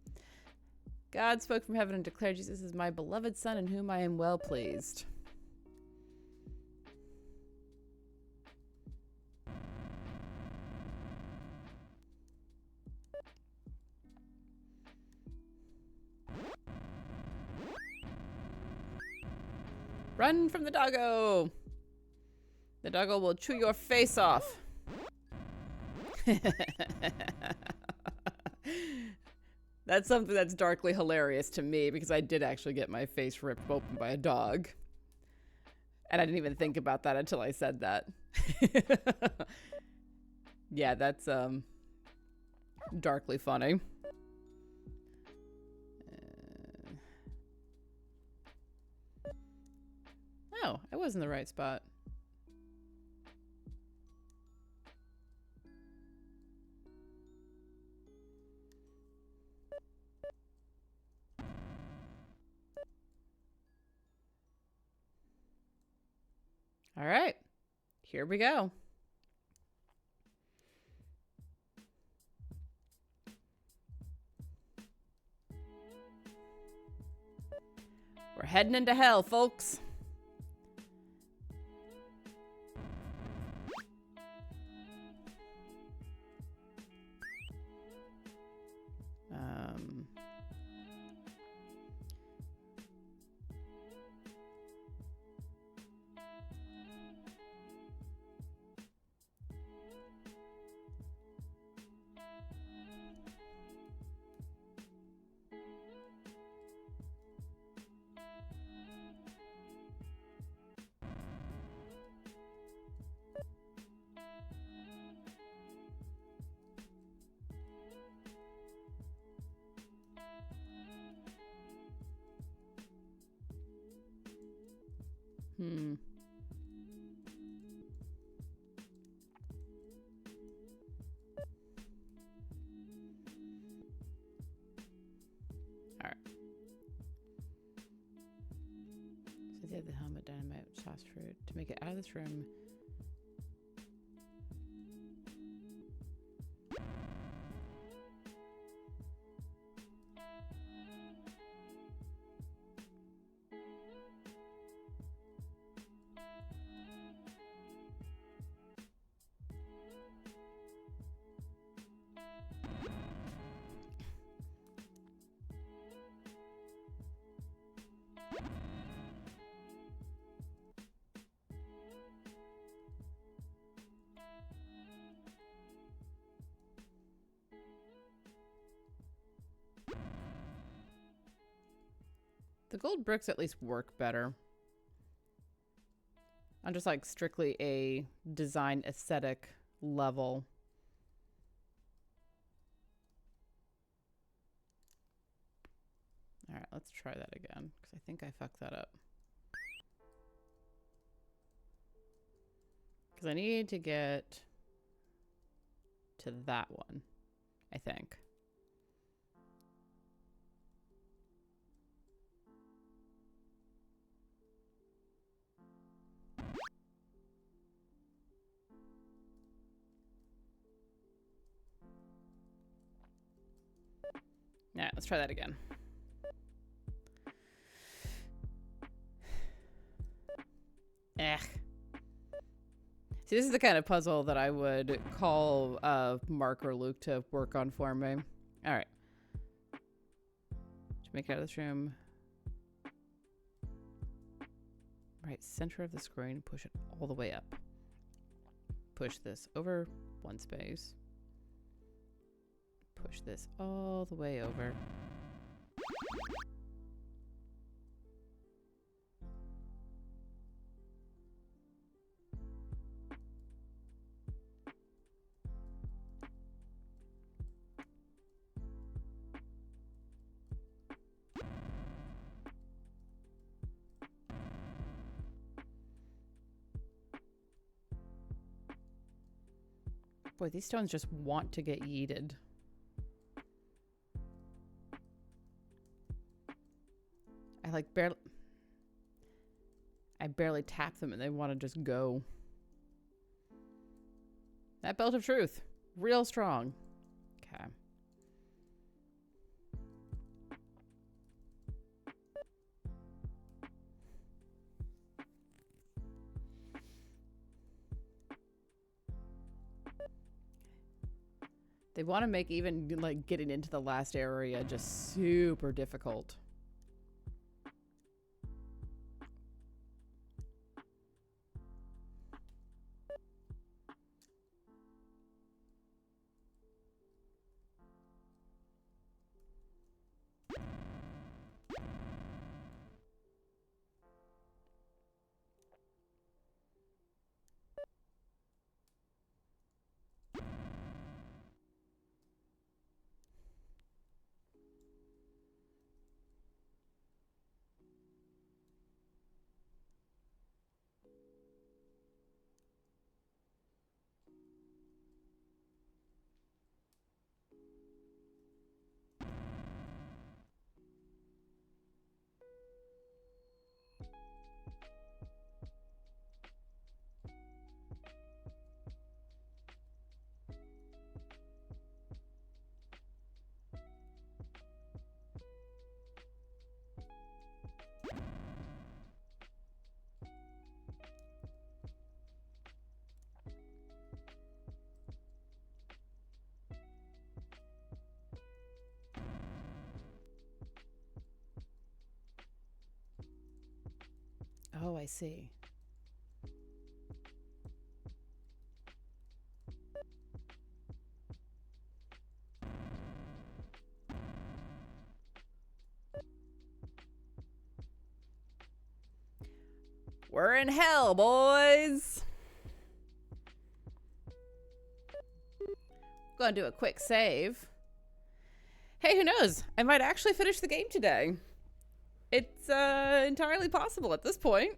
God spoke from heaven and declared, Jesus is my beloved Son in whom I am well pleased. Run from the doggo! The doggo will chew your face off. That's something that's darkly hilarious to me, because I did actually get my face ripped open by a dog. And I didn't even think about that until I said that. Yeah, that's darkly funny. Oh, I was in the right spot. All right, here we go. We're heading into hell, folks. All right. So they have the helmet, dynamite, sauce fruit to make it out of this room. The gold bricks at least work better. On just like strictly a design aesthetic level. All right, let's try that again because I think I fucked that up. Because I need to get to that one, I think. All right, let's try that again. See, this is the kind of puzzle that I would call Mark or Luke to work on for me. All right. To make it out of this room. Right, center of the screen. Push it all the way up. Push this over one space. Push this all the way over. Boy, these stones just want to get yeeted. I barely tap them and they want to just go. That belt of truth, real strong. Okay. They want to make even like getting into the last area just super difficult. Oh, I see. We're in hell, boys. Gonna do a quick save. Hey, who knows? I might actually finish the game today. It's entirely possible at this point.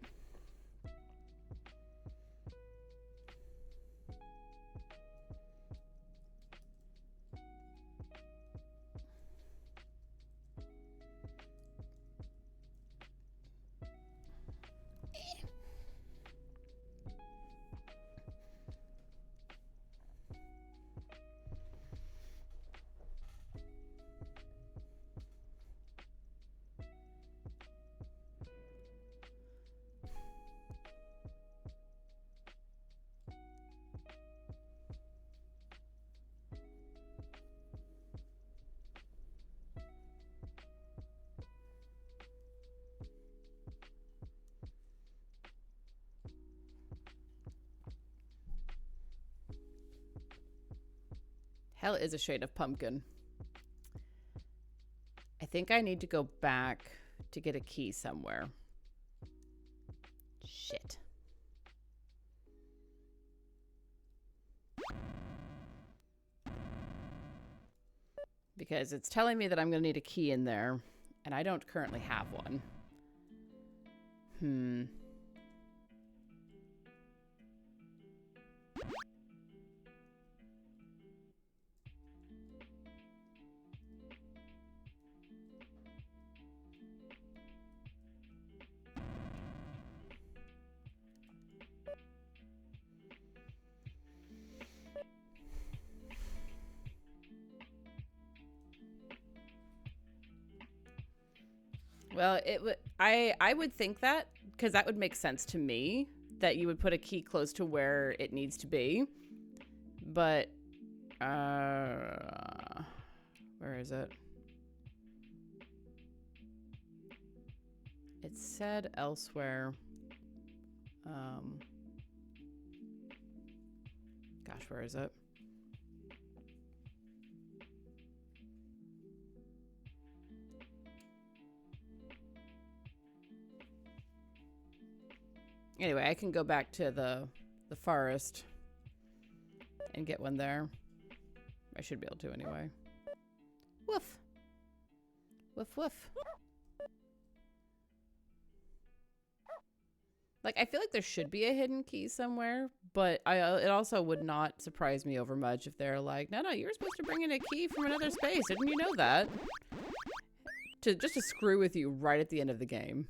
Hell is a shade of pumpkin. I think I need to go back to get a key somewhere. Shit. Because it's telling me that I'm going to need a key in there. And I don't currently have one. Well, I would think that, because that would make sense to me, that you would put a key close to where it needs to be. But where is it? It said elsewhere. Gosh, where is it? Anyway, I can go back to the forest and get one there. I should be able to anyway. Woof. Woof, woof. Like, I feel like there should be a hidden key somewhere, but it also would not surprise me over much if they're like, no, you're supposed to bring in a key from another space. Didn't you know that? Just to screw with you right at the end of the game.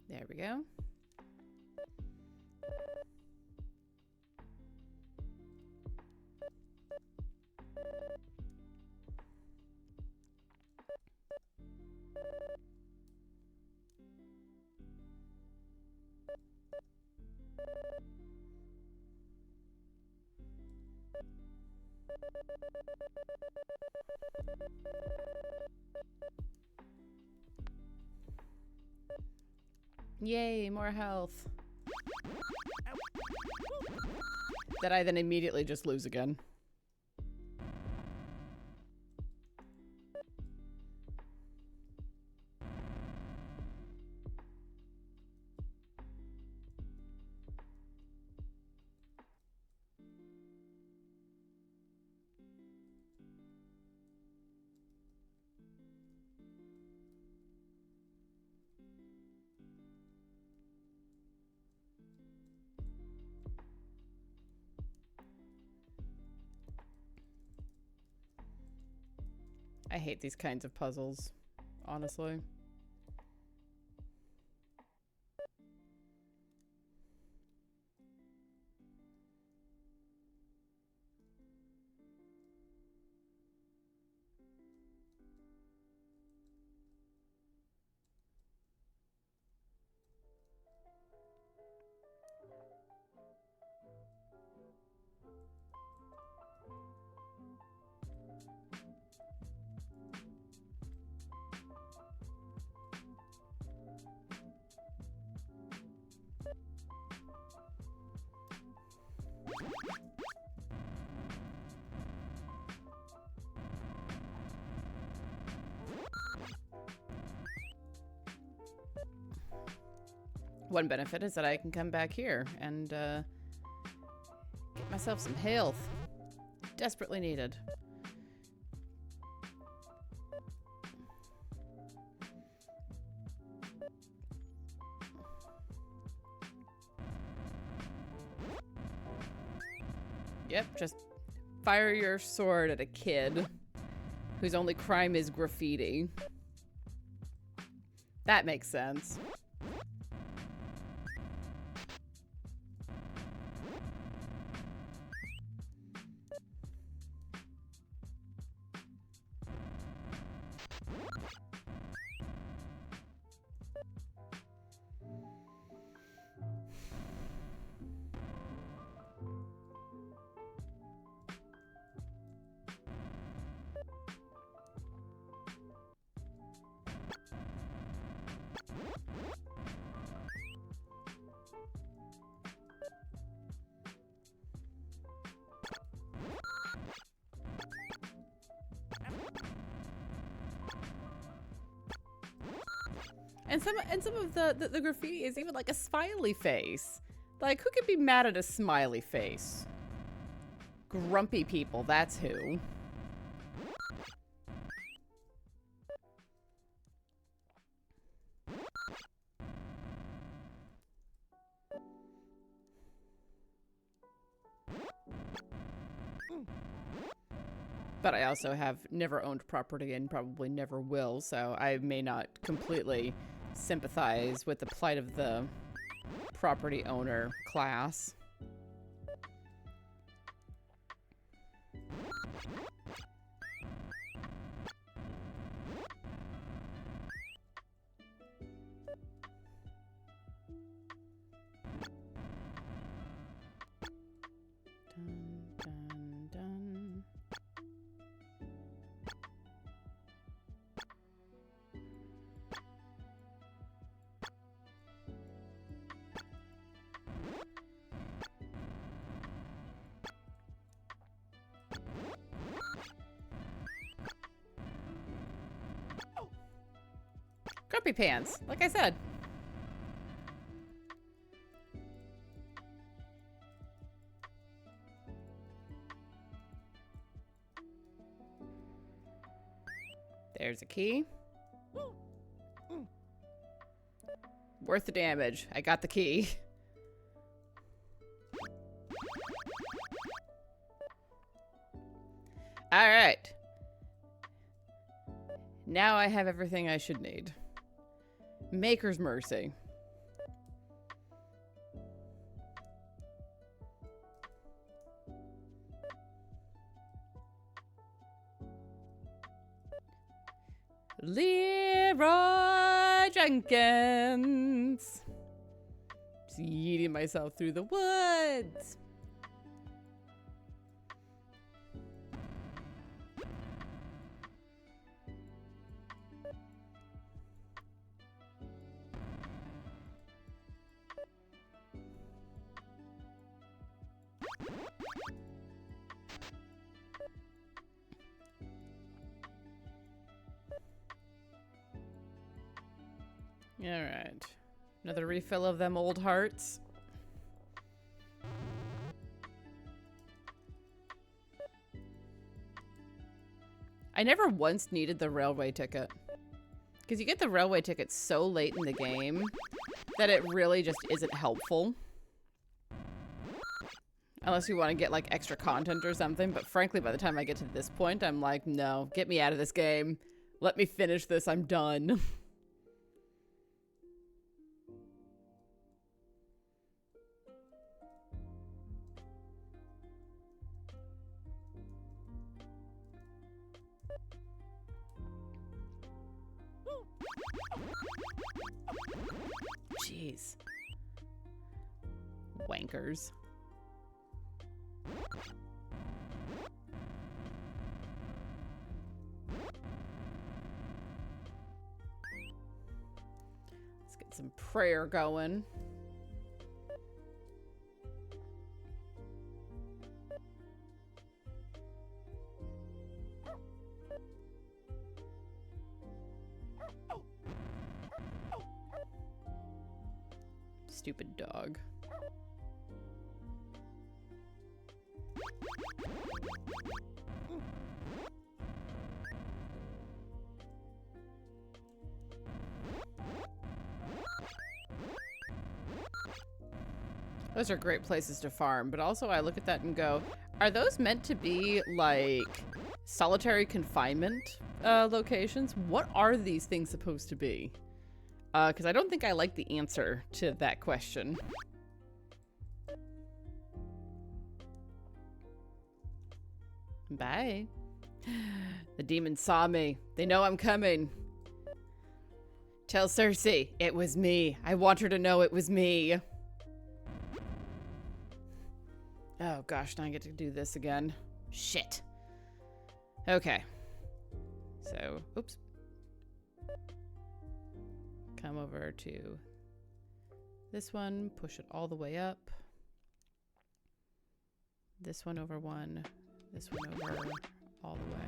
There we go. Yay, more health. That I then immediately just lose again. I hate these kinds of puzzles, honestly. One benefit is that I can come back here and get myself some health. Desperately needed. Yep, just fire your sword at a kid whose only crime is graffiti. That makes sense. And some of the graffiti is even like a smiley face. Like, who could be mad at a smiley face? Grumpy people, that's who. But I also have never owned property and probably never will, so I may not completely sympathize with the plight of the property owner class. Dun, dun, dun. Grumpy pants, like I said. There's a key. Worth the damage. I got the key. All right. Now I have everything I should need. Maker's Mercy. Leroy Jenkins. Just yeeting myself through the woods. All right. Another refill of them old hearts. I never once needed the railway ticket. Because you get the railway ticket so late in the game that it really just isn't helpful. Unless you want to get like extra content or something. But frankly, by the time I get to this point, I'm like, no, get me out of this game. Let me finish this. I'm done. Jeez. Wankers. Let's get some prayer going. Stupid dog. Those are great places to farm, but also I look at that and go, are those meant to be like solitary confinement locations? What are these things supposed to be? Because I don't think I like the answer to that question. Bye. The demons saw me. They know I'm coming. Tell Cersei, it was me. I want her to know it was me. Oh gosh, now I get to do this again. Shit. Okay. So, oops. Come over to this one, push it all the way up. This one over one, this one over all the way.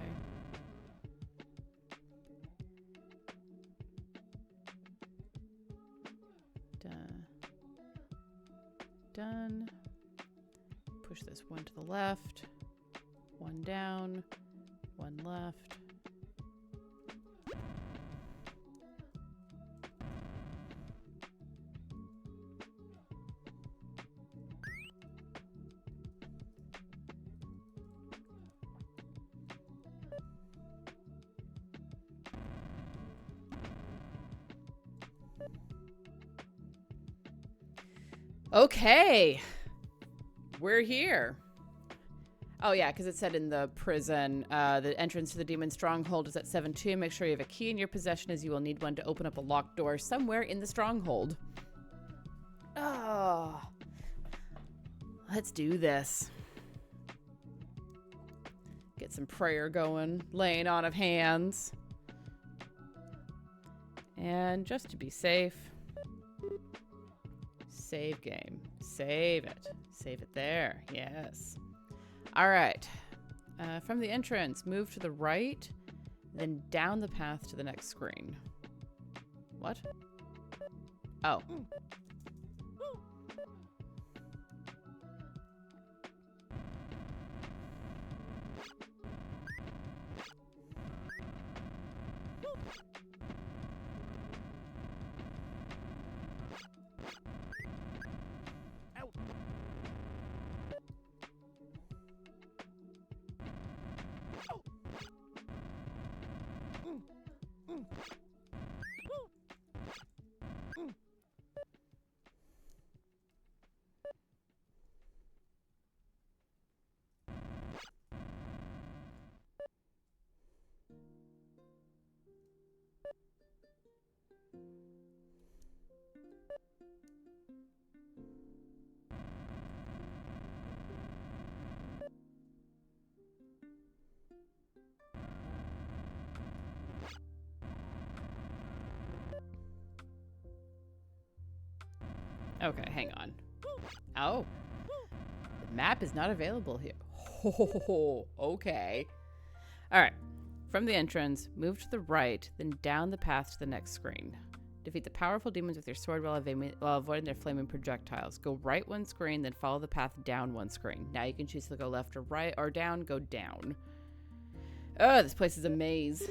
done. Push this one to the left. One down. One left. Okay, we're here. Oh yeah, because it said in the prison, the entrance to the demon stronghold is at 7-2. Make sure you have a key in your possession, as you will need one to open up a locked door somewhere in the stronghold. Oh, let's do this. Get some prayer going, laying on of hands. And just to be safe, save game. Save it. Save it there. Yes. All right. From the entrance, move to the right, then down the path to the next screen. What? Oh. Okay, hang on. Oh. The map is not available here. Oh, okay. All right. From the entrance, move to the right, then down the path to the next screen. Defeat the powerful demons with your sword while avoiding their flaming projectiles. Go right one screen, then follow the path down one screen. Now you can choose to go left or right, or down, go down. Oh, this place is a maze.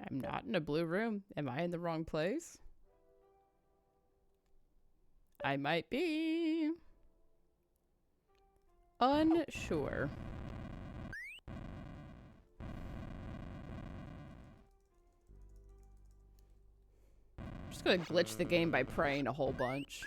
I'm not in a blue room. Am I in the wrong place? I might be. Unsure. I'm just gonna glitch the game by praying a whole bunch.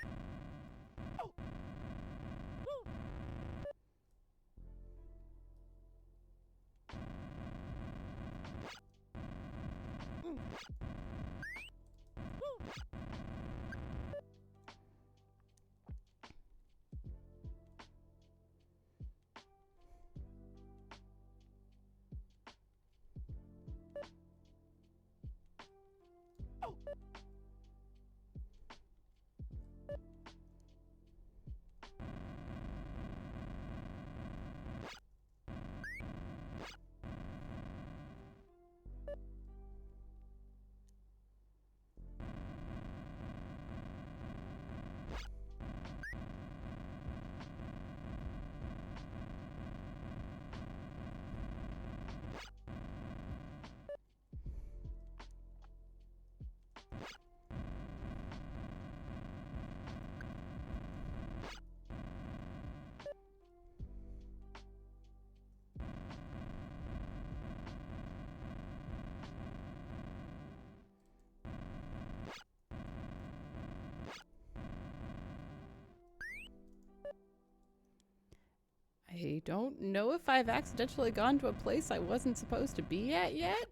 I don't know if I've accidentally gone to a place I wasn't supposed to be at yet,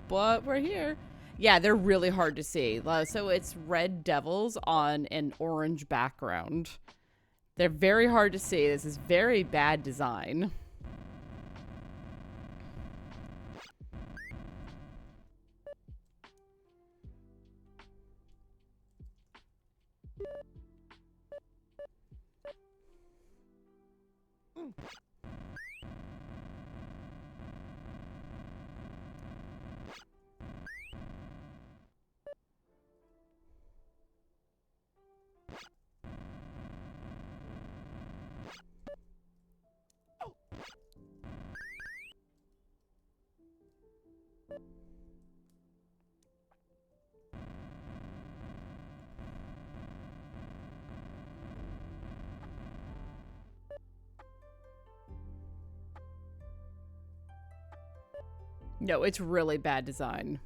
but we're here. Yeah, they're really hard to see. So it's red devils on an orange background. They're very hard to see. This is very bad design. No, it's really bad design.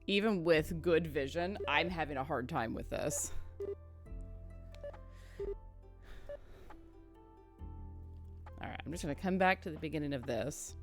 Even with good vision, I'm having a hard time with this. All right, I'm just going to come back to the beginning of this.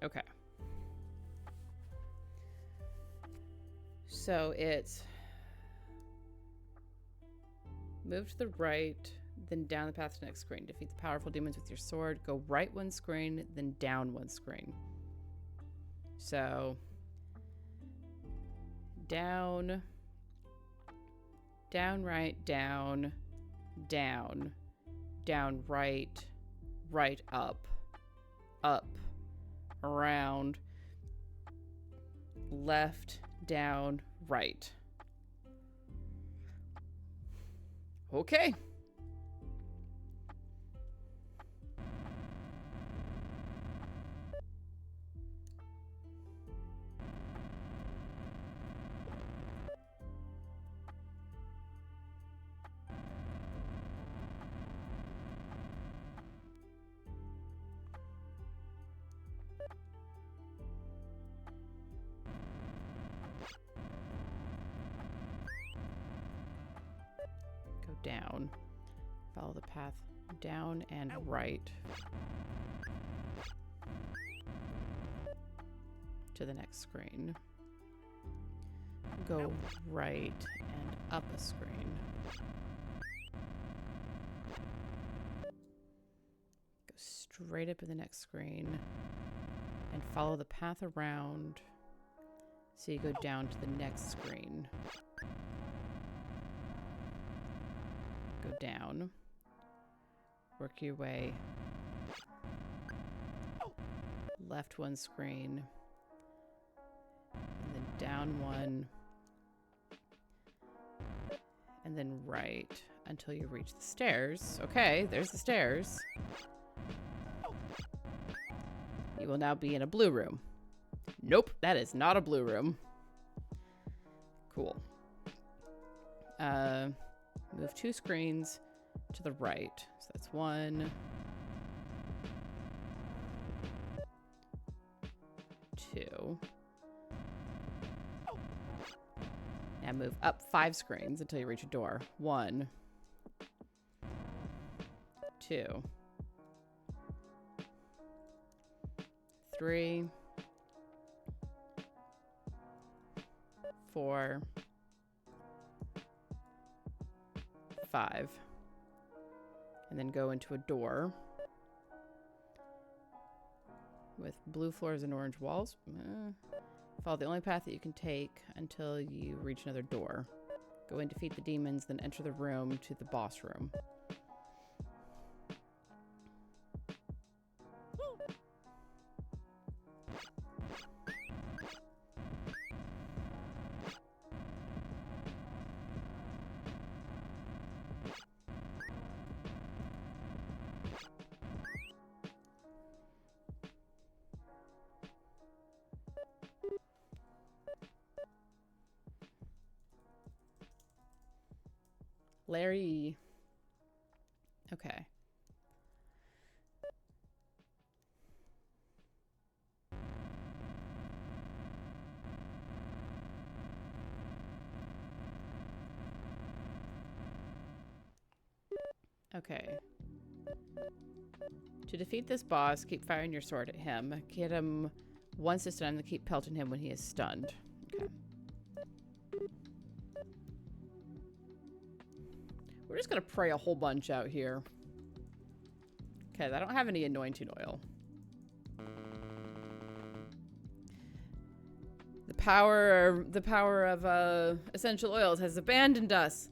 Okay. So it's move to the right, then down the path to the next screen. Defeat the powerful demons with your sword. Go right one screen, then down one screen. So down, down, right, down, down, down, right, right, up, around, left, down, right. Okay. Down. Follow the path down and right to the next screen. Go right and up a screen. Go straight up to the next screen and follow the path around so you go down to the next screen. Go down, work your way left one screen, and then down one, and then right until you reach the stairs. Okay, there's the stairs. You will now be in a blue room. Nope, that is not a blue room. Cool. Move 2 screens to the right. So that's 1, 2. Now move up 5 screens until you reach a door. 1, 2, 3, 4, 5. And then go into a door with blue floors and orange walls. Follow the only path that you can take until you reach another door. Go in, defeat the demons, then enter the room to the boss room. Larry. Okay. Okay. To defeat this boss, keep firing your sword at him. Get him once to stun, and keep pelting him when he is stunned. Okay. We're just gonna pray a whole bunch out here. Okay, I don't have any anointing oil. The power of essential oils has abandoned us.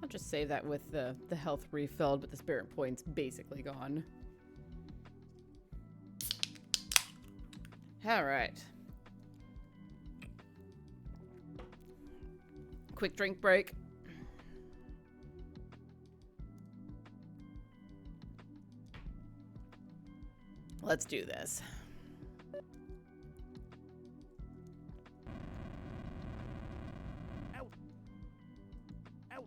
I'll just save that with the health refilled, but the spirit points basically gone. All right. Quick drink break. Let's do this. Out. Out.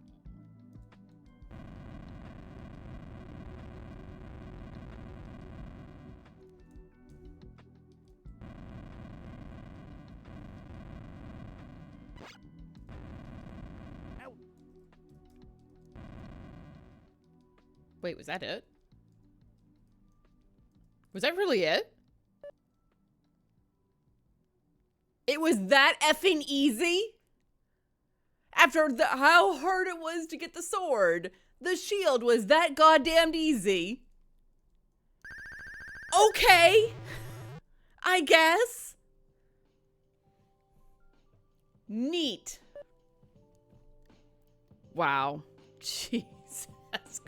Out. Wait, was that it? Was that really it? It was that effing easy? After how hard it was to get the sword, the shield was that goddamned easy. Okay. I guess. Neat. Wow. Jesus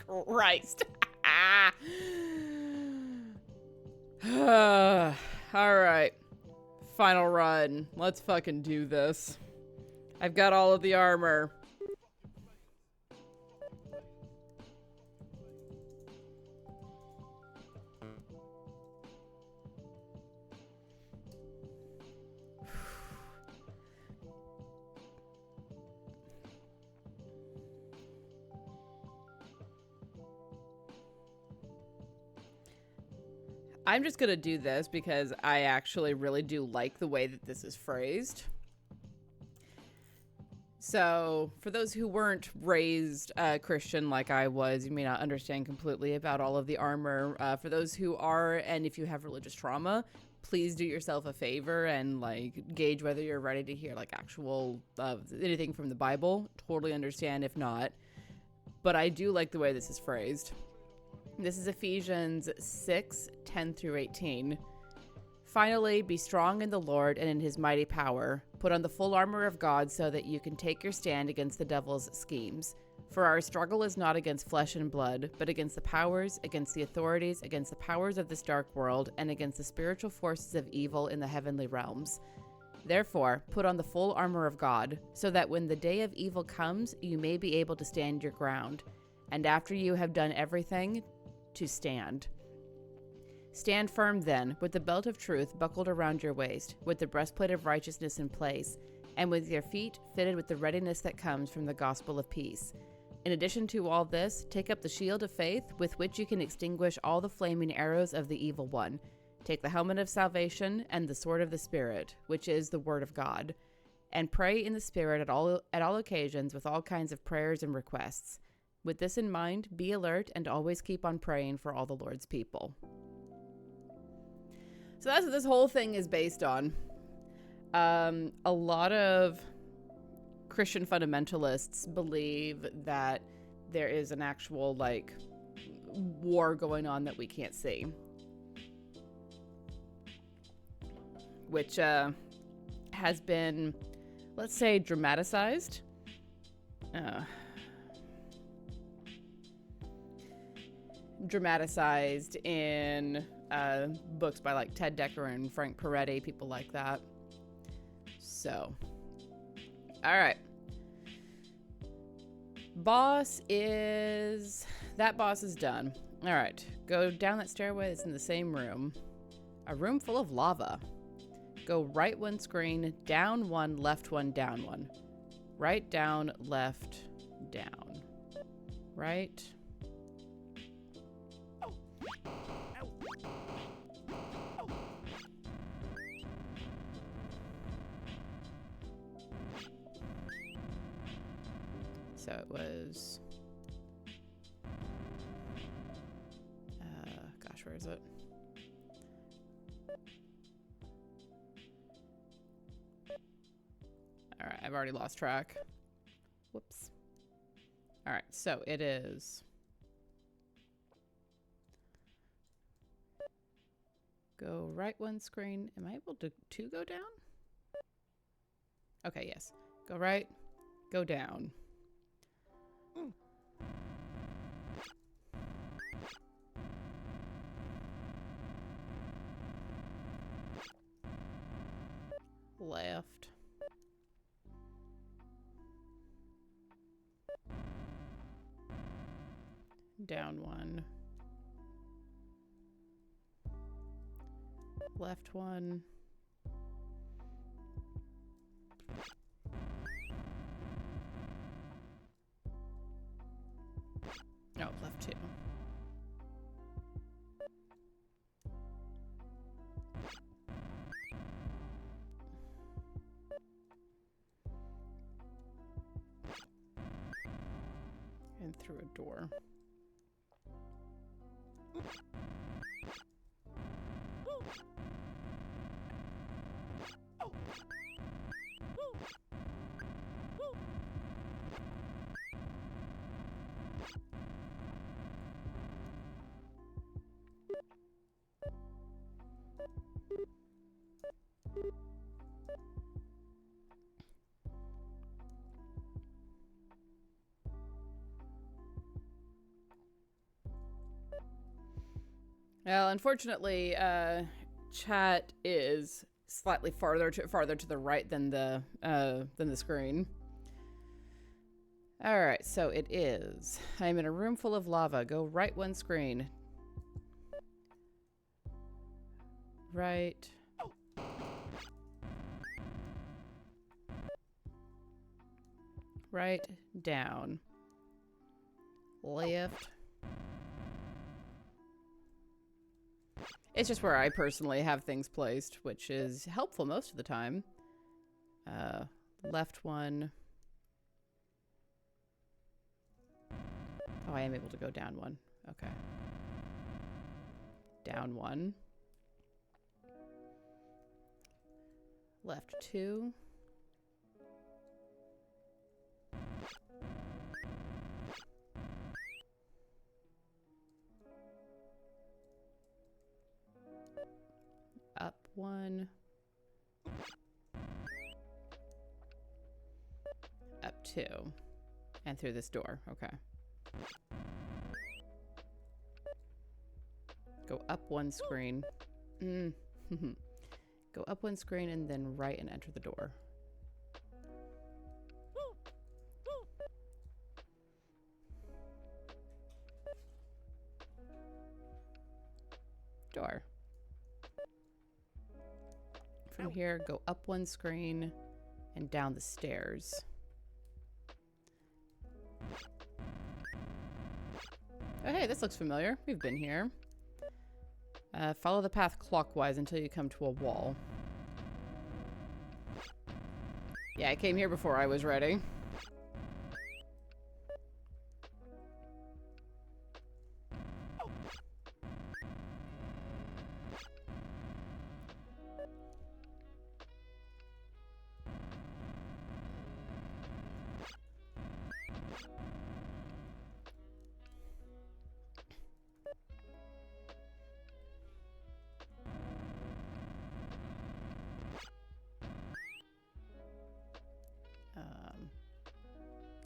Christ. All right. Final run. Let's fucking do this. I've got all of the armor. I'm just gonna do this because I actually really do like the way that this is phrased. So, for those who weren't raised Christian like I was, you may not understand completely about all of the armor. For those who are, and if you have religious trauma, please do yourself a favor and like gauge whether you're ready to hear like actual anything from the Bible. Totally understand if not. But I do like the way this is phrased. This is Ephesians 6:10 through 18. Finally, be strong in the Lord and in his mighty power. Put on the full armor of God so that you can take your stand against the devil's schemes. For our struggle is not against flesh and blood, but against the powers, against the authorities, against the powers of this dark world, and against the spiritual forces of evil in the heavenly realms. Therefore, put on the full armor of God, so that when the day of evil comes, you may be able to stand your ground. And after you have done everything, to stand. Stand firm then, with the belt of truth buckled around your waist, with the breastplate of righteousness in place, and with your feet fitted with the readiness that comes from the gospel of peace. In addition to all this, take up the shield of faith, with which you can extinguish all the flaming arrows of the evil one. Take the helmet of salvation and the sword of the Spirit, which is the word of God, and pray in the Spirit at all occasions with all kinds of prayers and requests. With this in mind, be alert and always keep on praying for all the Lord's people. So that's what this whole thing is based on. A lot of Christian fundamentalists believe that there is an actual, like, war going on that we can't see. Which has been, let's say, dramatized. Dramatized in books by like Ted Decker and Frank Peretti, people like that. So, all right. Boss is done. All right, go down that stairway. It's in the same room. A room full of lava. Go right one screen, down one, left one, down one. Right, down, left, down. Right. So it was, gosh, where is it? All right, I've already lost track. Whoops. All right, so it is. Go right one screen. Am I able to go down? Okay, yes. Go right, go down. Left. Down one. Left one. No, left two. And through a door. Well, unfortunately, chat is slightly farther to the right than the screen. All right, so it is. I'm in a room full of lava. Go right one screen. Right. Right, down. Left. It's just where I personally have things placed, which is helpful most of the time. Left one. Oh, I am able to go down one. Okay. Down one. Left two. Up one. Up two. And through this door. Okay. Go up one screen. Go up one screen and then right and enter the door. Door. From here, go up one screen and down the stairs. Oh, hey, this looks familiar. We've been here. Follow the path clockwise until you come to a wall. Yeah, I came here before I was ready.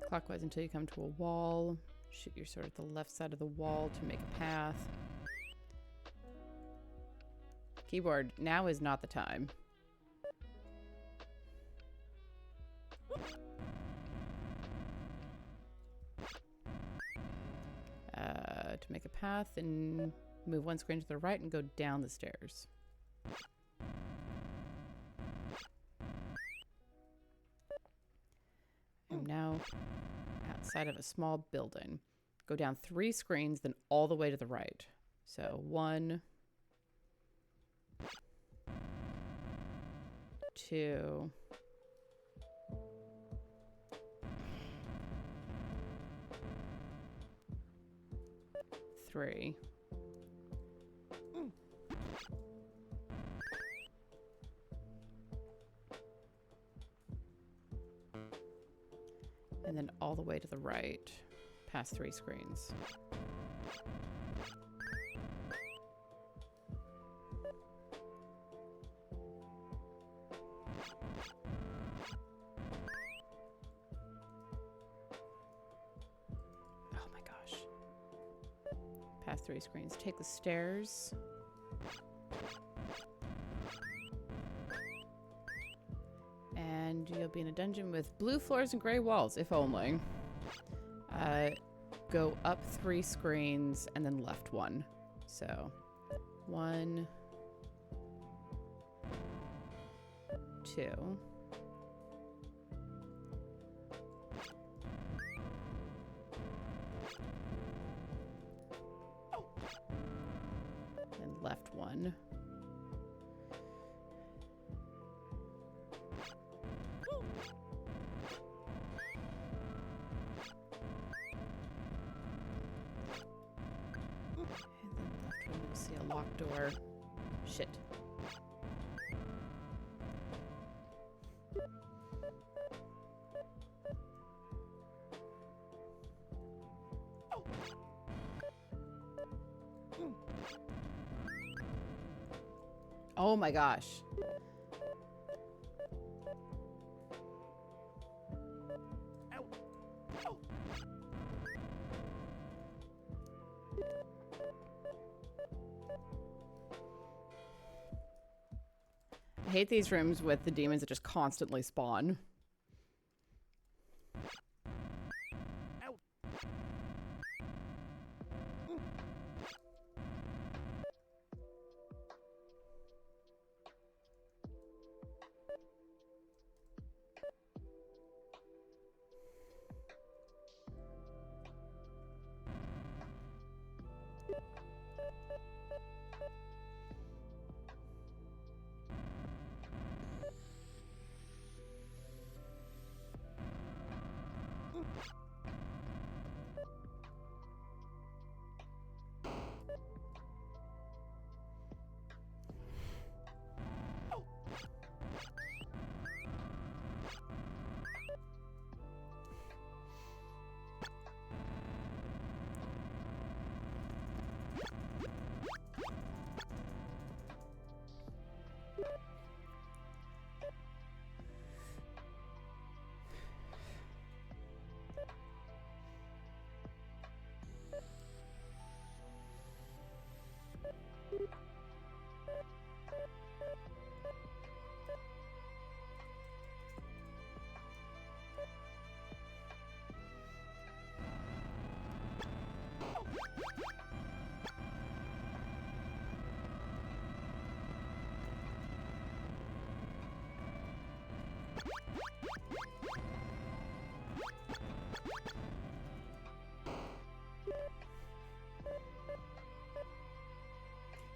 Clockwise until you come to a wall. Shoot your sword at the left side of the wall to make a path. Keyboard, now is not the time. To make a path, and move one screen to the right and go down the stairs. I'm now outside of a small building. Go down 3 screens, then all the way to the right. So 1, 2, 3. And then all the way to the right, past 3 screens. Oh my gosh. Past 3 screens. Take the stairs. And you'll be in a dungeon with blue floors and gray walls, if only. Go up 3 screens and then left 1. So 1, 2. And left 1. See a locked door. Shit. Oh my gosh. I hate these rooms with the demons that just constantly spawn.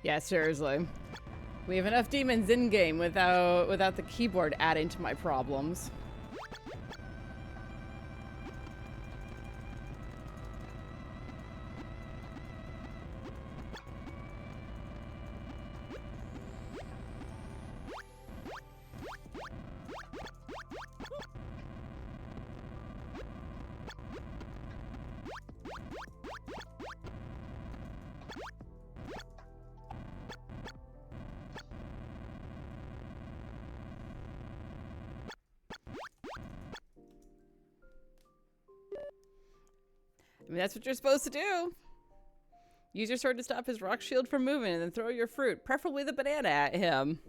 Yeah, seriously. We have enough demons in-game without the keyboard adding to my problems. I mean, that's what you're supposed to do. Use your sword to stop his rock shield from moving and then throw your fruit, preferably the banana, at him.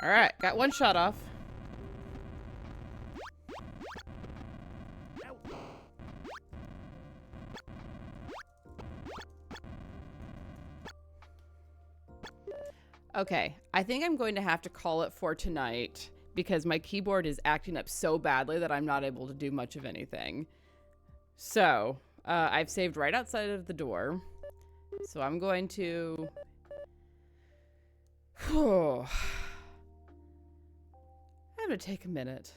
All right, got one shot off. Okay, I think I'm going to have to call it for tonight because my keyboard is acting up so badly that I'm not able to do much of anything. So, I've saved right outside of the door. So I'm going to... I'm going to take a minute.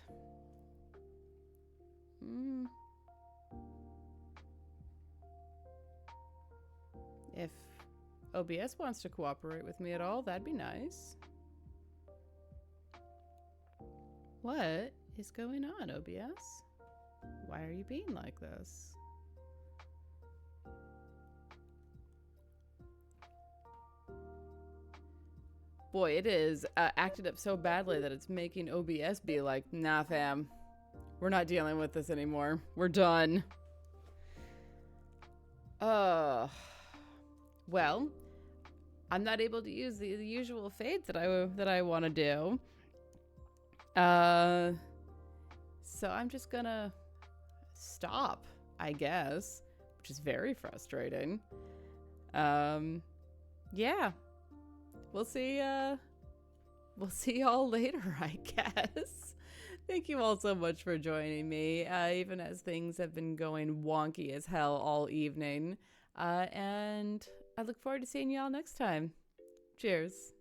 If OBS wants to cooperate with me at all, that'd be nice. What is going on, OBS? Why are you being like this? Boy, it is acted up so badly that it's making OBS be like, nah, fam. We're not dealing with this anymore. We're done. Well, I'm not able to use the usual fades that I want to do. So I'm just gonna stop, I guess, which is very frustrating. Yeah. We'll see y'all later, I guess. Thank you all so much for joining me, even as things have been going wonky as hell all evening. And I look forward to seeing y'all next time. Cheers.